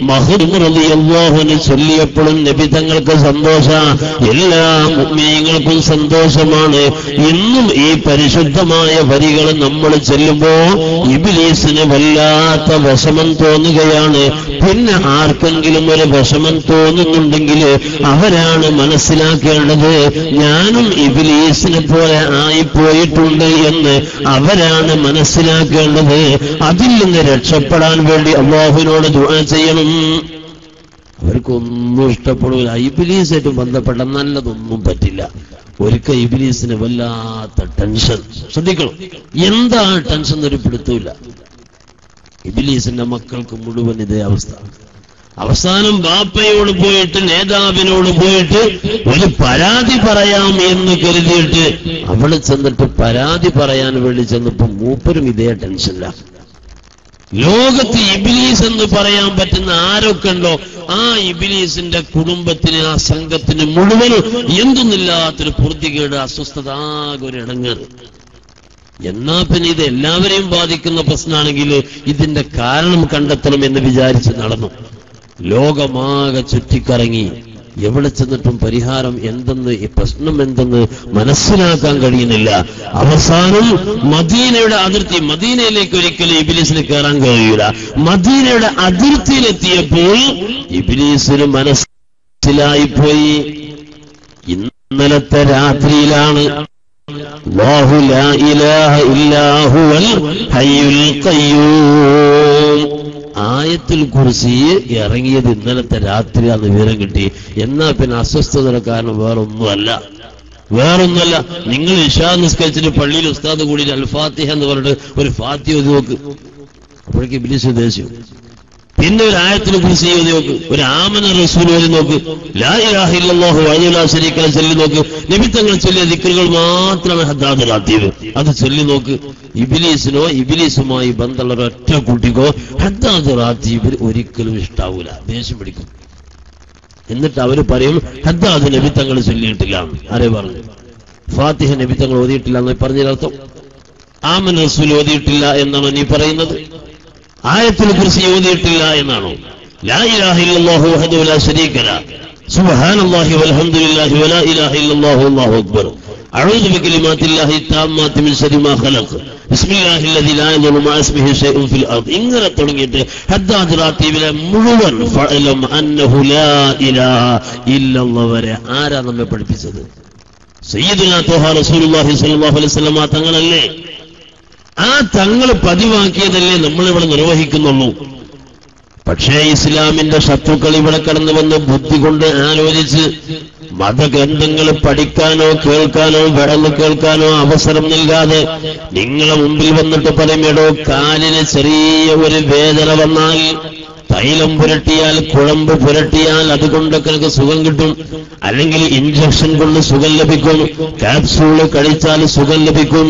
മഖ്ദൂം റളിയല്ലാഹു അൻഹു ചൊല്ലിയപ്പോഴും നബി തങ്ങൾക്ക് സന്തോഷ, എല്ലാ മുഅ്മിനീങ്ങൾക്കും സന്തോഷമാണ്. ഇന്നും ഈ പരിശുദ്ധമായ വരികൾ നമ്മൾ ചൊല്ലുമ്പോ ഇബ്ലീസിന് വല്ലാത്ത വിഷമം തോന്നുകയാണ്. പിന്നെ ആർക്കെങ്കിലും ഒരു വിഷമം തോന്നുന്നുണ്ടെങ്കിൽ അവരാണ് മനസ്സിലാക്കേണ്ടത് ഞാനും ഇബ്ലീസിനെ പോലെ ആയിപ്പോയിട്ടുണ്ട് എന്ന് അവരാണ് മനസ്സിലാക്കേണ്ടത്. അതിൽ നിന്ന് രക്ഷപ്പെടാൻ വേണ്ടി അല്ലാഹുവിനോട് ദുആ ചെയ്യണം. അവർക്കൊന്നും ഇഷ്ടപ്പെടില്ല, ഇബ്ലീസായിട്ട് ബന്ധപ്പെട്ട നല്ലതൊന്നും പറ്റില്ല. ഒരിക്കൽ ഇബ്ലീസിന് വല്ലാത്ത ടെൻഷൻ. ശ്രദ്ധിക്കണം, എന്താ ടെൻഷൻ ഒരു പിടുത്തമില്ല. ഇബ്ലീസിന്റെ മക്കൾക്ക് മുഴുവൻ ഇതേ അവസ്ഥ. അവസാനം ബാപ്പയോട് പോയിട്ട് നേതാവിനോട് പോയിട്ട് ഒരു പരാതി പറയാം എന്ന് കരുതിയിട്ട് അവിടെ ചെന്നിട്ട് പരാതി പറയാൻ വേണ്ടി ചെന്നപ്പോ മൂപ്പരും ഇതേ ടെൻഷനില്ല. ലോകത്ത് ഇബ്ലീസ് എന്ന് പറയാൻ പറ്റുന്ന ആരൊക്കെ ഉണ്ടോ ആ ഇബ്ലീസിന്റെ കുടുംബത്തിന്, ആ സംഘത്തിന് മുഴുവൻ എന്തൊന്നില്ലാത്തൊരു പൂർത്തികേട്, അസ്വസ്ഥത, ആകെ ഒരു ഇടങ്ങേറ്. എന്നാ പിന്നെ ഇത് എല്ലാവരെയും ബാധിക്കുന്ന പ്രശ്നമാണെങ്കിൽ ഇതിന്റെ കാരണം കണ്ടെത്തണം എന്ന് വിചാരിച്ച് നടന്നു. ലോകമാകെ ചുറ്റിക്കറങ്ങി എവിടെ ചെന്നിട്ടും പരിഹാരം എന്തെന്ന്, ഈ പ്രശ്നം എന്തെന്ന് മനസ്സിലാക്കാൻ കഴിയുന്നില്ല. അവസാനം മദീനയുടെ അതിർത്തി, മദീനയിലേക്ക് ഒരിക്കലും ഇബ്ലീസിന് കയറാൻ കഴിയൂല. മദീനയുടെ അതിർത്തിയിലെത്തിയപ്പോൾ ഇബ്ലീസിന് മനസ്സിലായിപ്പോയി, ഇന്നലത്തെ രാത്രിയിലാണ് അല്ലാഹു ലാ ഇലാഹ ഇല്ലാ ഹുവൽ ഹയ്യുൽ ഖയ്യൂം ആയത്തുൽ കുർസി ഇറങ്ങിയത് ഇന്നലത്തെ രാത്രിയാന്ന് വിവരം കിട്ടി. എന്നാ പിന്നെ അസ്വസ്ഥതയുടെ കാരണം വേറൊന്നുമല്ല. നിങ്ങൾ ഇശാ നിസ്കരിച്ചിട്ട് പള്ളിയിൽ ഉസ്താദ് കൂടി അൽ-ഫാത്തിഹ എന്ന് പറഞ്ഞിട്ട് ഒരു ഫാത്തിഹ ഓതി നോക്ക്, അപ്പോഴേക്ക് ഇബ്ലീസ് ഉദ്ദേശിച്ചു. പിന്നെ ഒരു ആയത്തുൽ കുർസി ഓതി നോക്ക്, ഒരു ആമന റസൂൽ ഓതി നോക്ക്, ലാ ഇലാഹ ഇല്ലല്ലാഹു വഹ്ദഹു ലാ ശരീക ലഹു ചൊല്ലി നോക്ക്. നബി തങ്ങൾ ചൊല്ലിയ ദിക്റുകൾ മാത്രമേ ഹദ്ദാദ് റാത്തീബ് അത് ചൊല്ലി നോക്ക്. ഇബ്ലീസിനോ ഇബ്ലീസുമായി ബന്ധമുള്ള ഒരൊറ്റ കുട്ടിക്കോ ഹദ്ദാദ് റാത്തീബ് ഒരിക്കലും ഇഷ്ടാവൂല, ദേഷ്യം പിടിക്കും. എന്നിട്ട് അവര് പറയും ഹദ്ദാദ് നബി തങ്ങൾ ചൊല്ലിയിട്ടില്ല. ആരെ പറഞ്ഞു? ഫാത്തിഹ നബി തങ്ങൾ ഓതിയിട്ടില്ല എന്ന് പറഞ്ഞതിനർത്ഥം ആമന റസൂൽ ഓതിയിട്ടില്ല എന്നാണോ നീ പറയുന്നത്? ആയത്തുൽ കുർസി ഓതിയിട്ടില്ല എന്നാണോ? ലാ ഇലാഹ ഇല്ലല്ലാഹു വഹ്ദഹു ലാ ശരീക ലഹു സുബ്ഹാനല്ലാഹി വൽഹംദുലില്ലാഹി വലാ ഇലാഹ ഇല്ലല്ലാഹു അല്ലാഹു അക്ബർ അഊദു ബികലിമാത്തില്ലാഹി താമ്മാത്തി മിൻ ശർരി മാ ഖലഖ് ബിസ്മില്ലാഹില്ലദീ ലാ യദുറു മഅ ഇസ്മിഹി ശൈഉൻ ഫിൽ അർദ്. ഇങ്ങനെ തുടങ്ങിയിട്ട് ഹദ്ദാദ് റാത്തീബിലെ മുഴുവൻ ഫഅലം അന്നഹു ലാ ഇലാഹ ഇല്ലല്ലാഹു വരെ ആരാ നമ്മെ പഠിപ്പിച്ചത്? സയ്യിദുനാ ത്വഹ റസൂലുള്ളാഹി സ്വല്ലല്ലാഹു അലൈഹി വസല്ലം തങ്ങളല്ലേ? ആ തങ്ങൾ പതിവാക്കിയതല്ലേ നമ്മളിവിടെ നിർവഹിക്കുന്നുള്ളൂ. പക്ഷേ ഇസ്ലാമിന്റെ ശത്രുക്കൾ ഇവിടെ കടന്നു വന്ന് ബുദ്ധി കൊണ്ട് ആലോചിച്ച് മതഗ്രന്ഥങ്ങൾ പഠിക്കാനോ കേൾക്കാനോ വിടന്ന് കേൾക്കാനോ അവസരം നൽകാതെ നിങ്ങളെ മുമ്പിൽ വന്നിട്ട് പറയുമേടോ കാലിന് ചെറിയ ഒരു വേദന വന്നാൽ തൈലം പുരട്ടിയാൽ, കുഴമ്പ് പുരട്ടിയാൽ അതുകൊണ്ടൊക്കെ എനിക്ക് സുഖം കിട്ടും, അല്ലെങ്കിൽ ഇഞ്ചക്ഷൻ കൊണ്ട് സുഖം ലഭിക്കും, ക്യാപ്സൂള് കഴിച്ചാൽ സുഖം ലഭിക്കും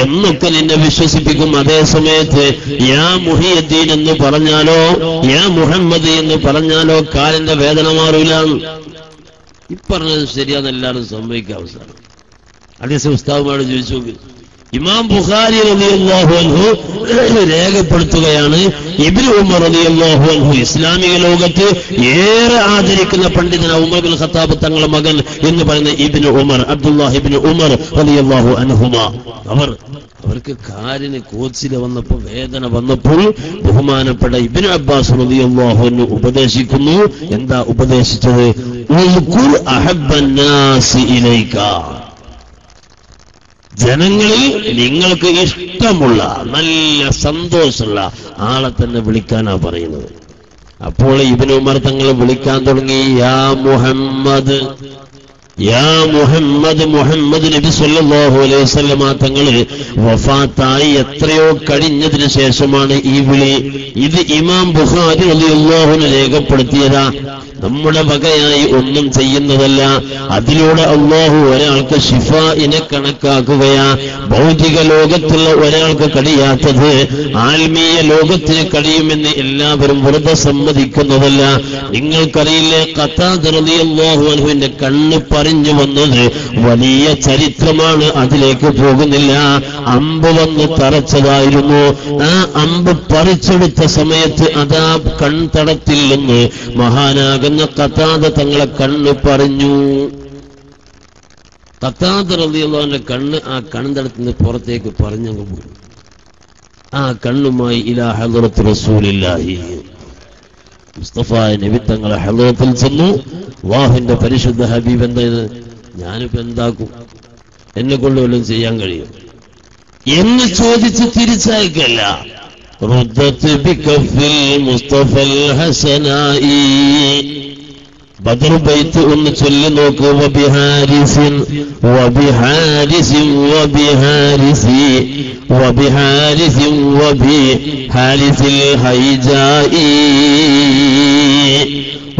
എന്നൊക്കെ നിന്നെ വിശ്വസിപ്പിക്കും. അതേ സമയത്ത് യാ മുഹിയുദ്ദീൻ എന്ന് പറഞ്ഞാലോ യാ മുഹമ്മദ് എന്ന് പറഞ്ഞാലോ കാലിന്റെ വേദന മാറൂല. ഈ പറഞ്ഞത് ശരിയാന്ന് എല്ലാവരും സമ്മതിക്കുക. അവസാനം അതേ ഉസ്താവുമാരോട് ചോദിച്ചു നോക്ക്, ഇമാം ബുഖാരി റളിയല്ലാഹു അൻഹു രേഖപ്പെടുത്തുകയാണ്, ഇബ്നു ഉമർ റളിയല്ലാഹു അൻഹു ഇസ്ലാമിക ലോകത്ത് ഏറെ ആദരിക്കുന്ന പണ്ഡിതനായ ഉമർ ബിൻ ഖത്താബ് തങ്ങളുടെ മകൻ എന്ന് പറയുന്ന ഇബ്നു ഉമർ, അബ്ദുല്ലാഹി ഇബ്നു ഉമർ റളിയല്ലാഹു അൻഹുമാ, അവർക്ക് കാലിന് കോച്ചില് വന്നപ്പോൾ വേദന വന്നപ്പോൾ ബഹുമാനപ്പെട്ട ഇബ്നു അബ്ബാസ് റളിയല്ലാഹു അൻഹു ഉപദേശിക്കുന്നു. എന്താ ഉപദേശിച്ചത്? ഉൽകുർ അഹബ്ബന്നാസി ഇലൈക, ജനങ്ങളിൽ നിങ്ങൾക്ക് ഇഷ്ടമുള്ള നല്ല സന്തോഷമുള്ള ആളെ തന്നെ വിളിക്കാനാ പറയുന്നത്. അപ്പോൾ ഇബ്നു ഉമർ തങ്ങൾ വിളിക്കാൻ തുടങ്ങി, യാ മുഹമ്മദ്, യാ മുഹമ്മദ്. മുഹമ്മദ് നബി സല്ലല്ലാഹു അലൈഹി വസല്ലമ തങ്ങൾ വഫാത്തായി എത്രയോ കഴിഞ്ഞതിന് ശേഷമാണ് ഈ വിളി. ഇത് ഇമാം ബുഖാരി റളിയല്ലാഹു അൻഹു രേഖപ്പെടുത്തിയതാ. നമ്മുടെ വകയായി ഒന്നും ചെയ്യുന്നതല്ല. അതിലൂടെ അല്ലാഹു ഒരാൾക്ക് ശിഫാഇനെ കണക്കാക്കുകയാ. ഭൗതിക ലോകത്തുള്ള ഒരാൾക്ക് കഴിയാത്തത് ആത്മീയ ലോകത്തിന് കഴിയുമെന്ന് എല്ലാവരും വെറുതെ സമ്മതിക്കുന്നതല്ല. നിങ്ങൾക്കറിയില്ലേ, ഖത്താദ റളിയല്ലാഹു അൻഹുവിന്റെ കണ്ണ് പറഞ്ഞു വന്നത് വലിയ ചരിത്രമാണ്. അതിലേക്ക് പോകുന്നില്ല. അമ്പ് വന്ന് തറച്ചതായിരുന്നു. ആ അമ്പ് പറിച്ചെടുത്ത സമയത്ത് അതാ കൺതടത്തിൽ നിന്ന് മഹാനാകുന്ന ഖത്താദ തങ്ങളെ കണ്ണ് പറഞ്ഞു. ഖത്താദ റളിയല്ലാഹു അൻഹുവിന്റെ കണ്ണ് ആ കൺതടത്തിൽ നിന്ന് പുറത്തേക്ക് പറഞ്ഞങ്ങ് പോയി. ആ കണ്ണുമായി ഇലാ ഹദ്റത്ത് റസൂലില്ലാഹി, മുസ്തഫ നബി തങ്ങളെ ഹദ്റത്തിൽ ചെന്നു. അല്ലാഹുവിന്റെ പരിശുദ്ധ ഹബീബ് എന്തായത്, ഞാനിപ്പോ എന്താക്കും, എന്നെ കൊണ്ട് വല്ലതും ചെയ്യാൻ കഴിയും എന്ന് ചോദിച്ച് തിരിച്ചയക്കല്ല. റുദ്ദത്ത് ബികഫിൽ മുസ്തഫൽ ഹസനായി, ബദർ ബൈത്ത് ഒന്ന് ചൊല്ലി നോക്കൂ. വബിഹാരിസിൻ വബിഹാരിസിൻ വബിഹാരിസി വബിഹാരിസിൻ വബിഹാരിസിൽ ഹൈജായി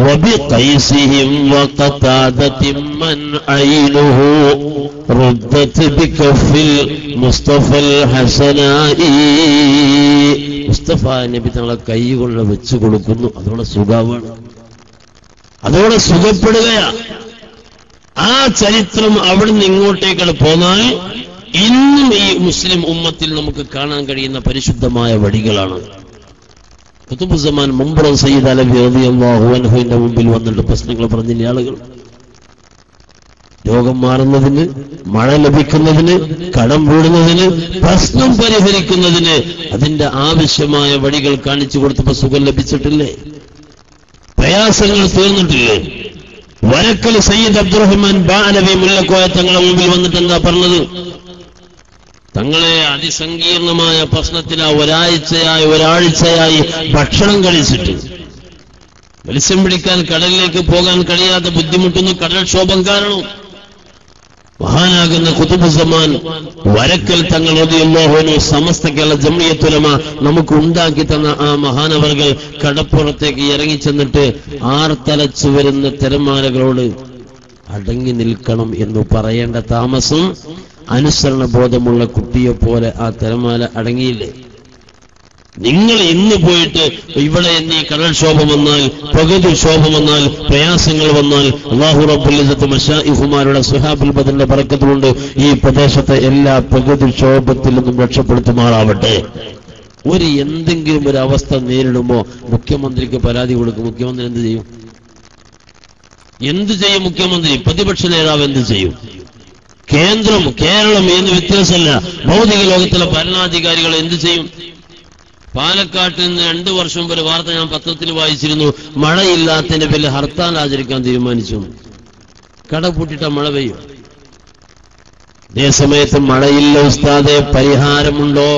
وبقيسهم وقتادة من عينه ردت بكف المصطفى الحسناء. മുസ്തഫ നബി തങ്ങളെ കൈ കൊണ്ട് വെച്ചു കൊടുക്കുന്നു. അതോടെ സുഖമാണ്, അതോടെ സുഖപ്പെടുകയാ. ആ ചരിത്രം അവിടുന്ന് ഇങ്ങോട്ടേക്കാണ് പോന്നാൽ ഇന്നും ഈ മുസ്ലിം ഉമ്മത്തിൽ നമുക്ക് കാണാൻ കഴിയുന്ന പരിശുദ്ധമായ വഴികളാണ്. ഖുതുബുസ്സമാൻ മുംബറ സയ്യിദ് അലവി റളിയല്ലാഹു അൻഹുവിന്റെ മുമ്പിൽ വന്നിട്ട് പ്രശ്നങ്ങൾ പറഞ്ഞില്ലേ ആളുകൾ? രോഗം മാറുന്നതിന്, മഴ ലഭിക്കുന്നതിന്, കടം വീടുന്നതിന്, പ്രശ്നം പരിഹരിക്കുന്നതിന് അതിന്റെ ആവശ്യമായ വഴികൾ കാണിച്ചു കൊടുത്തപ്പോൾ സുഖം ലഭിച്ചിട്ടില്ലേ? പ്രയാസങ്ങൾ തീർന്നിട്ടില്ലേ? വരക്കൽ സയ്യിദ് അബ്ദുറഹ്മാൻ ബാലവി മുല്ലക്കോയ തങ്ങളെ മുമ്പിൽ വന്നിട്ട് എന്താ പറഞ്ഞത്? തങ്ങളെ അതിസങ്കീർണമായ പ്രശ്നത്തിന് ഒരാഴ്ചയായി ഭക്ഷണം കഴിച്ചിട്ട് മത്സ്യം പിടിക്കാൻ കടലിലേക്ക് പോകാൻ കഴിയാതെ ബുദ്ധിമുട്ടുന്നു. കടൽക്ഷോഭം കാരണം മഹാനാകുന്ന ഖുതുബുസ്സമാൻ വരക്കൽ തങ്ങൾ റളിയല്ലാഹു അൻഹു സമസ്ത കേരള ജംഇയ്യത്തുൽ ഉലമ നമുക്ക് ഉണ്ടാക്കി തന്ന ആ മഹാനവർകൾ കടപ്പുറത്തേക്ക് ഇറങ്ങിച്ചെന്നിട്ട് ആർത്തലച്ചു വരുന്ന തിരമാലകളോട് അടങ്ങി നിൽക്കണം എന്ന് പറയേണ്ട താമസം അനുസരണ ബോധമുള്ള കുട്ടിയെ പോലെ ആ തിരമാല അടങ്ങിയില്ലേ? നിങ്ങൾ ഇന്ന് പോയിട്ട് ഇവിടെ എന്നീ കടൽക്ഷോഭം വന്നാൽ, പ്രകൃതിക്ഷോഭം വന്നാൽ, പ്രയാസങ്ങൾ വന്നാൽ അല്ലാഹു റബ്ബുൽ ഇസ്സത്ത് മശായിഖുമാരുടെ സ്വഹാബുൽ ബദറിന്റെ ബറക്കത്ത് കൊണ്ട് ഈ പ്രദേശത്തെ എല്ലാ പ്രകൃതിക്ഷോഭത്തിൽ നിന്നും രക്ഷപ്പെടുത്തുമാറാവട്ടെ. എന്തെങ്കിലും ഒരു അവസ്ഥ നേരിടുമ്പോ മുഖ്യമന്ത്രിക്ക് പരാതി കൊടുക്കും. മുഖ്യമന്ത്രി എന്ത് ചെയ്യും? മുഖ്യമന്ത്രി? പ്രതിപക്ഷ നേതാവ് എന്ത് ചെയ്യും? കേന്ദ്രം, കേരളം എന്ന് വ്യത്യാസമല്ല, ഭൗതിക ലോകത്തിലെ ഭരണാധികാരികൾ എന്ത് ചെയ്യും? പാലക്കാട്ട് നിന്ന് 2 വർഷം വരെ വാർത്ത ഞാൻ പത്രത്തിൽ വായിച്ചിരുന്നു. മഴയില്ലാത്തതിന്റെ പേരിൽ ഹർത്താൽ ആചരിക്കാൻ തീരുമാനിച്ചു. കട പൂട്ടിട്ട മഴ പെയ്യും. അതേ സമയത്ത് മഴയില്ല ഉസ്താദെ, പരിഹാരമുണ്ടോ?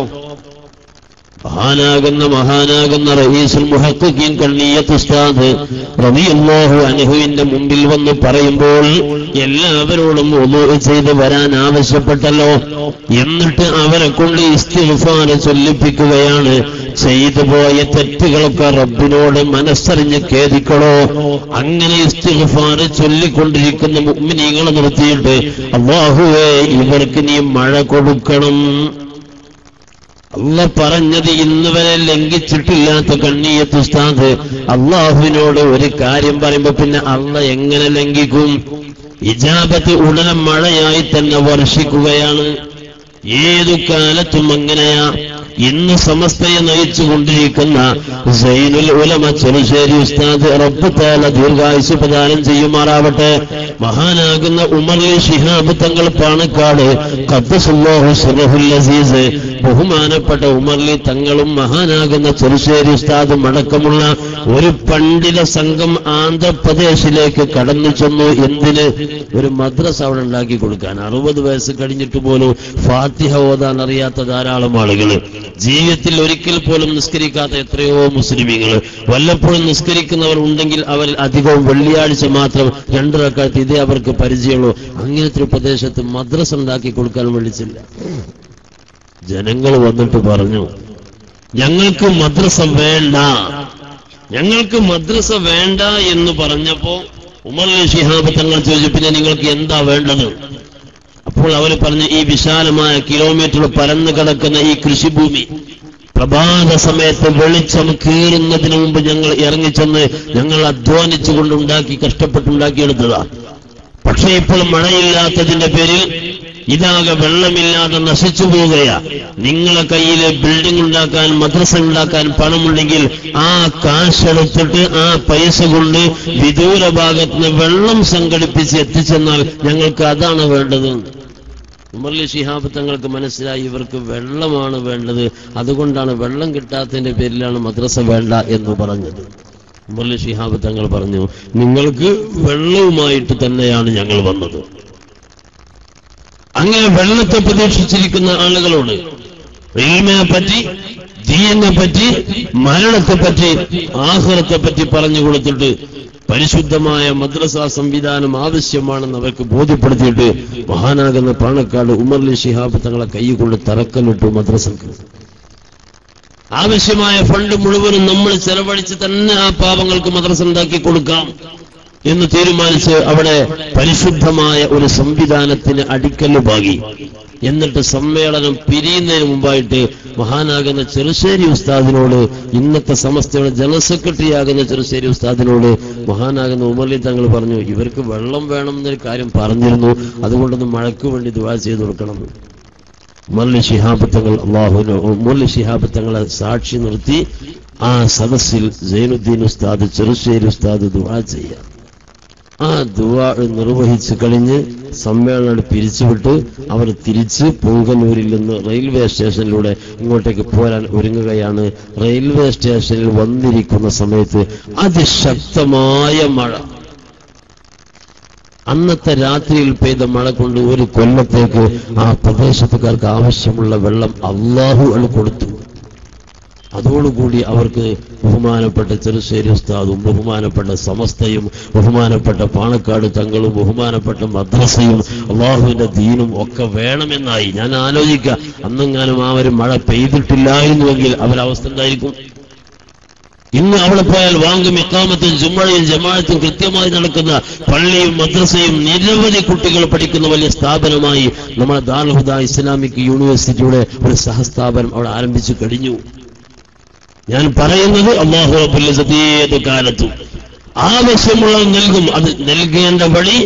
മഹാനാകുന്ന റഈസുൽ മുഹഖഖീൻ കണ്ണിയത്ത് ഉസ്താദ് റളിയല്ലാഹു അൻഹുവിന്റെ മുമ്പിൽ വന്ന് പറയുമ്പോൾ എല്ലാവരോടും വുളൂ ചെയ്ത് വരാൻ ആവശ്യപ്പെട്ടല്ലോ. എന്നിട്ട് അവരെ കൊണ്ട് ഇസ്തിഗ്ഫാർ ചൊല്ലിപ്പിക്കുകയാണ്. ചെയ്തു പോയ തെറ്റുകളൊക്കെ റബ്ബിനോട് മനസ്സറിഞ്ഞ് ഖേദിക്കണോ. അങ്ങനെ ഇസ്തിഗ്ഫാർ ചൊല്ലിക്കൊണ്ടിരിക്കുന്ന മുഅ്മിനീങ്ങളെ നിർത്തിയിട്ട് അല്ലാഹുവേ ഇവർക്ക് നീ മഴ കൊടുക്കണം. അല്ലാഹ് പറഞ്ഞത് ഇന്ന് വരെ ലംഘിച്ചിട്ടില്ലാത്ത കണ്ണിയത്ത് ഉസ്താദ് അല്ലാഹുവിനോട് ഒരു കാര്യം പറയുമ്പോ പിന്നെ അല്ലാഹ് എങ്ങനെ ലംഘിക്കും? ഇജാബത്ത് ഉടനെ മഴയായി തന്നെ വർഷിക്കുകയാണ്. ഏതു കാലത്തും അങ്ങനെയാ. ഇന്ന് സമസ്തയെ നയിച്ചുകൊണ്ടിരിക്കുന്ന സൈനുൽ ഉലമ ചെറുശ്ശേരി ഉസ്താദ് റബ്ബ് തആല ദീർഘായുസ് പ്രദാനം ചെയ്യുമാറാവട്ടെ. മഹാനാകുന്ന ഉമർലി ശിഹാബ് തങ്ങൾ പാണക്കാട് ഖദ്ദസല്ലാഹു സിർറഹുൽ അസീസ് ബഹുമാനപ്പെട്ട ഉമർലി തങ്ങളും മഹാനാകുന്ന ചെറുശ്ശേരി ഉസ്താദും അടക്കമുള്ള ഒരു പണ്ഡിത സംഘം ആന്ധ്രാപ്രദേശിലേക്ക് കടന്നു ചെന്നു. എന്തിന്? ഒരു മദ്രസ അവിടെ ഉണ്ടാക്കി കൊടുക്കാൻ. 60 വയസ്സ് കഴിഞ്ഞിട്ട് പോലും ഫാത്തിഹ ഓതാൻ അറിയാത്ത ധാരാളം ആളുകൾ, ജീവിതത്തിൽ ഒരിക്കൽ പോലും നിസ്കരിക്കാത്ത എത്രയോ മുസ്ലിമീങ്ങൾ, വല്ലപ്പോഴും നിസ്കരിക്കുന്നവർ ഉണ്ടെങ്കിൽ അവർ അധികവും വെള്ളിയാഴ്ച മാത്രം 2 റക്അത്ത് ഇതേ അവർക്ക് പരിചയമുള്ളൂ. അങ്ങനത്തെ ഒരു പ്രദേശത്ത് മദ്രസ ഉണ്ടാക്കി കൊടുക്കാൻ വിളിച്ചില്ല. ജനങ്ങൾ വന്നിട്ട് പറഞ്ഞു, ഞങ്ങൾക്ക് മദ്രസ വേണ്ട, ഞങ്ങൾക്ക് മദ്രസ വേണ്ട എന്ന് പറഞ്ഞപ്പോ ഉമർ ശിഹാബ് തങ്ങൾ ചോദിച്ചു, പിന്നെ നിങ്ങൾക്ക് എന്താ വേണ്ടത്? അപ്പോൾ അവർ പറഞ്ഞു, ഈ വിശാലമായ കിലോമീറ്റർ പരന്നു കിടക്കുന്ന ഈ കൃഷിഭൂമി പ്രഭാത സമയത്ത് വെളിച്ചം കീറുന്നതിന് മുമ്പ് ഞങ്ങൾ ഇറങ്ങിച്ചെന്ന് ഞങ്ങൾ അധ്വാനിച്ചുകൊണ്ടുണ്ടാക്കി കഷ്ടപ്പെട്ടുണ്ടാക്കിയെടുത്തതാ. പക്ഷേ ഇപ്പോൾ മഴയില്ലാത്തതിന്റെ പേരിൽ ഇതാകെ വെള്ളമില്ലാതെ നശിച്ചു പോവുകയാ. നിങ്ങളെ കയ്യിൽ ബിൽഡിംഗ് ഉണ്ടാക്കാൻ, മദ്രസ ഉണ്ടാക്കാൻ പണമുണ്ടെങ്കിൽ ആ കാശെടുത്തിട്ട് ആ പൈസ കൊണ്ട് വിദൂര ഭാഗത്തിന് വെള്ളം സംഘടിപ്പിച്ച് എത്തിച്ചെന്നാൽ ഞങ്ങൾക്ക് അതാണ് വേണ്ടത്. ഉമർലി ശിഹാബ് തങ്ങൾക്ക് മനസ്സിലായി ഇവർക്ക് വെള്ളമാണ് വേണ്ടത്, അതുകൊണ്ടാണ് വെള്ളം കിട്ടാത്തതിന്റെ പേരിലാണ് മദ്രസ വേണ്ട എന്ന് പറഞ്ഞത്. ഉമർലി ശിഹാബ് തങ്ങൾ പറഞ്ഞു, നിങ്ങൾക്ക് വെള്ളവുമായിട്ട് തന്നെയാണ് ഞങ്ങൾ വന്നത്. അങ്ങനെ വെള്ളത്തെ പ്രതീക്ഷിച്ചിരിക്കുന്ന ആളുകളോട് ഇൽമിനെ പറ്റി, ദീനിനെ പറ്റി, മരണത്തെ പറ്റി, ആഖിറത്തെ പറ്റി പറഞ്ഞു കൊടുത്തിട്ട് പരിശുദ്ധമായ മദ്രസ സംവിധാനം ആവശ്യമാണെന്ന് അവർക്ക് ബോധ്യപ്പെടുത്തിയിട്ട് മഹാനാകുന്ന പാണക്കാട് ഉമർലി ശിഹാബ് തങ്ങളെ കൈകൊണ്ട് തറക്കല്ലിട്ടു. മദ്രസക്ക് ആവശ്യമായ ഫണ്ട് മുഴുവനും നമ്മൾ ചെലവഴിച്ച് തന്നെ ആ പാവങ്ങൾക്ക് മദ്രസ ഉണ്ടാക്കി കൊടുക്കാം എന്ന് തീരുമാനിച്ച് അവിടെ പരിശുദ്ധമായ ഒരു സംവിധാനത്തിന് അടിക്കല്ല് പാകി. എന്നിട്ട് സമ്മേളനം പിരിയുന്നതിന് മുമ്പായിട്ട് മഹാനാകുന്ന ചെറുശ്ശേരി ഉസ്താദിനോട്, ഇന്നത്തെ സമസ്തയുടെ ജനറൽ സെക്രട്ടറി ആകുന്ന ചെറുശ്ശേരി ഉസ്താദിനോട് മഹാനാകുന്ന ഉമർലി തങ്ങൾ പറഞ്ഞു, ഇവർക്ക് വെള്ളം വേണം എന്നൊരു കാര്യം പറഞ്ഞിരുന്നു, അതുകൊണ്ടൊന്ന് മഴയ്ക്ക് വേണ്ടി ദുആ ചെയ്തു കൊടുക്കണം. ഉമർലി ശിഹാബ് തങ്ങൾ ഉമർലി ശിഹാബ് തങ്ങളെ സാക്ഷി നിർത്തി ആ സദസ്സിൽ സൈനുദ്ദീൻ ഉസ്താദ് ചെറുശ്ശേരി ഉസ്താദ് ദുആ ചെയ്യാം. ആ ദുആ നിർവഹിച്ചു കഴിഞ്ഞ് സമ്മേളനം പിരിച്ചുവിട്ട് അവർ തിരിച്ച് പൊങ്കന്നൂരിൽ നിന്ന് റെയിൽവേ സ്റ്റേഷനിലൂടെ ഇങ്ങോട്ടേക്ക് പോരാൻ ഒരുങ്ങുകയാണ്. റെയിൽവേ സ്റ്റേഷനിൽ വന്നിരിക്കുന്ന സമയത്ത് അതിശക്തമായ മഴ, അന്നത്തെ രാത്രിയിൽ പെയ്ത മഴ കൊണ്ട് ഒരു കൊല്ലത്തേക്ക് ആ പ്രദേശത്തുകാർക്ക് ആവശ്യമുള്ള വെള്ളം അല്ലാഹു കൊടുത്തു. അതോടുകൂടി അവർക്ക് ബഹുമാനപ്പെട്ട ചെറുശ്ശേരി ഉസ്താദും ബഹുമാനപ്പെട്ട സമസ്തയും ബഹുമാനപ്പെട്ട പാണക്കാട് തങ്ങളും ബഹുമാനപ്പെട്ട മദ്രസയും അള്ളാഹുവിന്റെ ദീനും ഒക്കെ വേണമെന്നായി. ഞാൻ ആലോചിക്കുക, അന്നെങ്ങാനും ആ ഒരു മഴ പെയ്തിട്ടില്ലായിരുന്നുവെങ്കിൽ അവരവസ്ഥ എന്തായിരിക്കും? ഇന്ന് അവിടെ പോയാൽ വാങ്ങും ഇഖാമത്തും ജുമുഅയും ജമാഅത്തും കൃത്യമായി നടക്കുന്ന പള്ളിയും മദ്രസയും നിരവധി കുട്ടികൾ പഠിക്കുന്ന വലിയ സ്ഥാപനമായി നമ്മുടെ ദാറുൽ ഹുദ ഇസ്ലാമിക് യൂണിവേഴ്സിറ്റിയുടെ ഒരു സഹസ്ഥാപനം അവിടെ ആരംഭിച്ചു കഴിഞ്ഞു. ഞാൻ പറയുന്നത് അല്ലാഹു റബ്ബുൽ ഇസ്സത്ത് ഏത് കാലത്തും ആവശ്യമുള്ളത് നൽകും. അത് നൽകേണ്ട വഴി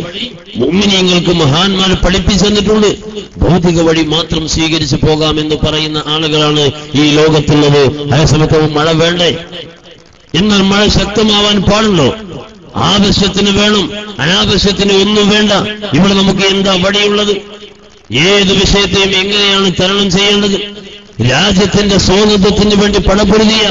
മുഅ്മിനീങ്ങൾക്ക് മഹാന്മാർ പഠിപ്പിച്ചു തന്നിട്ടുണ്ട്. ഭൗതിക വഴി മാത്രം സ്വീകരിച്ചു പോകാമെന്ന് പറയുന്ന ആളുകളാണ് ഈ ലോകത്തുള്ളത്. അതേസമയത്ത് മഴ വേണ്ടേ? എന്നാൽ മഴ ശക്തമാവാൻ പാടുണ്ടോ? ആവശ്യത്തിന് വേണം, അനാവശ്യത്തിന് ഒന്നും വേണ്ട. ഇവിടെ നമുക്ക് എന്താ വഴിയുള്ളത്? ഏത് വിഷയത്തെയും എങ്ങനെയാണ് തരണം ചെയ്യേണ്ടത്? രാജ്യത്തിന്റെ സ്വാതന്ത്ര്യത്തിന് വേണ്ടി പടപൊരുതിയ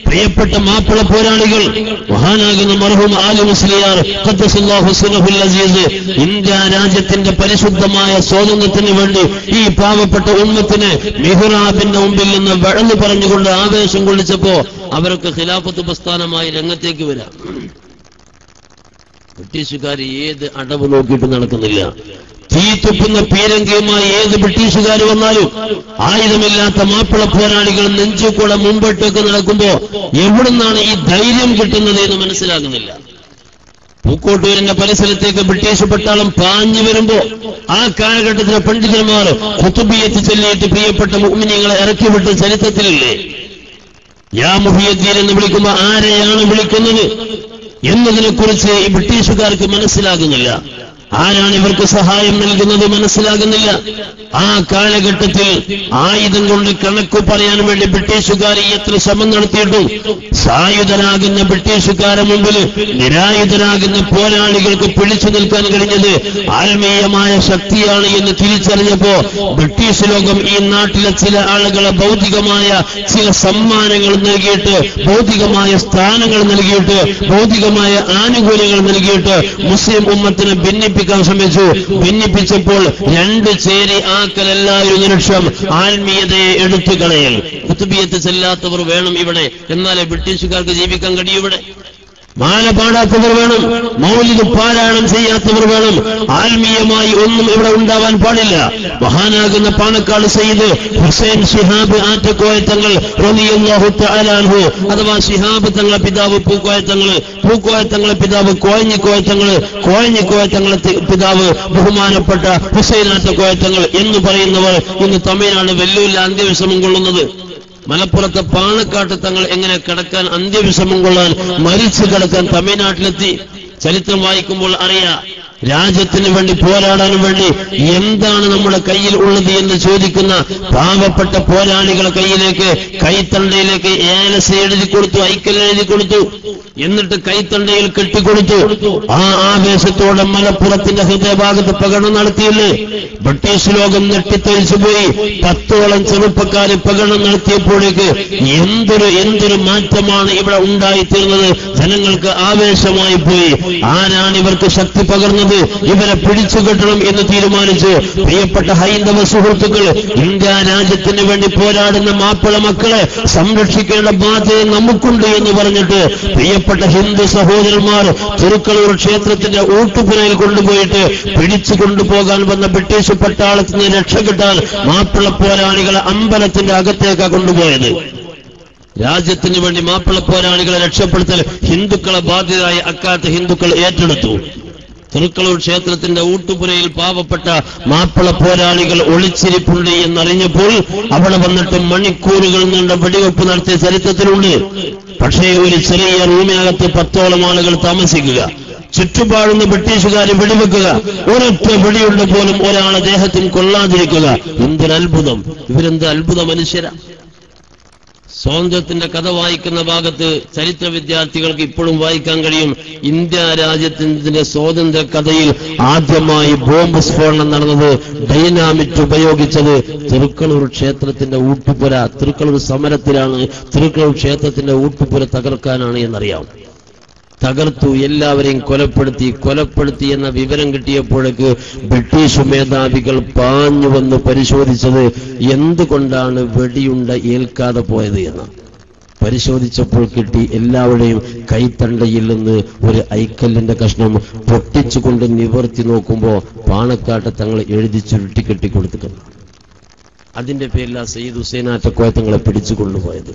പ്രിയപ്പെട്ട മാപ്പിള പോരാളികൾ മഹാനാകുന്ന മർഹൂം ആലി മുസ്ലിയാർ ഖദ്ദസല്ലാഹു സിറഹുൽ അസീസ് ഇന്ത്യ രാജ്യത്തിന്റെ പരിശുദ്ധമായ സ്വാതന്ത്ര്യത്തിന് വേണ്ടി ഈ പാവപ്പെട്ട ഉമ്മത്തിന് മിഹ്റാബിന്റെ മുമ്പിൽ നിന്ന് വഴന്നു പറഞ്ഞുകൊണ്ട് ആവേശം കൊള്ളിച്ചപ്പോ അവരൊക്കെ ഖിലാഫത്ത് പ്രസ്ഥാനമായി രംഗത്തേക്ക് വരാം. ബ്രിട്ടീഷുകാർ ഏത് അടവ് നോക്കിയിട്ട് നടക്കുന്നില്ല. തീ തുപ്പുന്ന പീരങ്കിയുമായി ഏത് ബ്രിട്ടീഷുകാർ വന്നാലും ആയുധമില്ലാത്ത മാപ്പിള പോരാളികൾ നെഞ്ചുകൂടെ മുമ്പോട്ടേക്ക് നടക്കുമ്പോ എവിടുന്നാണ് ഈ ധൈര്യം കിട്ടുന്നത് എന്ന് മനസ്സിലാകുന്നില്ല. പൂക്കോട്ടൂരിന്റെ പരിസരത്തേക്ക് ബ്രിട്ടീഷ് പട്ടാളം പാഞ്ഞു വരുമ്പോ ആ കാലഘട്ടത്തിലെ പണ്ഡിതന്മാർ ഖുതുബിയത്ത് ചൊല്ലിയിട്ട് പ്രിയപ്പെട്ട മുഅ്മിനീങ്ങളെ ഇറക്കിവിട്ട് ചരിത്രത്തിലില്ലേ? യാ മുഹിയുദ്ദീൻ എന്ന് വിളിക്കുമ്പോ ആരെയാണ് വിളിക്കുന്നത് എന്നതിനെ കുറിച്ച് ഈ ബ്രിട്ടീഷുകാർക്ക് മനസ്സിലാകുന്നില്ല. ആരാണ് ഇവർക്ക് സഹായം നൽകുന്നത് മനസ്സിലാകുന്നില്ല. ആ കാലഘട്ടത്തിൽ ആയുധം കൊണ്ട് കണക്കു പറയാൻ വേണ്ടി ബ്രിട്ടീഷുകാർ എത്ര ശ്രമം നടത്തിയിട്ടും സായുധനാകുന്ന ബ്രിട്ടീഷുകാരെ മുമ്പിൽ നിരായുധനാകുന്ന പോരാളികൾക്ക് പിടിച്ചു നിൽക്കാൻ കഴിഞ്ഞത് ആത്മീയമായ ശക്തിയാണ് എന്ന് തിരിച്ചറിഞ്ഞപ്പോ ബ്രിട്ടീഷ് ലോകം ഈ നാട്ടിലെ ചില ആളുകളെ ഭൗതികമായ ചില സമ്മാനങ്ങൾ നൽകിയിട്ട്, ഭൗതികമായ സ്ഥാനങ്ങൾ നൽകിയിട്ട്, ഭൗതികമായ ആനുകൂല്യങ്ങൾ നൽകിയിട്ട് മുസ്ലിം ഉമ്മത്തിനെ ഭിന്നിപ്പിക്കാൻ ശ്രമിച്ചു. ഭിന്നിപ്പിച്ചപ്പോൾ രണ്ട് ചേരി ആക്കലെല്ലാവരും ലക്ഷ്യം ആത്മീയതയെ എടുത്തു കളയൽ. കുത്തുബിയത്ത് ചെല്ലാത്തവർ വേണം ഇവിടെ, എന്നാലേ ബ്രിട്ടീഷുകാർക്ക് ജീവിക്കാൻ കഴിയും. ഇവിടെ മാല പാടാത്തവർ വേണം, മൗലിദ് പാരായണം ചെയ്യാത്തവർ വേണം. ആത്മീയമായി ഒന്നും ഇവിടെ ഉണ്ടാവാൻ പാടില്ല. മഹാനാകുന്ന പാണക്കാട് സയ്യിദ് ഹുസൈൻ ശിഹാബ് ആറ്റക്കോയത്തങ്ങൾ റളിയല്ലാഹു തആല അൻഹു, അഥവാ ശിഹാബ് തങ്ങളെ പിതാവ് പൂക്കോയത്തങ്ങളെ പിതാവ് കോയഞ്ഞിക്കോയത്തങ്ങളെ പിതാവ് ബഹുമാനപ്പെട്ട ഹുസൈൻ ആറ്റക്കോയത്തങ്ങൾ എന്ന് പറയുന്നവർ ഇന്ന് തമിഴ്നാട് വെല്ലൂരിൽ അന്ത്യവിശ്രമം കൊള്ളുന്നത്. മലപ്പുറത്തെ പാണക്കാട്ട് തങ്ങൾ എങ്ങനെ കിടക്കാൻ, അന്ത്യവിശ്രമം കൊള്ളാൻ, മരിച്ചു കിടക്കാൻ തമിഴ്നാട്ടിലെത്തി. ചരിത്രം വായിക്കുമ്പോൾ അറിയാം, രാജ്യത്തിന് വേണ്ടി പോരാടാനും വേണ്ടി എന്താണ് നമ്മുടെ കയ്യിൽ ഉള്ളത് എന്ന് ചോദിക്കുന്ന പാവപ്പെട്ട പോരാളികളെ കയ്യിലേക്ക്, കൈത്തണ്ടയിലേക്ക് ഏലസ് എഴുതി കൊടുത്തു, ഐക്കൽ എഴുതി കൊടുത്തു, എന്നിട്ട് കൈത്തണ്ടയിൽ കെട്ടിക്കൊടുത്തു. ആ ആവേശത്തോടെ മലപ്പുറത്തിന്റെ ഹൃദയഭാഗത്ത് പ്രകടനം നടത്തിയില്ലേ? ബ്രിട്ടീഷ് ലോകം ഞെട്ടിത്തെറിച്ചു പോയി. 10ഓളം ചെറുപ്പക്കാര് പ്രകടനം നടത്തിയപ്പോഴേക്ക് എന്തൊരു മാറ്റമാണ് ഇവിടെ ഉണ്ടായിത്തീർന്നത്. ജനങ്ങൾക്ക് ആവേശമായി പോയി. ആരാണ് ഇവർക്ക് ശക്തി പകർന്നത്? ഇവരെ പിടിച്ചുകെട്ടണം എന്ന് തീരുമാനിച്ചു. പ്രിയപ്പെട്ട ഹൈന്ദവ സുഹൃത്തുക്കൾ, ഇന്ത്യ രാജ്യത്തിന് വേണ്ടി പോരാടുന്ന മാപ്പിള മക്കളെ സംരക്ഷിക്കേണ്ട ബാധ്യത നമുക്കുണ്ട് എന്ന് പറഞ്ഞിട്ട് പ്രിയപ്പെട്ട ഹിന്ദു സഹോദരന്മാർ തിരുക്കളൂർ ക്ഷേത്രത്തിന്റെ ഊട്ടുപുരയിൽ കൊണ്ടുപോയിട്ട് പിടിച്ചു കൊണ്ടുപോകാൻ വന്ന ബ്രിട്ടീഷ് പട്ടാളത്തിന് രക്ഷകിട്ടാൻ മാപ്പിള പോരാളികളെ അമ്പലത്തിന്റെ അകത്തേക്കാണ് കൊണ്ടുപോയത്. രാജ്യത്തിന് വേണ്ടി മാപ്പിള പോരാളികളെ രക്ഷപ്പെടുത്തൽ ഹിന്ദുക്കളെ ബാധ്യതയായി അക്കാലത്ത് ഹിന്ദുക്കൾ ഏറ്റെടുത്തു. തിരുക്കളൂർ ക്ഷേത്രത്തിന്റെ ഊട്ടുപുരയിൽ പാവപ്പെട്ട മാപ്പിള പോരാളികൾ ഒളിച്ചിരിപ്പുണ്ട് എന്നറിഞ്ഞപ്പോൾ അവിടെ വന്നിട്ട് മണിക്കൂറുകൾ നീണ്ട വെടിവെപ്പ് നടത്തിയ ചരിത്രത്തിലുണ്ട്. പക്ഷേ ഒരു ചെറിയ റൂമിനകത്ത് 10ഓളം ആളുകൾ താമസിക്കുക, ചുറ്റുപാടുന്ന ബ്രിട്ടീഷുകാരെ വെടിവെക്കുക, ഒരൊറ്റ വെടിയുണ്ട് പോലും ഒരാളെ ദേഹത്തിൽ കൊള്ളാതിരിക്കുക. എന്തൊരത്ഭുതം! ഇവരെന്ത് അത്ഭുത മനുഷ്യരാ! സ്വാതന്ത്ര്യത്തിന്റെ കഥ വായിക്കുന്ന ഭാഗത്ത് ചരിത്ര വിദ്യാർത്ഥികൾക്ക് ഇപ്പോഴും വായിക്കാൻ കഴിയും. ഇന്ത്യ രാജ്യത്തിന്റെ സ്വാതന്ത്ര്യ കഥയിൽ ആദ്യമായി ബോംബ് സ്ഫോടനം നടന്നത്, ഡൈനാമിറ്റ് ഉപയോഗിച്ചത് തിരുക്കളൂർ ക്ഷേത്രത്തിന്റെ ഊട്ടുപുര, തിരുക്കളൂർ സമരത്തിലാണ്. തിരുക്കളൂർ ക്ഷേത്രത്തിന്റെ ഊട്ടുപുര തകർക്കാനാണ് എന്നറിയാം. തകർത്തു, എല്ലാവരെയും കൊലപ്പെടുത്തി എന്ന വിവരം കിട്ടിയപ്പോഴേക്ക് ബ്രിട്ടീഷ് മേധാവികൾ പാഞ്ഞു വന്ന് പരിശോധിച്ചത് എന്തുകൊണ്ടാണ് വെടിയുണ്ട ഏൽക്കാതെ പോയത് എന്ന്. പരിശോധിച്ചപ്പോൾ കിട്ടി, എല്ലാവരുടെയും കൈത്തണ്ടയിൽ നിന്ന് ഒരു ഐക്കല്ലിന്റെ കഷ്ണം പൊട്ടിച്ചുകൊണ്ട് നിവർത്തി നോക്കുമ്പോൾ പാണക്കാട്ട് തങ്ങൾ എഴുതി ചുരുട്ടിക്കെട്ടി കൊടുത്തിട്ടുണ്ട്. അതിന്റെ പേരിൽ ആ സയ്യിദ് ഹുസൈൻ ആറ്റക്കോയ തങ്ങളെ പിടിച്ചു കൊണ്ടുപോയത്.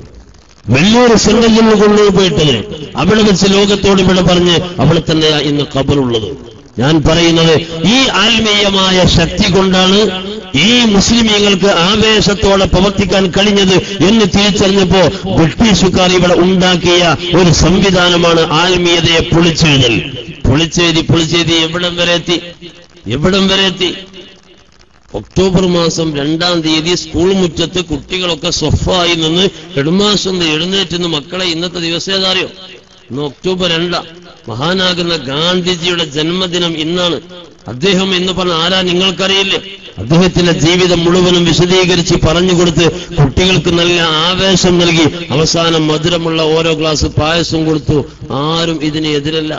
വെല്ലൂർ സെന്ററിൽ കൊണ്ടുപോയിട്ടത് അവിടെ വെച്ച് ലോകത്തോട് ഇവിടെ പറഞ്ഞ് അവിടെ തന്നെയാ ഇന്ന് ഖബറുള്ളത്. ഞാൻ പറയുന്നത് ഈ ആത്മീയമായ ശക്തി കൊണ്ടാണ് ഈ മുസ്ലിമീങ്ങൾക്ക് ആവേശത്തോടെ പ്രവർത്തിക്കാൻ കഴിഞ്ഞത് എന്ന് തിരിച്ചറിഞ്ഞപ്പോ ബ്രിട്ടീഷുകാർ ഇവിടെ ഉണ്ടാക്കിയ ഒരു സംവിധാനമാണ് ആത്മീയതയെ പൊളിച്ചെഴുതൽ. പൊളിച്ചെഴുതി എവിടം വരെ എത്തി? ഒക്ടോബർ മാസം 2-ാം തീയതി സ്കൂൾ മുറ്റത്ത് കുട്ടികളൊക്കെ സ്വഫായി നിന്ന് ഹെഡ്മാസ്റ്റർ എഴുന്നേറ്റുന്ന മക്കളെ ഇന്നത്തെ ദിവസം ഏതാറിയോ? ഇന്ന് ഒക്ടോബർ 2. മഹാനാകുന്ന ഗാന്ധിജിയുടെ ജന്മദിനം ഇന്നാണ്. അദ്ദേഹം എന്ന് പറഞ്ഞ ആരാ നിങ്ങൾക്കറിയില്ലേ? അദ്ദേഹത്തിന്റെ ജീവിതം മുഴുവനും വിശദീകരിച്ച് പറഞ്ഞുകൊടുത്ത് കുട്ടികൾക്ക് നല്ല ആവേശം നൽകി അവസാനം മധുരമുള്ള ഓരോ ഗ്ലാസ് പായസം കൊടുത്തു. ആരും ഇതിന് എതിരല്ല.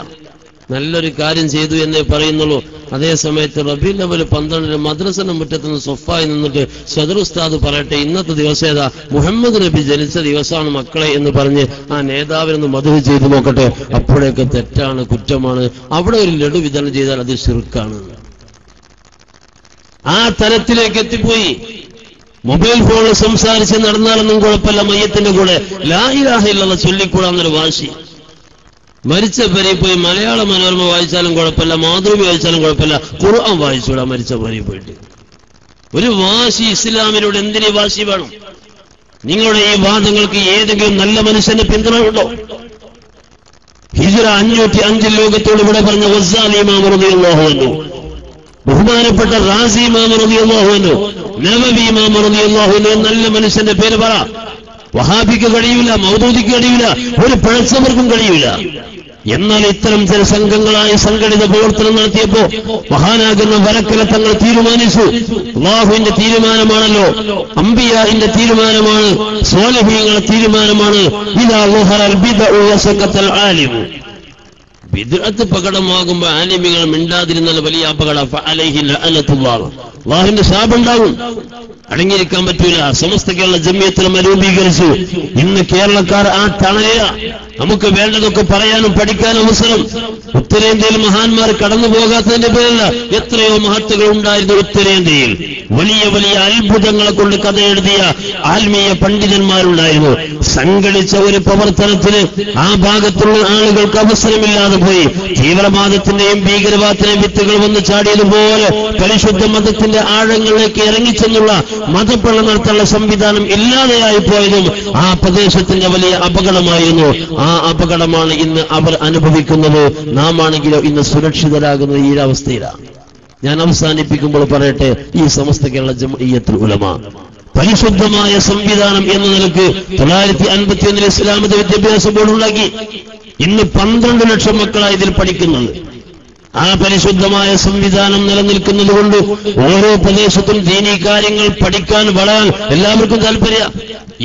നല്ലൊരു കാര്യം ചെയ്തു എന്നേ പറയുന്നുള്ളൂ. അതേസമയത്ത് റബീഉൽ അവ്വൽ 12 മദ്രസയുടെ മുറ്റത്ത് നിന്ന് സ്വഫായി നിന്നിട്ട് സദർ ഉസ്താദ് പറയട്ടെ, ഇന്നത്തെ ദിവസം ഏതാ? മുഹമ്മദ് നബി ജനിച്ച ദിവസമാണ് മക്കളെ എന്ന് പറഞ്ഞ് ആ നേതാവിനൊന്ന് മദ്ഹ് ചെയ്തു നോക്കട്ടെ. അപ്പോഴേക്ക് തെറ്റാണ്, കുറ്റമാണ്. അവിടെ ഒരു ലഡു വിതരണം ചെയ്താൽ അത് ശിർക്കാണ്. ആ തലത്തിലേക്ക് എത്തിപ്പോയി. മൊബൈൽ ഫോണിൽ സംസാരിച്ച് നടന്നാലൊന്നും കുഴപ്പമില്ല, മയ്യത്തിന്റെ കൂടെ ലാ ഇലാഹ ഇല്ലല്ലാഹ് ചൊല്ലിക്കൂടാന്നൊരു വാശി. മരിച്ച പേരിൽ പോയി മലയാള മനോരമ വായിച്ചാലും കുഴപ്പമില്ല, മാതൃഭൂമി വായിച്ചാലും കുഴപ്പമില്ല, ഖുർആൻ വായിച്ചൂടാ മരിച്ച പേരിൽ പോയിട്ട്. ഒരു വാശി ഇസ്ലാമിനോട് എന്തിനു വാശി വേണം? നിങ്ങളുടെ ഈ വാദങ്ങൾക്ക് ഏതെങ്കിലും നല്ല മനുഷ്യന്റെ പിന്തുണ ഉണ്ടോ? ഹിജ്റ 505 ലോകത്തോട് ഇവിടെ പറഞ്ഞ ഗസാലി ഇമാം റളിയല്ലാഹു അൻഹു ബഹുമാനപ്പെട്ട റാസി ഇമാം റളിയല്ലാഹു അൻഹു, നവവി ഇമാം റളിയല്ലാഹു അൻഹു നല്ല മനുഷ്യന്റെ പേര് പറ. വഹാബിക്ക് കഴിയൂല, മൗദൂദിക്ക് കഴിയൂല, ഒരു പിഴച്ചവർക്കും കഴിയൂല. എന്നാൽ ഇത്തരം ചില സംഘങ്ങളായി സംഘടിത പ്രവർത്തനം നടത്തിയപ്പോ മഹാനാകുന്ന വരക്കല തങ്ങൾ തീരുമാനിച്ചു, അല്ലാഹുവിന്റെ തീരുമാനമാണല്ലോ, അംബിയാഇന്റെ തീരുമാനമാണ്, സ്വാലിഹീങ്ങളുടെ തീരുമാനമാണ്. ഇദാ ളുഹറൽ ബിദ്ഉ വസഖത്തൽ ആലിം. ബിദ്അത്ത് പ്രകടമാകുമ്പോൾ ആലിമികൾ മിണ്ടാതിരുന്നാൽ വലിയ അപകടം. ഫഅലൈഹി ലഅനത്തുല്ലാഹ്, അല്ലാഹുവിന്റെ ശാപമുണ്ടാകും. അടങ്ങിയിരിക്കാൻ പറ്റൂല. സമസ്ത കേരള ജമിയത്തുലമ രൂപീകരിച്ചു. ഇന്ന് കേരളക്കാർ ആ തണയ നമുക്ക് വേണ്ടതൊക്കെ പറയാനും പഠിക്കാനും അവസരം. ഉത്തരേന്ത്യയിൽ മഹാന്മാർ കടന്നു പോകാത്തതിന്റെ പേരല്ല, എത്രയോ മഹത്തുകൾ ഉണ്ടായിരുന്നു ഉത്തരേന്ത്യയിൽ. വലിയ വലിയ അത്ഭുതങ്ങളെ കൊണ്ട് കഥ എഴുതിയ ആത്മീയ പണ്ഡിതന്മാരുണ്ടായിരുന്നു. സംഘടിച്ച ഒരു പ്രവർത്തനത്തിന് ആ ഭാഗത്തുള്ള ആളുകൾക്ക് അവസരമില്ലാതെ പോയി. തീവ്രവാദത്തിന്റെയും ഭീകരവാദത്തിന്റെയും വിത്തുകൾ വന്ന് ചാടിയതുപോലെ പരിശുദ്ധ മതത്തിന്റെ ആഴങ്ങളിലേക്ക് ഇറങ്ങിച്ചെന്നുള്ള മതപ്പള്ള നടത്താനുള്ള സംവിധാനം ഇല്ലാതെയായി പോയതും ആ പ്രദേശത്തിന്റെ വലിയ അപകടമായിരുന്നു. ആ അപകടമാണ് ഇന്ന് അവർ അനുഭവിക്കുന്നത്. നാം ആണെങ്കിലോ ഇന്ന് സുരക്ഷിതരാകുന്നത് ഈ അവസ്ഥയിലാണ്. ഞാൻ അവസാനിപ്പിക്കുമ്പോൾ പറയട്ടെ, ഈ സമസ്ത കേരള ജംഇയ്യത്തുൽ ഉലമ പരിശുദ്ധമായ സംവിധാനം എന്ന നിലക്ക് 951 ഇസ്ലാമിക വിദ്യാഭ്യാസ ബോർഡ് ഉണ്ടാക്കി. ഇന്ന് 12 ലക്ഷം മക്കളായി ഇതിൽ പഠിക്കുന്നുണ്ട്. ആ പരിശുദ്ധമായ സംവിധാനം നിലനിൽക്കുന്നത് കൊണ്ട് ഓരോ പ്രദേശത്തും ദീനീ കാര്യങ്ങൾ പഠിക്കാൻ വളരാൻ എല്ലാവർക്കും താല്പര്യം.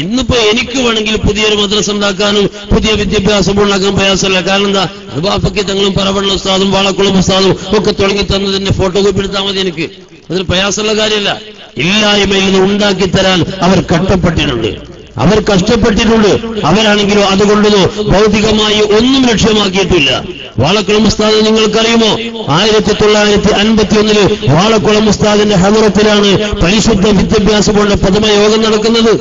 ഇന്നിപ്പോ എനിക്ക് വേണമെങ്കിൽ പുതിയൊരു മദ്രസ ഉണ്ടാക്കാനും പുതിയ വിദ്യാഭ്യാസം ഉണ്ടാക്കാൻ പ്രയാസമല്ല. കാരണം എന്താ, ബാഫക്കി തങ്ങളും പറവണ്ണ ഉസ്താദും വാളക്കുളം ഉസ്താദും ഒക്കെ തുടങ്ങി തന്നതിന്റെ ഫോട്ടോ കോപ്പി എടുത്താൽ മതി. എനിക്ക് അതിന് പ്രയാസമുള്ള കാര്യമല്ല. ഇല്ലായ്മയിൽ നിന്ന് ഉണ്ടാക്കി തരാൻ അവർ കഷ്ടപ്പെട്ടിട്ടുണ്ട്. അവരാണെങ്കിലോ അതുകൊണ്ടോ ഭൗതികമായി ഒന്നും ലക്ഷ്യമാക്കിയിട്ടില്ല. വാളക്കുളം ഉസ്താദ് നിങ്ങൾക്കറിയുമോ, 1951 വാളക്കുളം ഉസ്താദിന്റെ ഹദറത്തിലാണ് പരിശുദ്ധ വിദ്യാഭ്യാസ ബോർഡിന്റെ പ്രഥമ യോഗം നടക്കുന്നത്.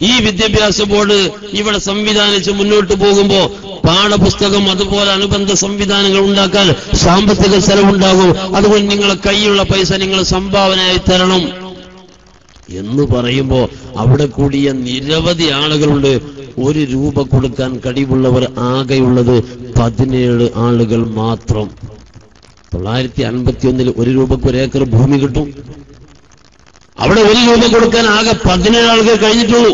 ഈ വിദ്യാഭ്യാസ ബോർഡ് ഇവിടെ സംവിധാനിച്ച് മുന്നോട്ട് പോകുമ്പോൾ പാഠപുസ്തകം അതുപോലെ അനുബന്ധ സംവിധാനങ്ങൾ ഉണ്ടാക്കാൻ സാമ്പത്തിക ചെലവുണ്ടാകും. അതുകൊണ്ട് നിങ്ങളെ കയ്യിലുള്ള പൈസ നിങ്ങൾ സംഭാവനയായി തരണം എന്ന് പറയുമ്പോ അവിടെ കൂടിയ നിരവധി ആളുകളുണ്ട്. 1 രൂപ കൊടുക്കാൻ കഴിവുള്ളവർ ആകെയുള്ളത് 17 ആളുകൾ മാത്രം. 951 1 രൂപക്ക് 1 ഏക്കർ ഭൂമി കിട്ടും. അവിടെ 1 രൂപ കൊടുക്കാൻ ആകെ 17 ആളുകൾ കഴിഞ്ഞിട്ടുള്ളൂ.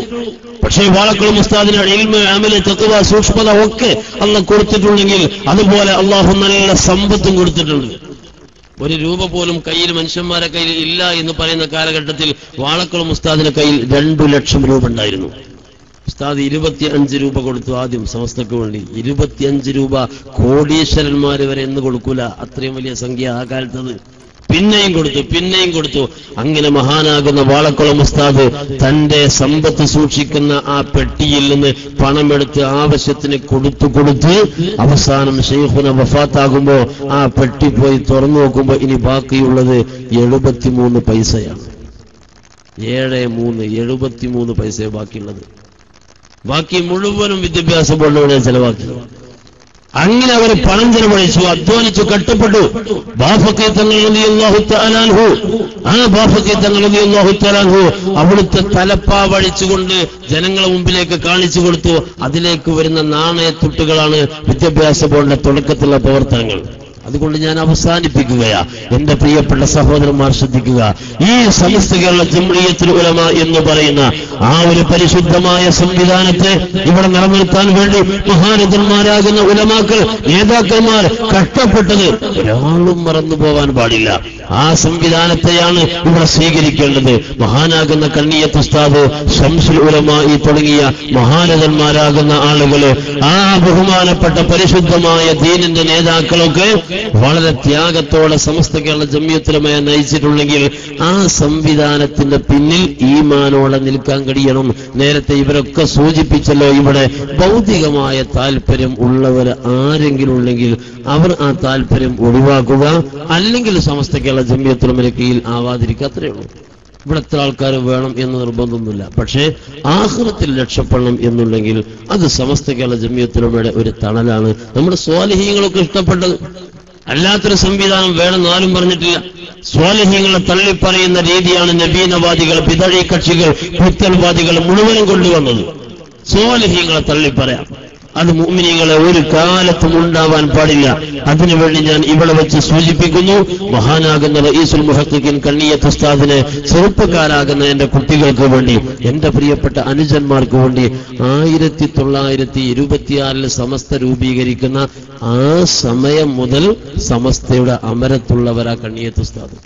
പക്ഷേ വാളക്കുളം ഉസ്താദിന് ഇൽമ്, അമല്, തഖ്വ, സൂക്ഷ്മത ഒക്കെ അല്ലാഹു കൊടുത്തിട്ടുണ്ടെങ്കിൽ അതുപോലെ അല്ലാഹു നല്ല സമ്പത്തും കൊടുത്തിട്ടുണ്ട്. 1 രൂപ പോലും കയ്യിൽ മനുഷ്യന്മാരെ കയ്യിൽ ഇല്ല എന്ന് പറയുന്ന കാലഘട്ടത്തിൽ വാളക്കുളം ഉസ്താദിന്റെ കയ്യിൽ 2 ലക്ഷം രൂപ ഉണ്ടായിരുന്നു. ഉസ്താദ് 25 രൂപ കൊടുത്തു ആദ്യം സമസ്തക്ക് വേണ്ടി. 25 രൂപ കോടീശ്വരന്മാര് വരെ എന്ന് കൊടുക്കൂല, അത്രയും വലിയ സംഖ്യ ആ കാലത്തത്. പിന്നെയും കൊടുത്തു. അങ്ങനെ മഹാനാകുന്ന വാളക്കുളം ഉസ്താദ് തന്റെ സമ്പത്ത് സൂക്ഷിക്കുന്ന ആ പെട്ടിയിൽ നിന്ന് പണമെടുത്ത് ആവശ്യത്തിന് കൊടുത്ത് അവസാനം ശൈഖുന വഫാത്താകുമ്പോ ആ പെട്ടി പോയി തുറന്നു നോക്കുമ്പോ ഇനി ബാക്കിയുള്ളത് 73 പൈസയാണ്. 73 പൈസയെ ബാക്കിയുള്ളത്. ബാക്കി മുഴുവനും വിദ്യാഭ്യാസ ബോർഡിലൂടെ ചെലവാക്കി. അങ്ങനെ അവർ പണം ചെലവഴിച്ചു, അധ്വാനിച്ചു, കഷ്ടപ്പെട്ടു. ബാഫക്കി തങ്ങൾ റളിയല്ലാഹു തആല അൻഹു, ആ ബാഫക്കി തങ്ങൾ റളിയല്ലാഹു തആല അൻഹു അവിടുത്തെ തലപ്പാ വഴിച്ചുകൊണ്ട് ജനങ്ങളെ മുമ്പിലേക്ക് കാണിച്ചു കൊടുത്തു. അതിലേക്ക് വരുന്ന നാണയത്തുട്ടുകളാണ് വിദ്യാഭ്യാസ ബോർഡിന്റെ തുടക്കത്തിലുള്ള പ്രവർത്തനങ്ങൾ. അതുകൊണ്ട് ഞാൻ അവസാനിപ്പിക്കുകയാ. എന്റെ പ്രിയപ്പെട്ട സഹോദരന്മാർ ശ്രദ്ധിക്കുക, ഈ സമസ്ത കേരള ജംഇയ്യത്തുൽ ഉലമ എന്ന് പറയുന്ന ആ ഒരു പരിശുദ്ധമായ സംവിധാനത്തെ ഇവിടെ നിലനിർത്താൻ വേണ്ടി മഹാരഥന്മാരാകുന്ന ഉലമാക്കൾ, നേതാക്കന്മാർ കഷ്ടപ്പെട്ടത് ഒരാളും മറന്നു പോവാൻ പാടില്ല. ആ സംവിധാനത്തെയാണ് ഇവിടെ സ്വീകരിക്കേണ്ടത്. മഹാനാകുന്ന കണ്ണിയത്ത് ഉസ്താദ്, ശംസുൽ ഉലമ ഈ തുടങ്ങിയ മഹാരഥന്മാരാകുന്ന ആളുകള്, ആ ബഹുമാനപ്പെട്ട പരിശുദ്ധമായ ദീനിന്റെ നേതാക്കളൊക്കെ വളരെ ത്യാഗത്തോടെ സമസ്ത കേരള ജംഇയ്യത്തുൽ ഉലമയെ നയിച്ചിട്ടുണ്ടെങ്കിൽ ആ സംവിധാനത്തിന്റെ പിന്നിൽ ഈമാനോടെ നിൽക്കാൻ കഴിയണം. നേരത്തെ ഇവരൊക്കെ സൂചിപ്പിച്ചല്ലോ, ഇവിടെ ഭൗതികമായ താല്പര്യം ഉള്ളവർ ആരെങ്കിലും ഉണ്ടെങ്കിൽ അവർ ആ താല്പര്യം ഒഴിവാക്കുക, അല്ലെങ്കിൽ സമസ്ത കേരള ജംഇയ്യത്തുൽ ഉലമയുടെ കീഴിൽ ആവാതിരിക്കുക. അത്രയേ ഉള്ളൂ. ഇവിടെ എത്ര ആൾക്കാർ വേണം എന്ന് നിർബന്ധമൊന്നുമില്ല. പക്ഷേ ആഖിറത്തിൽ രക്ഷപ്പെടണം എന്നുണ്ടെങ്കിൽ അത് സമസ്ത കേരള ജംഇയ്യത്തുൽ ഉലമയുടെ ഒരു തണലാണ്. നമ്മുടെ സ്വാലിഹീങ്ങളൊക്കെ ഇഷ്ടപ്പെട്ടത്. അല്ലാത്തൊരു സംവിധാനം വേണമെന്ന് ആരും പറഞ്ഞിട്ടില്ല. സ്വാലിഹീങ്ങളെ തള്ളിപ്പറയുന്ന രീതിയാണ് നബീനവാദികൾ, ബിദഈ കക്ഷികൾ, പുത്തൽവാദികൾ മുഴുവനും കൊണ്ടുവന്നത്. സ്വാലിഹീങ്ങളെ തള്ളിപ്പറയാം. അത് മുഅ്മിനീങ്ങളെ ഒരു കാലത്തും ഉണ്ടാവാൻ പാടില്ല. അതിനുവേണ്ടി ഞാൻ ഇവിടെ വെച്ച് സൂചിപ്പിക്കുന്നു, മഹാനാകുന്ന റഈസുൽ മുഹഖ്ഖിഖീൻ കണ്ണിയത്ത് ഉസ്താദിനെ ചെറുപ്പക്കാരാകുന്ന എന്റെ കുട്ടികൾക്ക് വേണ്ടി, എന്റെ പ്രിയപ്പെട്ട അനുജന്മാർക്ക് വേണ്ടി 1926 സമസ്ത രൂപീകരിക്കുന്ന ആ സമയം മുതൽ സമസ്തയുടെ അമരത്തുള്ളവരാ കണ്ണിയത്ത് ഉസ്താദ്.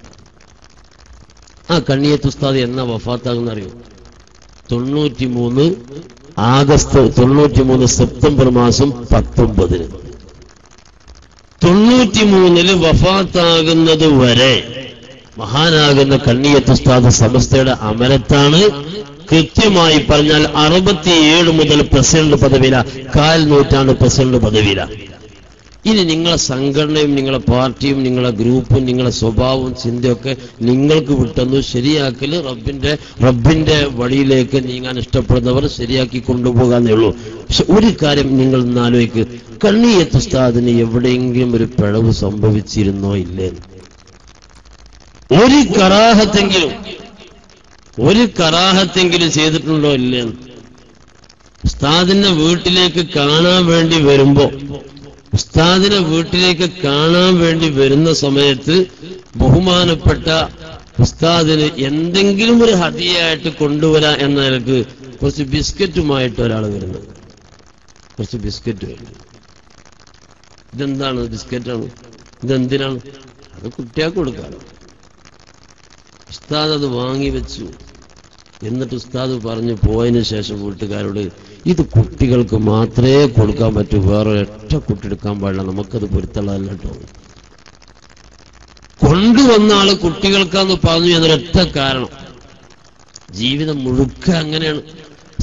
ആ കണ്ണിയത്ത് ഉസ്താദ് എന്നാ വഫാത്താകുന്ന അറിയോ? 93 സെപ്റ്റംബർ മാസം 19. 93 വഫാത്താകുന്നത് വരെ മഹാനാകുന്ന കണ്ണിയത്ത് ഉസ്താദ് സമസ്തയുടെ അമരത്താണ്. കൃത്യമായി പറഞ്ഞാൽ 67 മുതൽ പ്രസിഡന്റ് പദവിയില, 1/4 നൂറ്റാണ്ട് പ്രസിഡന്റ് പദവിയില. ഇനി നിങ്ങളെ സംഘടനയും നിങ്ങളെ പാർട്ടിയും നിങ്ങളെ ഗ്രൂപ്പും നിങ്ങളെ സ്വഭാവവും ചിന്തയൊക്കെ നിങ്ങൾക്ക് വിട്ടെന്നു ശരിയാക്കല് റബ്ബിന്റെ വഴിയിലേക്ക് നീങ്ങാൻ ഇഷ്ടപ്പെടുന്നവർ ശരിയാക്കി കൊണ്ടുപോകാന്നേ ഉള്ളൂ. പക്ഷെ ഒരു കാര്യം നിങ്ങൾ ആലോചിക്ക്, കണ്ണിയത്ത് ഉസ്താദിന് എവിടെയെങ്കിലും ഒരു പിഴവ് സംഭവിച്ചിരുന്നോ ഇല്ലേന്ന്? ഒരു കറാഹത്തെങ്കിലും ചെയ്തിട്ടുണ്ടോ ഇല്ലേന്ന്? ഉസ്താദിന്റെ വീട്ടിലേക്ക് കാണാൻ വേണ്ടി വരുന്ന സമയത്ത് ബഹുമാനപ്പെട്ട ഉസ്താദിന് എന്തെങ്കിലും ഒരു ഹദിയയായിട്ട് കൊണ്ടുവരാ എന്ന നിലക്ക് കുറച്ച് ബിസ്ക്കറ്റുമായിട്ട് ഒരാൾ വരുന്നത്. കുറച്ച് ബിസ്ക്കറ്റ് വേണ്ടി. ഇതെന്താണ്? ബിസ്ക്കറ്റാണ്. ഇതെന്തിനാണ്? അത് കുട്ടികൾക്ക് കൊടുക്കാറ്. ഉസ്താദ് അത് വാങ്ങി വെച്ചു. എന്നിട്ട് ഉസ്താദ് പറഞ്ഞു പോയതിനു ശേഷം വീട്ടുകാരോട്, ഇത് കുട്ടികൾക്ക് മാത്രമേ കൊടുക്കാൻ പറ്റൂ, വേറെ ഒറ്റ കുട്ടി എടുക്കാൻ പാടില്ല, നമുക്കത് പൊരുത്തള്ളതല്ല കേട്ടോ. കൊണ്ടുവന്ന ആള് കുട്ടികൾക്കാന്ന് പറഞ്ഞു എന്നൊരൊറ്റ കാരണം. ജീവിതം മുഴുക്ക അങ്ങനെയാണ്.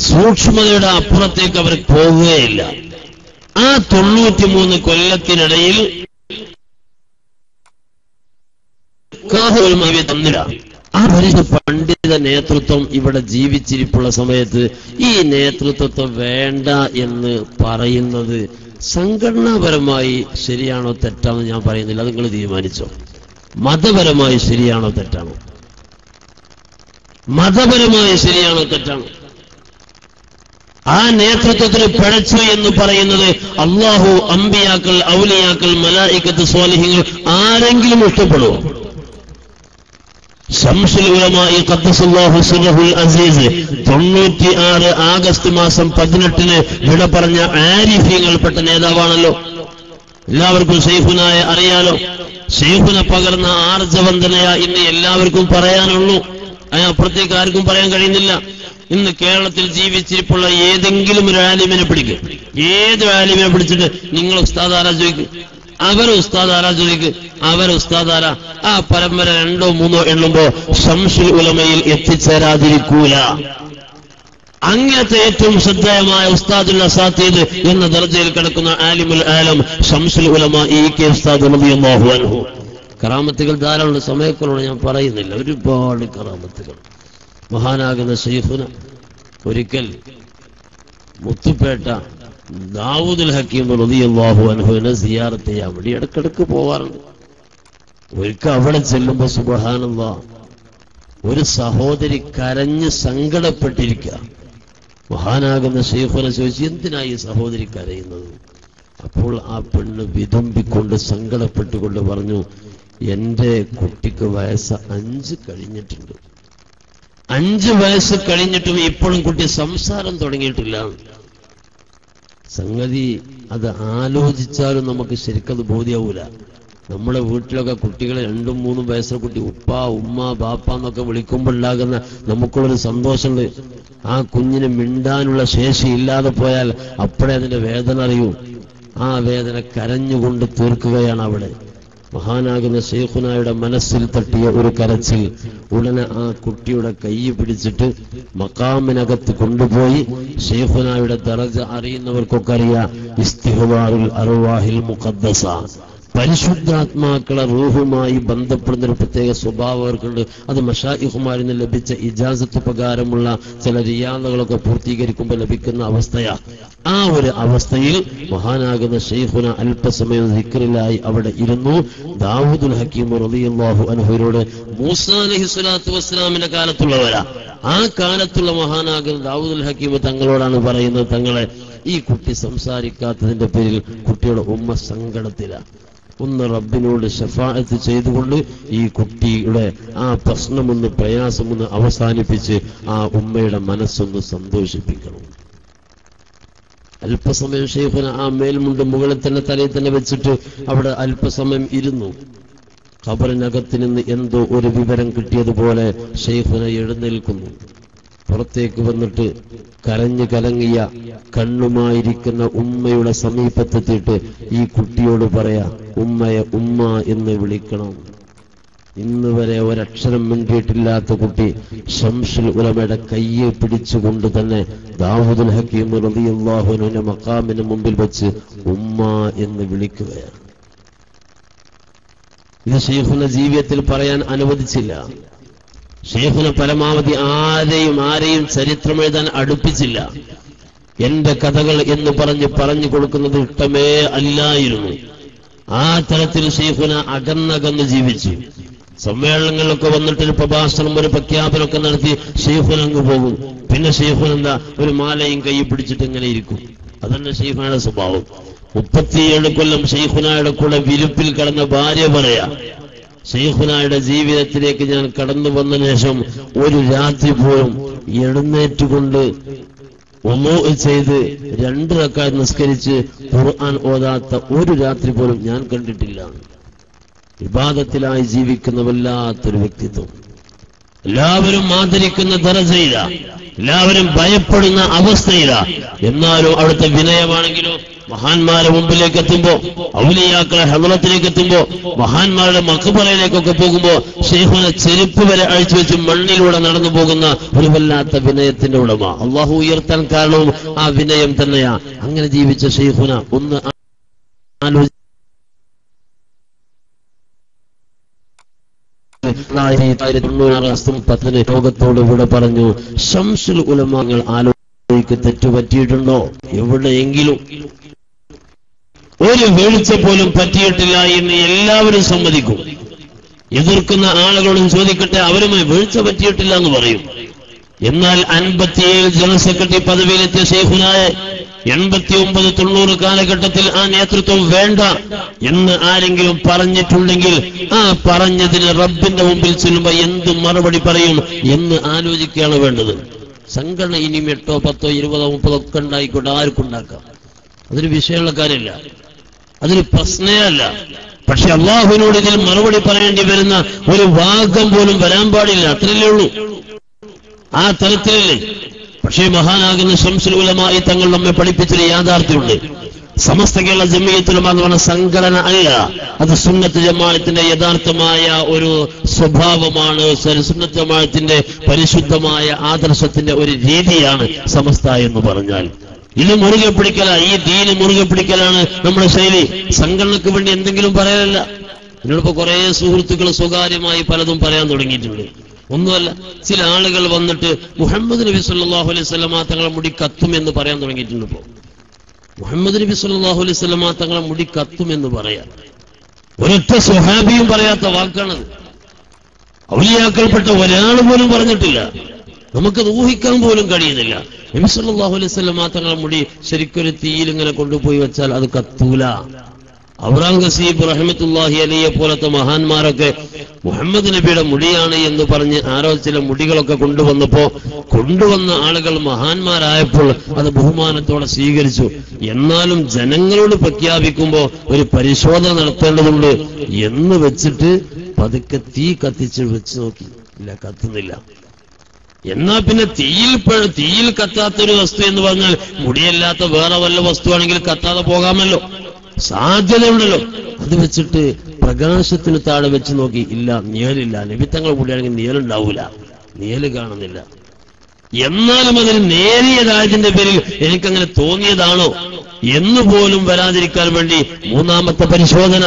സൂക്ഷ്മതയുടെ അപ്പുറത്തേക്ക് അവർ പോവുകയില്ല. ആ 93 കൊല്ലത്തിനിടയിൽ തന്നില്ല. ആ ഒരു പണ്ഡിത നേതൃത്വം ഇവിടെ ജീവിച്ചിരിപ്പുള്ള സമയത്ത് ഈ നേതൃത്വത്തെ വേണ്ട എന്ന് പറയുന്നത് സംഘടനാപരമായി ശരിയാണോ തെറ്റാണോ ഞാൻ പറയുന്നില്ല, അത് നിങ്ങൾ തീരുമാനിച്ചോ. മതപരമായി ശരിയാണോ തെറ്റാണോ? മതപരമായി ശരിയാണോ തെറ്റാണോ? ആ നേതൃത്വത്തിന് പിഴച്ചു എന്ന് പറയുന്നത് അള്ളാഹു, അമ്പിയാക്കൾ, ഔലിയാക്കൾ, മലായിക്കത്ത്, സ്വാലിഹീങ്ങൾ ആരെങ്കിലും ഇഷ്ടപ്പെടുമോ? ശംസുൽ ഉലമാഇ ഖദ്ദസല്ലാഹു സിർറഹുൽ അസീസ് 96 ആഗസ്റ്റ് മാസം 18 വിട പറഞ്ഞ ആരിഫീങ്ങൾപ്പെട്ട നേതാവാണല്ലോ. എല്ലാവർക്കും ശൈഖുനായ അറിയാലോ. ശൈഖുന പകർന്ന ആർജവന്തനയ ഇന്ന് എല്ലാവർക്കും പറയാനുള്ളൂ. അപ്പുറത്തേക്ക് ആർക്കും പറയാൻ കഴിയുന്നില്ല. ഇന്ന് കേരളത്തിൽ ജീവിച്ചിരിപ്പുള്ള ഏതെങ്കിലും ഒരു ആലിമിനെ പിടിക്കും. ഏത് ആലിമിനെ പിടിച്ചിട്ട് നിങ്ങൾ ഉസ്താദ് ആരാ ചോദിക്കും. അവരെ ഉസ്താദാര ആ പരമ്പര 2 3 എണ്ണുമ്പോ ശംസുൽ ഉലമയിൽ എത്തിച്ചേരാതിരിക്കൂല. അങ്ങനത്തെ ഏറ്റവും ശ്രദ്ധേയമായ ഉസ്താദുൽ അസാത്തീദ് എന്ന ദർജയിൽ കിടക്കുന്ന ആലിമുൽ ആലം ശംസുൽ ഉലമ കെ ഉസ്താദ് റളിയല്ലാഹു അൻഹു. കറാമത്തുകൾ ധാരാളം, സമയക്കളോട് ഞാൻ പറയുന്നില്ല, ഒരുപാട് കറാമത്തുകൾ. മഹാനാകുന്ന ശൈഖുന ഒരിക്കൽ മുത്തുപേട്ട ദാവൂദുൽ ഹക്കീം റളിയല്ലാഹു അൻഹുവിനെ സിയാറത്ത് ചെയ്യാൻ വേണ്ടി ഇടക്കിടക്ക് പോവാറുണ്ട്. ഒരിക്കൽ അവിടെ ചെല്ലുമ്പോ സുബ്ഹാനല്ലാഹ്, ഒരു സഹോദരി കരഞ്ഞ് സങ്കടപ്പെട്ടിരിക്കുക. മഹാനാകുന്ന ശൈഖുന ചോദിച്ചു, എന്തിനാ ഈ സഹോദരി കരയുന്നത്? അപ്പോൾ ആ പെണ്ണ് വിതുമ്പിക്കൊണ്ട് സങ്കടപ്പെട്ടുകൊണ്ട് പറഞ്ഞു, എന്റെ കുട്ടിക്ക് വയസ്സ് 5 കഴിഞ്ഞിട്ടുണ്ട്. 5 വയസ്സ് കഴിഞ്ഞിട്ടും ഇപ്പോഴും കുട്ടി സംസാരം തുടങ്ങിയിട്ടില്ല. സംഗതി അത് ആലോചിച്ചാലും നമുക്ക് ശരിക്കത് ബോധ്യാവൂല. നമ്മുടെ വീട്ടിലൊക്കെ കുട്ടികളെ 2 3 വയസ്സുള്ള കുട്ടി ഉപ്പ ഉമ്മ ബാപ്പ എന്നൊക്കെ വിളിക്കുമ്പോൾ ഉണ്ടാകുന്ന നമുക്കുള്ളൊരു സന്തോഷമുണ്ട്. ആ കുഞ്ഞിന് മിണ്ടാനുള്ള ശേഷി ഇല്ലാതെ പോയാൽ അപ്പോഴേ അതിന്റെ വേദന അറിയൂ. ആ വേദന കരഞ്ഞുകൊണ്ട് തീർക്കുകയാണ് അവിടെ. മഹാനാകുന്ന ശൈഖുനായുടെ മനസ്സിൽ തട്ടിയ ഒരു കരച്ചിൽ. ഉടനെ ആ കുട്ടിയുടെ കൈ പിടിച്ചിട്ട് മഖാമിനകത്ത് കൊണ്ടുപോയി ശൈഖുനായുടെ ദറജ അറിയുന്നവർക്കൊക്കെ അറിയാം, ഇസ്തിഗ്ഫാറുൽ അർവാഹിൽ മുഖദ്ദസ, പരിശുദ്ധാത്മാക്കളെ റൂഹുമായി ബന്ധപ്പെടുന്ന ഒരു പ്രത്യേക സ്വഭാവം അവർക്കുണ്ട്. അത് മശായിഖുമാരിൽ നിന്ന് ലഭിച്ച ഇജാസത്ത് പ്രകാരമുള്ള ചില റിയാദകളൊക്കെ പൂർത്തീകരിക്കുമ്പോൾ ലഭിക്കുന്ന അവസ്ഥയാണ്. ആ ഒരു അവസ്ഥയിൽ മഹാനാകുന്ന ശൈഖുന അല്പസമയം ദിക്റിലായി അവിടെ ഇരുന്നു. ദാവൂദുൽ ഹക്കീം റളിയല്ലാഹു അൻഹുവിനോട് മൂസാ അലൈഹിസ്സലാത്തു വസ്സലാമിന്റെ കാലത്തുള്ളവരാ. ആ കാലത്തുള്ള മഹാനാകുന്ന ദാവൂദുൽ ഹക്കീം തങ്ങളോടാണ് പറയുന്നത്, തങ്ങളെ ഈ കുട്ടി സംസാരിക്കാത്തതിന്റെ പേരിൽ കുട്ടിയുടെ ഉമ്മ സങ്കടത്തിലാണ്. ഒന്ന് റബ്ബിനോട് ശഫാഅത്ത് ചെയ്തുകൊണ്ട് ഈ കുട്ടിയുടെ ആ പ്രശ്നമൊന്ന് പ്രയാസമൊന്ന് അവസാനിപ്പിച്ച് ആ ഉമ്മയുടെ മനസ്സൊന്ന് സന്തോഷിപ്പിക്കണം. അല്പസമയം ശൈഖുന ആ മേൽമുണ്ട് മുകളിൽ തന്നെ തലയിൽ തന്നെ വെച്ചിട്ട് അവിടെ അല്പസമയം ഇരുന്നു. ഖബറിനകത്ത് നിന്ന് എന്തോ ഒരു വിവരം കിട്ടിയതുപോലെ ശൈഖുന എഴുന്നേൽക്കുന്നു. പുറത്തേക്ക് വന്നിട്ട് കരഞ്ഞു കലങ്ങിയ കണ്ണുമായിരിക്കുന്ന ഉമ്മയുടെ സമീപത്തെത്തിയിട്ട് ഈ കുട്ടിയോട് പറയാ, ഉമ്മയെ ഉമ്മ എന്ന് വിളിക്കണം. ഇന്ന് വരെ ഒരക്ഷരം മിണ്ടിയിട്ടില്ലാത്ത കുട്ടി ശംസുൽ ഉലമയുടെ കയ്യെ പിടിച്ചുകൊണ്ട് തന്നെ ദാവൂദുൽ ഹക്കീം റളിയല്ലാഹു അൻഹുവിന്റെ മഖാമിന് മുമ്പിൽ വെച്ച് ഉമ്മ എന്ന് വിളിക്കുകയാണ്. ഇത് ശൈഖുന ജീവിതത്തിൽ പറയാൻ അനുവദിച്ചില്ല. ശൈഖുന പരമാവധി ആരെയും ചരിത്രം എഴുതാൻ അടുപ്പിച്ചില്ല. എന്റെ കഥകൾ എന്ന് പറഞ്ഞു കൊടുക്കുന്നത് ഇഷ്ടമേ അല്ലായിരുന്നു. ആ തരത്തിൽ ശൈഖുന അകന്നകന്ന് ജീവിച്ചു. സമ്മേളനങ്ങളിലൊക്കെ വന്നിട്ടൊരു പ്രഭാഷണം ഒരു പ്രഖ്യാപനമൊക്കെ നടത്തി ശൈഖുന അങ്ങ് പോകും. പിന്നെ ശൈഖുന എന്താ ഒരു മാലയും കൈ പിടിച്ചിട്ട് ഇങ്ങനെ ഇരിക്കും. അതന്നെ ശൈഖുനയുടെ സ്വഭാവം. 37 കൊല്ലം ശൈഖുനയുടെ കൂടെ വിരുപ്പിൽ കടന്ന ഭാര്യ പറയാ, ശൈഖുനയുടെ ജീവിതത്തിലേക്ക് ഞാൻ കടന്നു വന്ന ശേഷം ഒരു രാത്രി പോലും എഴുന്നേറ്റുകൊണ്ട് ഒന്നോ ചെയ്ത് 2 റക്അത്ത് നിസ്കരിച്ച് ഖുർആൻ ഓതാത്ത ഒരു രാത്രി പോലും ഞാൻ കണ്ടിട്ടില്ല. ഇബാദത്തിലായി ജീവിക്കുന്ന വല്ലാത്തൊരു വ്യക്തിത്വം. എല്ലാവരും ആദരിക്കുന്ന ദറജയില, എല്ലാവരും ഭയപ്പെടുന്ന അവസ്ഥയില. എന്നാലും അവിടുത്തെ വിനയമാണെങ്കിലോ മഹാന്മാരെ മുമ്പിലേക്ക് എത്തുമ്പോ, ഔലിയാക്കളെ ഹദ്റത്തിലേക്ക് എത്തുമ്പോ, മഹാന്മാരുടെ മഖ്ബറയിലേക്കൊക്കെ പോകുമ്പോ ശൈഖുന ചെരുപ്പ് വരെ അഴിച്ചു വെച്ച് മണ്ണിലൂടെ നടന്നു പോകുന്ന ഒരു വല്ലാത്ത വിനയത്തിന്റെ ഉടമ. അള്ളാഹു ഉയർത്താൻ കാരണവും ആ വിനയം തന്നെയാ. അങ്ങനെ ജീവിച്ച ശൈഖുന ഒന്ന് ആലോചിച്ച് 1910 ലോകത്തോട് ഇവിടെ പറഞ്ഞു, ശംസുൽ ഉലമാങ്ങൾ ആലോചിക്ക് തെറ്റുപറ്റിയിട്ടുണ്ടോ? എവിടെയെങ്കിലും ഒരു വീഴ്ച പോലും പറ്റിയിട്ടില്ല എന്ന് എല്ലാവരും സമ്മതിക്കും. എതിർക്കുന്ന ആളുകളോടും ചോദിക്കട്ടെ, അവരുമായി വീഴ്ച പറ്റിയിട്ടില്ല എന്ന് പറയും. എന്നാൽ 57 ജനറൽ സെക്രട്ടറി പദവിയിലെത്തിയ ശൈഖുനായ 89-90 കാലഘട്ടത്തിൽ ആ നേതൃത്വം വേണ്ട എന്ന് ആരെങ്കിലും പറഞ്ഞിട്ടുണ്ടെങ്കിൽ ആ പറഞ്ഞതിന് റബ്ബിന്റെ മുമ്പിൽ ചെല്ലുമ്പോ എന്ത് മറുപടി പറയും എന്ന് ആലോചിക്കുകയാണ് വേണ്ടത്. സംഘടന ഇനി 8, 10, 20, 30 ഒക്കെ ഉണ്ടായിക്കോട്ടെ, ആർക്കും ഉണ്ടാക്കാം. അതൊരു വിഷയമുള്ള കാര്യമില്ല, അതൊരു പ്രശ്നമേ അല്ല. പക്ഷെ അള്ളാഹുവിനോട് ഇതിൽ മറുപടി പറയേണ്ടി വരുന്ന ഒരു ഭാഗം പോലും വരാൻ പാടില്ല. അത്രയല്ലേ ഉള്ളൂ, ആ തരത്തിലല്ലേ. പക്ഷേ മഹാനാകുന്ന ശംസുൽ ഉലമായി തങ്ങൾ നമ്മെ പഠിപ്പിച്ചൊരു യാഥാർത്ഥ്യമുണ്ട്. സമസ്ത കേരള ജമിയത്തുൽ ഉലമ എന്ന് പറഞ്ഞ സംഘടന അല്ല, അത് സുന്നത്ത് ജമാഅത്തിന്റെ യഥാർത്ഥമായ ഒരു സ്വഭാവമാണ്. സുന്നത്ത് ജമാഅത്തിന്റെ പരിശുദ്ധമായ ആദർശത്തിന്റെ ഒരു രീതിയാണ് സമസ്ത എന്ന് പറഞ്ഞാൽ. ഇത് മുറുകെ പിടിക്കല, ഈ ദീന് മുറുകെ പിടിക്കലാണ് നമ്മുടെ ശൈലി. സംഘടനക്ക് വേണ്ടി എന്തെങ്കിലും പറയാനല്ല. ഇതിനോടൊപ്പം കുറെ സുഹൃത്തുക്കൾ സ്വകാര്യമായി പലതും പറയാൻ തുടങ്ങിയിട്ടുണ്ട്. ഒന്നുമല്ല, ചില ആളുകൾ വന്നിട്ട് മുഹമ്മദ് നബി സല്ലല്ലാഹു അലൈഹി വസല്ലമ തങ്ങളെ മുടി കത്തും എന്ന് പറയാൻ തുടങ്ങിയിട്ടുണ്ട്. ഇപ്പോ മുഹമ്മദ് നബി സല്ലല്ലാഹു അലൈഹി വസല്ലമ തങ്ങളെ മുടി കത്തും എന്ന് പറയാൻ ഒരൊറ്റ സ്വഹാബിയും പറയാത്ത വാക്കാണത്. ഔലിയാക്കൾപ്പെട്ട ഒരാൾ പോലും പറഞ്ഞിട്ടില്ല. നമുക്കത് ഊഹിക്കാൻ പോലും കഴിയുന്നില്ല. നബി സല്ലല്ലാഹു അലൈഹി വസല്ലമ തങ്ങളെ മുടി ശരിക്കൊരു തീയിൽ ഇങ്ങനെ കൊണ്ടുപോയി വെച്ചാൽ അത് കത്തൂല. ഔറംഗസീബ് റഹ്മത്തുള്ളാഹി അലൈഹിയെ പോലത്തെ മഹാന്മാരൊക്കെ മുഹമ്മദ് നബിയുടെ മുടിയാണ് എന്ന് പറഞ്ഞ് ആരോ ചില മുടികളൊക്കെ കൊണ്ടുവന്ന ആളുകൾ മഹാന്മാരായപ്പോൾ അത് ബഹുമാനത്തോടെ സ്വീകരിച്ചു. എന്നാലും ജനങ്ങളോട് പ്രഖ്യാപിക്കുമ്പോ ഒരു പരിശോധന നടത്തേണ്ടതുണ്ട് എന്ന് വെച്ചിട്ട് പതുക്കെ തീ കത്തിച്ച് വെച്ച് നോക്കി, ഇല്ല, കത്തുന്നില്ല. എന്നാ പിന്നെ തീയിൽ കത്താത്തൊരു വസ്തു എന്ന് പറഞ്ഞാൽ മുടിയല്ലാത്ത വേറെ വല്ല വസ്തുവാണെങ്കിൽ കത്താതെ പോകാമല്ലോ, സാധ്യതയുണ്ടല്ലോ. അത് വെച്ചിട്ട് പ്രകാശത്തിന് താഴെ വെച്ച് നോക്കി, ഇല്ല, നിഴലില്ല. നബിത്തങ്ങൾ കൂടിയാണെങ്കിൽ നിഴലുണ്ടാവൂല, നിഴല് കാണുന്നില്ല. എന്നാലും അതിന് നേരിയതായതിന്റെ പേരിൽ എനിക്കങ്ങനെ തോന്നിയതാണോ എന്ന് പോലും വരാതിരിക്കാൻ വേണ്ടി 3ാമത്തെ പരിശോധന,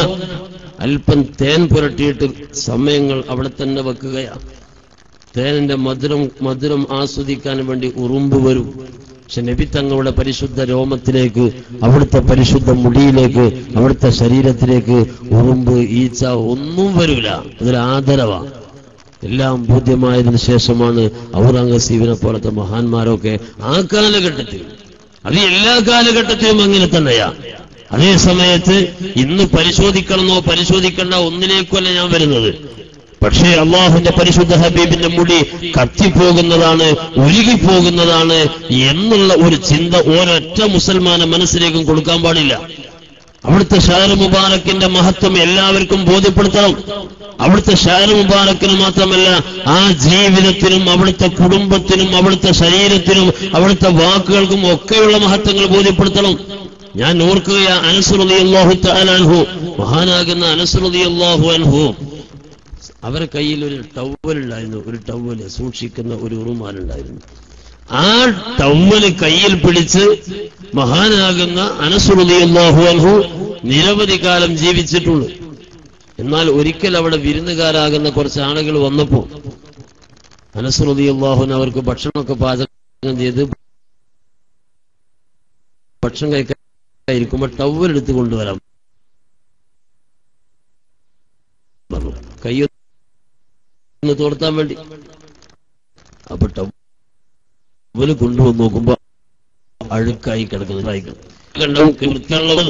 അല്പം തേൻ പുരട്ടിയിട്ട് സമയങ്ങൾ അവിടെ തന്നെ വെക്കുകയാണ്. തേനിന്റെ മധുരം ആസ്വദിക്കാൻ വേണ്ടി ഉറുമ്പ് വരും. പക്ഷെ നബി തങ്ങളുടെ പരിശുദ്ധ രോമത്തിലേക്ക്, അവിടുത്തെ പരിശുദ്ധ മുടിയിലേക്ക്, അവിടുത്തെ ശരീരത്തിലേക്ക് ഉറുമ്പ്, ഈച്ച ഒന്നും വരൂല. അതൊരു ആദരവാ. എല്ലാം ബോധ്യമായതിനു ശേഷമാണ് ഔറംഗസീബിനെ പോലത്തെ മഹാന്മാരൊക്കെ ആ കാലഘട്ടത്തിൽ അത് എല്ലാ കാലഘട്ടത്തിലും അങ്ങനെ തന്നെയാ. അതേ സമയത്ത് ഇന്ന് പരിശോധിക്കണമെന്നോ പരിശോധിക്കണ്ട ഒന്നിലേക്കല്ല ഞാൻ വരുന്നത്. പക്ഷേ അള്ളാഹുവിന്റെ പരിശുദ്ധ ഹബീബിന്റെ മുടി കത്തിപ്പോകുന്നതാണ്, ഒഴുകിപ്പോകുന്നതാണ് എന്നുള്ള ഒരു ചിന്ത ഒരൊറ്റ മുസൽമാനെ മനസ്സിലേക്കും കൊടുക്കാൻ പാടില്ല. അവിടുത്തെ ഷഹർ മുബാറക്കിന്റെ മഹത്വം എല്ലാവർക്കും ബോധ്യപ്പെടുത്തണം. അവിടുത്തെ ഷഹർ മുബാറക്കിന് മാത്രമല്ല ആ ജീവിതത്തിനും അവിടുത്തെ കുടുംബത്തിനും അവിടുത്തെ ശരീരത്തിനും അവിടുത്തെ വാക്കുകൾക്കും ഒക്കെയുള്ള മഹത്വങ്ങൾ ബോധ്യപ്പെടുത്തണം. ഞാൻ ഓർക്കുകയാ, അനസ് റളിയല്ലാഹു തആല അൻഹു, മഹാനാകുന്ന അനസ് റളിയല്ലാഹു അൻഹു, അവരുടെ കയ്യിൽ ഒരു ടവലുണ്ടായിരുന്നു, ഒരു ടവല് സൂക്ഷിക്കുന്ന ഒരു ഉറുമാലുണ്ടായിരുന്നു. ആ ടവല് കയ്യിൽ പിടിച്ച് മഹാനാകുന്ന അനസ് റളിയല്ലാഹു അൻഹു നിരവധി കാലം ജീവിച്ചിട്ടുണ്ട്. എന്നാൽ ഒരിക്കൽ അവിടെ വിരുന്നുകാരാകുന്ന കുറച്ച് ആളുകൾ വന്നപ്പോ അനസ് റളിയല്ലാഹു അൻഹു അവർക്ക് ഭക്ഷണമൊക്കെ പാചകം ചെയ്ത് ഭക്ഷണം കഴിക്കാതിരിക്കുമ്പോ ടവലെടുത്ത് കൊണ്ടുവരാം കയ്യൊന്ന് തോർത്താൻ വേണ്ടി. അപ്പൊ ടവല് കൊണ്ടുവന്ന് നോക്കുമ്പോ അഴുക്കായി കിടക്കുന്നത് വൃത്തിയുള്ളത്.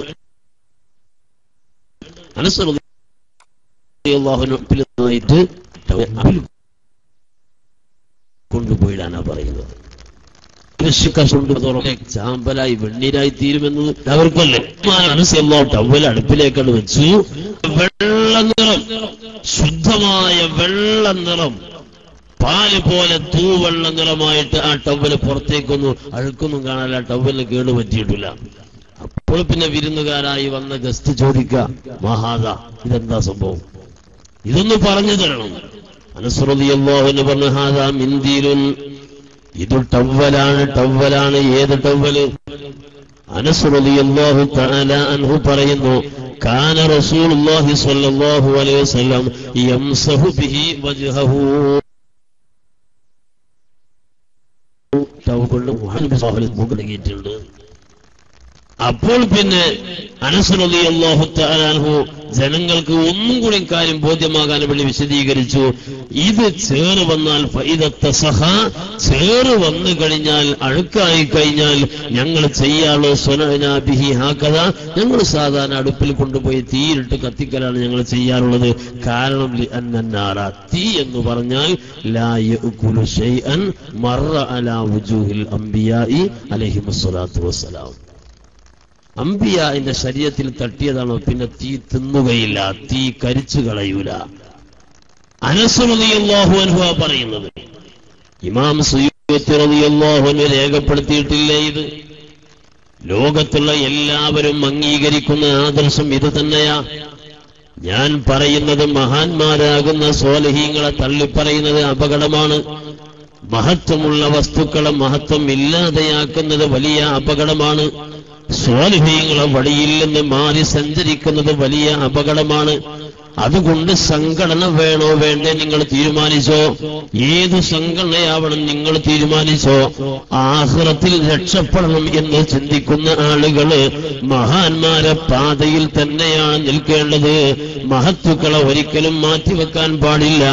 അനസ് റളിയല്ലാഹു അൻഹു കൊണ്ടുപോയിടാനാ പറയുന്നത്. ചാമ്പലായി വെണ്ണീരായി തീരുമെന്നത് അവർക്കല്ലേ. ടവൽ അടുപ്പിലേക്കാണ് വെച്ചു. വെള്ള നിറം, ശുദ്ധമായ വെള്ള നിറം, പാല് പോലെ തൂവെള്ള നിറമായിട്ട് ആ ടവല് പുറത്തേക്കൊന്നും അഴുക്കൊന്നും കാണാൻ ആ ടവലിന് കേട് പറ്റിയിട്ടില്ല. അപ്പോൾ പിന്നെ വിരുന്നുകാരായി വന്ന ഗസ്റ്റ് ചോദിക്കുക, മഹാദ ഇതെന്താ സംഭവം, ഇതൊന്ന് പറഞ്ഞു തരണം. അനസ് റളിയല്ലാഹു അൻഹു പറഞ്ഞു, ഹാദാ മിൻദീലുൻ, ഇത് ടവ്വലാണ്. ടവ്വലാണ്. ഏത് ടവ്വല്? അനസ് റളിയല്ലാഹു തആല അൻഹു പറയുന്നു, കാന റസൂലുള്ളാഹി സ്വല്ലല്ലാഹു അലൈഹി വസല്ലം യംസഹു ബിഹി വജ്ഹഹു. ടവ്വൽ മുകളിലേക്കിട്ടുണ്ട്. അപ്പോൾ പിന്നെ അനസ് റളിയല്ലാഹു തആല അൻഹു ജനങ്ങൾക്ക് ഒന്നും കൂടി കാര്യം ബോധ്യമാകാൻ വേണ്ടി വിശദീകരിച്ചു. ഇത് ചേറ് വന്നാൽ ഫൈദത്തസഹ, ചേറ് വന്നു കഴിഞ്ഞാൽ, അഴുക്കായി കഴിഞ്ഞാൽ ഞങ്ങൾ ചെയ്യാളോ സ്വനഅനാ ബിഹി ഹാകദ, ഞങ്ങൾ സാധാരണ അടുപ്പിൽ കൊണ്ടുപോയി തീയിലിട്ട് കത്തിക്കലാണ് ഞങ്ങൾ ചെയ്യാറുള്ളത്. കാരണം ലിഅന്നന്നാറ, തീ എന്ന് പറഞ്ഞാൽ ലാ യഅകുലു ശൈഅൻ മറ അലാ വുജൂഹിൽ അംബിയാഇ അലൈഹിമുസ്സലാത്തു വസ്സലാം. അംബിയാഇന്റെ ശരീരത്തിൽ തട്ടിയതാണോ പിന്നെ തീ തിന്നുകയില്ല, തീ കരിച്ചു കളയൂല. അനസ് റളിയല്ലാഹു അൻഹു പറയുന്നത്. ഇമാം സുയൂത്തി റളിയല്ലാഹു അൻഹു രേഖപ്പെടുത്തിയിട്ടില്ലേ ഇത്? ലോകത്തുള്ള എല്ലാവരും അംഗീകരിക്കുന്ന ആദർശം ഇത് തന്നെയാ. ഞാൻ പറയുന്നത് മഹാന്മാരാകുന്ന സ്വാലിഹീങ്ങളെ തള്ളിപ്പറയുന്നത് അപകടമാണ്. മഹത്വമുള്ള വസ്തുക്കളെ മഹത്വം ഇല്ലാതെയാക്കുന്നത് വലിയ അപകടമാണ്. സ്വാലിഹീങ്ങളെ വഴിയിൽ നിന്ന് മാറി സഞ്ചരിക്കുന്നത് വലിയ അപകടമാണ്. അതുകൊണ്ട് സംഘടന വേണോ വേണ്ടേ നിങ്ങൾ തീരുമാനിച്ചോ. ഏത് സംഘടനയാവണം നിങ്ങൾ തീരുമാനിച്ചോ. ആഖിറത്തിൽ രക്ഷപ്പെടണം എന്ന് ചിന്തിക്കുന്ന ആളുകള് മഹാന്മാരെ പാതയിൽ തന്നെയാണ് നിൽക്കേണ്ടത്. മഹത്തുക്കളെ ഒരിക്കലും മാറ്റിവെക്കാൻ പാടില്ല.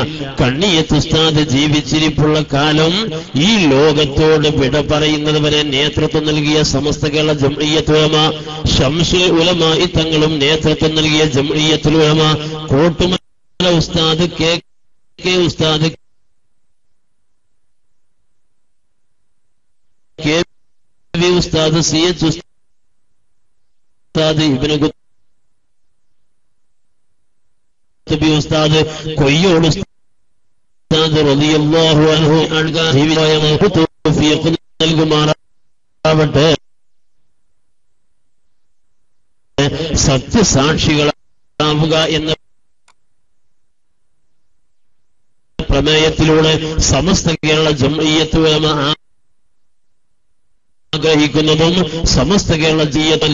കണ്ണിയത്ത് ഉസ്താദ് ജീവിച്ചിരിപ്പുള്ള കാലം ഈ ലോകത്തോട് വിട പറയുന്നത് വരെ നേതൃത്വം നൽകിയ സമസ്ത കേരള ജംഇയ്യത്തുൽ ഉലമ, ശംസുൽ ഉലമ തങ്ങളും നേതൃത്വം നൽകിയ ജംഇയ്യത്തുൽ ഉലമ, കോട്ടുമല ഉസ്താദ്, കെ ഉസ്താദ്, കെ വി ഉസ്താദ്, സി എച്ച് ഉസ്താദ്, ഇബ്നു ഖുത്ബി ഉസ്താദ്, കൊയ്യോട് ഉസ്താദ് റളിയല്ലാഹു അൻഹു തൗഫീഖ് നൽകുമാറാവട്ടെ. സത്യസാക്ഷികളാവുക എന്ന പ്രമേയത്തിലൂടെ സമസ്ത കേരള ജംഇയ്യത്തുൽ ഉലമ ആഗ്രഹിക്കുന്നതും സമസ്ത കേരള ജംഇയ്യത്തുൽ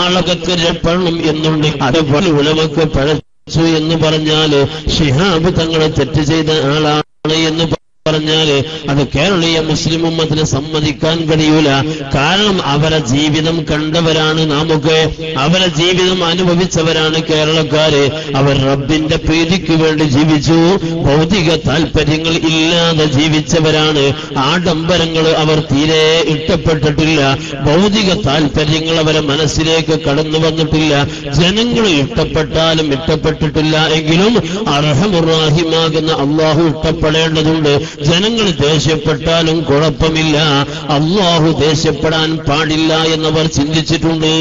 ആളകൾക്ക് രക്ഷപ്പെടണം എന്നുണ്ട്. അത് ഉലമക്ക് പഴച്ചു എന്ന് പറഞ്ഞാൽ ശിഹാബ് തങ്ങളെ തെറ്റ് ചെയ്ത ആളാണ് എന്ന് പറഞ്ഞാല് അത് കേരളീയ മുസ്ലിം ഉമ്മത്തിന് സമ്മതിക്കാൻ കഴിയൂല. കാരണം അവരെ ജീവിതം കണ്ടവരാണ് നാമൊക്കെ, അവരെ ജീവിതം അനുഭവിച്ചവരാണ് കേരളക്കാര്. അവർ റബ്ബിന്റെ പ്രീതിക്ക് വേണ്ടി ജീവിച്ചു, ഭൗതിക താല്പര്യങ്ങൾ ഇല്ലാതെ ജീവിച്ചവരാണ്. ആഡംബരങ്ങൾ അവർ തീരെ ഇഷ്ടപ്പെട്ടിട്ടില്ല, ഭൗതിക താല്പര്യങ്ങൾ അവരെ മനസ്സിലേക്ക് കടന്നു വന്നിട്ടില്ല. ജനങ്ങൾ ഇഷ്ടപ്പെട്ടാലും ഇഷ്ടപ്പെട്ടിട്ടില്ല എങ്കിലും അർഹമുറാഹിമാകുന്ന അള്ളാഹു ഇഷ്ടപ്പെടേണ്ടതുണ്ട്. ജനങ്ങൾ ദേഷ്യപ്പെട്ടാലും കുഴപ്പമില്ല, അള്ളാഹു ദേഷ്യപ്പെടാൻ പാടില്ല എന്നവർ ചിന്തിച്ചിട്ടുണ്ട്.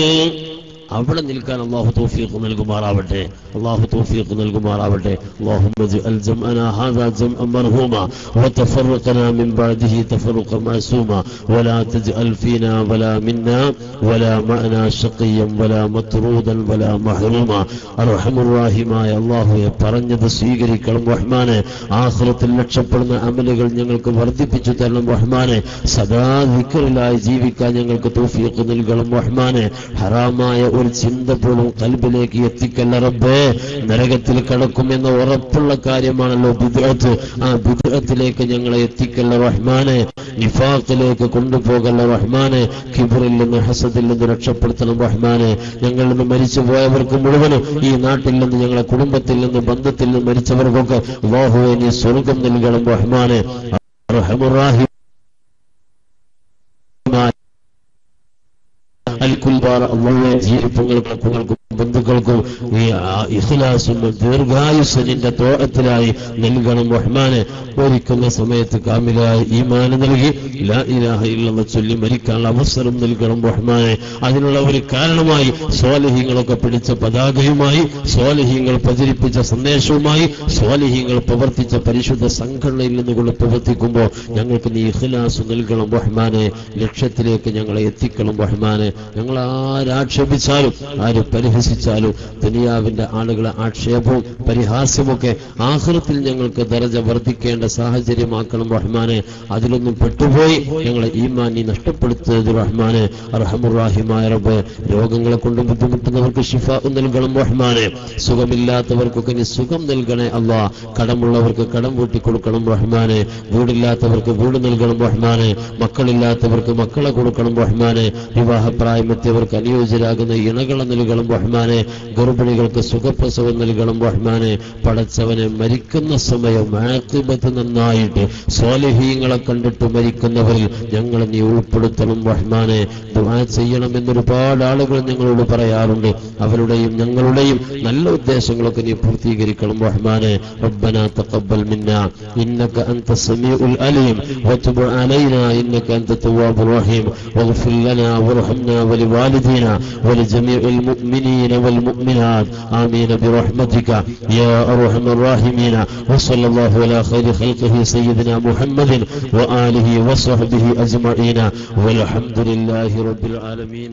അവിടെ നിൽക്കാൻ അല്ലാഹു തൗഫീഖ് നൽകുമാറാവട്ടെ, അല്ലാഹു തൗഫീഖ് നൽകുമാറാവട്ടെ. അല്ലാഹുമ്മ ജഅൽ ജംഅനാ ഹാദാ ജംഅൻ മർഹൂമാ വതഫറഖനാ മിൻ ബഅദിഹി തഫറഖൻ മഅസൂമാ വലാ തജ്അൽ ഫീനാ വലാ മിന്നാ വലാ മഅനാ ശഖിയ്യൻ വലാ മത്റൂദൻ വലാ മഹ്റൂമാ. അർഹമുർ റഹീമായ അല്ലാഹുവേ, പറഞ്ഞത് സ്വീകരിക്കണം റഹ്മാനെ. ആഖിറത്തിൽ രക്ഷപ്പെടുന്ന അമലുകൾ ഞങ്ങൾക്ക് വർദ്ധിപ്പിച്ചു തരണം റഹ്മാനെ. സദാ ദിക്റിലായി ജീവിക്കാൻ ഞങ്ങൾക്ക് തൗഫീഖ് നൽകണം റഹ്മാനെ. ഹറാമായ ഒരു ചിന്ത പോലും ഖൽബിലേക്ക് എത്തിക്കല്ല റബ്ബേ. നരകത്തിൽ കടക്കുമെന്ന ഉറപ്പുള്ള കാര്യമാണല്ലോ ബിദ്അത്ത്. ആ ബിദ്അത്തിലേക്ക് ഞങ്ങളെ എത്തിക്കല്ല റഹ്മാനെ. നിഫാഖിലേക്ക് കൊണ്ടുപോകല്ല റഹ്മാനെ. കിബ്റിൽ നിന്ന് ഹസദിൽ നിന്ന് രക്ഷപ്പെടുത്തണം റഹ്മാനെ. ഞങ്ങളിൽ നിന്ന് മരിച്ചു പോയവർക്ക് മുഴുവനും, ഈ നാട്ടിൽ നിന്ന് ഞങ്ങളെ കുടുംബത്തിൽ നിന്ന് ബന്ധത്തിൽ നിന്ന് മരിച്ചവർക്കൊക്കെ അല്ലാഹുവേ നീ സ്വർഗം നൽകണം റഹ്മാനെ. റഹ്മുറാഹിം ജീവങ്ങൾക്കും ബന്ധുക്കൾക്കും ഈ ഇഖ്ലാസും ദീർഘായുസ്സനിന്റെ തോഅത്തിലായി നൽകണം റഹ്മാനെ. മരിക്കുന്ന സമയത്ത് കാമിലായ ഈമാൻ നൽകി ലാ ഇലാഹ ഇല്ലല്ലാഹ് ചൊല്ലി മരിക്കാനുള്ള അവസരം നൽകണം റഹ്മാനെ. അതിനുള്ള ഒരു കാരണമായി സ്വാലിഹീങ്ങളൊക്കെ പിടിച്ച പതാകയുമായി, സ്വാലിഹീങ്ങൾ പ്രചരിപ്പിച്ച സന്ദേശവുമായി, സ്വാലിഹീങ്ങൾ പ്രവർത്തിച്ച പരിശുദ്ധ സംഘടനയിൽ നിന്നുകൊണ്ട് പ്രവർത്തിക്കുമ്പോൾ ഞങ്ങൾക്ക് നീ ഇഖ്ലാസ് നൽകണം റഹ്മാനെ. ലക്ഷ്യത്തിലേക്ക് ഞങ്ങളെ എത്തിക്കണം റഹ്മാനെ. ഞങ്ങൾ ആരാക്ഷേപിച്ചാലും ആര് പരിഹസിച്ചാലും ദുനിയാവിന്റെ ആളുകളെ ആക്ഷേപവും പരിഹാസ്യമൊക്കെ ആഖിറത്തിൽ ഞങ്ങൾക്ക് ദറജ വർദ്ധിക്കേണ്ട സാഹചര്യമാക്കണം റഹ്മാനെ. അതിലൊന്നും പെട്ടുപോയി ഞങ്ങളെ ഈമാൻ നീ നഷ്ടപ്പെടുത്തരുത് റഹ്മാനെ. അർഹമുറാഹിമായ റബ്ബേ, രോഗങ്ങളെ കൊണ്ട് ബുദ്ധിമുട്ടുന്നവർക്ക് ശിഫാ നൽകണം റഹ്മാനെ. സുഖമില്ലാത്തവർക്കൊക്കെ നീ സുഖം നൽകണേ അല്ലാ. കടമുള്ളവർക്ക് കടം വീട്ടിക്കൊടുക്കണം റഹ്മാനെ. വീടില്ലാത്തവർക്ക് വീട് നൽകണം റഹ്മാനെ. മക്കളില്ലാത്തവർക്ക് മക്കളെ കൊടുക്കണം റഹ്മാനെ. വിവാഹപ്രായമെത്തിയവർക്ക് അനുയോജ്യരാകുന്ന ഇണകളെ നൽകണം റഹ്മാനെ. ഗർഭിണികൾക്ക് സുഖപ്രസവം നൽകണം റഹ്മാനെ. പടച്ചവനെ, മരിക്കുന്ന സമയം ആഖിബത്ത് നന്നായിട്ട് സ്വാലിഹീങ്ങളെ കണ്ടിട്ട് മരിക്കുന്നവരിൽ ഞങ്ങളെ നീ ഉൾപ്പെടുത്തണം റഹ്മാനെ. ദുആ ചെയ്യണമെന്നൊരുപാട് ആളുകൾ ഞങ്ങളോട് പറയാറുണ്ട്. അവരുടെയും ഞങ്ങളുടെയും നല്ല ഉദ്ദേശങ്ങളൊക്കെ നീ പൂർത്തീകരിക്കണം റഹ്മാനെ. റബ്ബനാ തഖബ്ബൽ മിന്നാ ഇന്നക അൻത സമീഉൽ അലീം വതുബ് അലൈനാ ഇന്നക അൻത തവ്വാബുർ റഹീം വഗ്ഫിർ ലനാ വർഹംനാ വലിവാലിദീനാ വലിജമീഇൽ മുഅ്മിനീന والمؤمنات آمين برحمتك يا أرحم الراحمين. وصلى الله على خير خلقه سيدنا محمد وآله وصحبه أجمعين والحمد لله رب العالمين.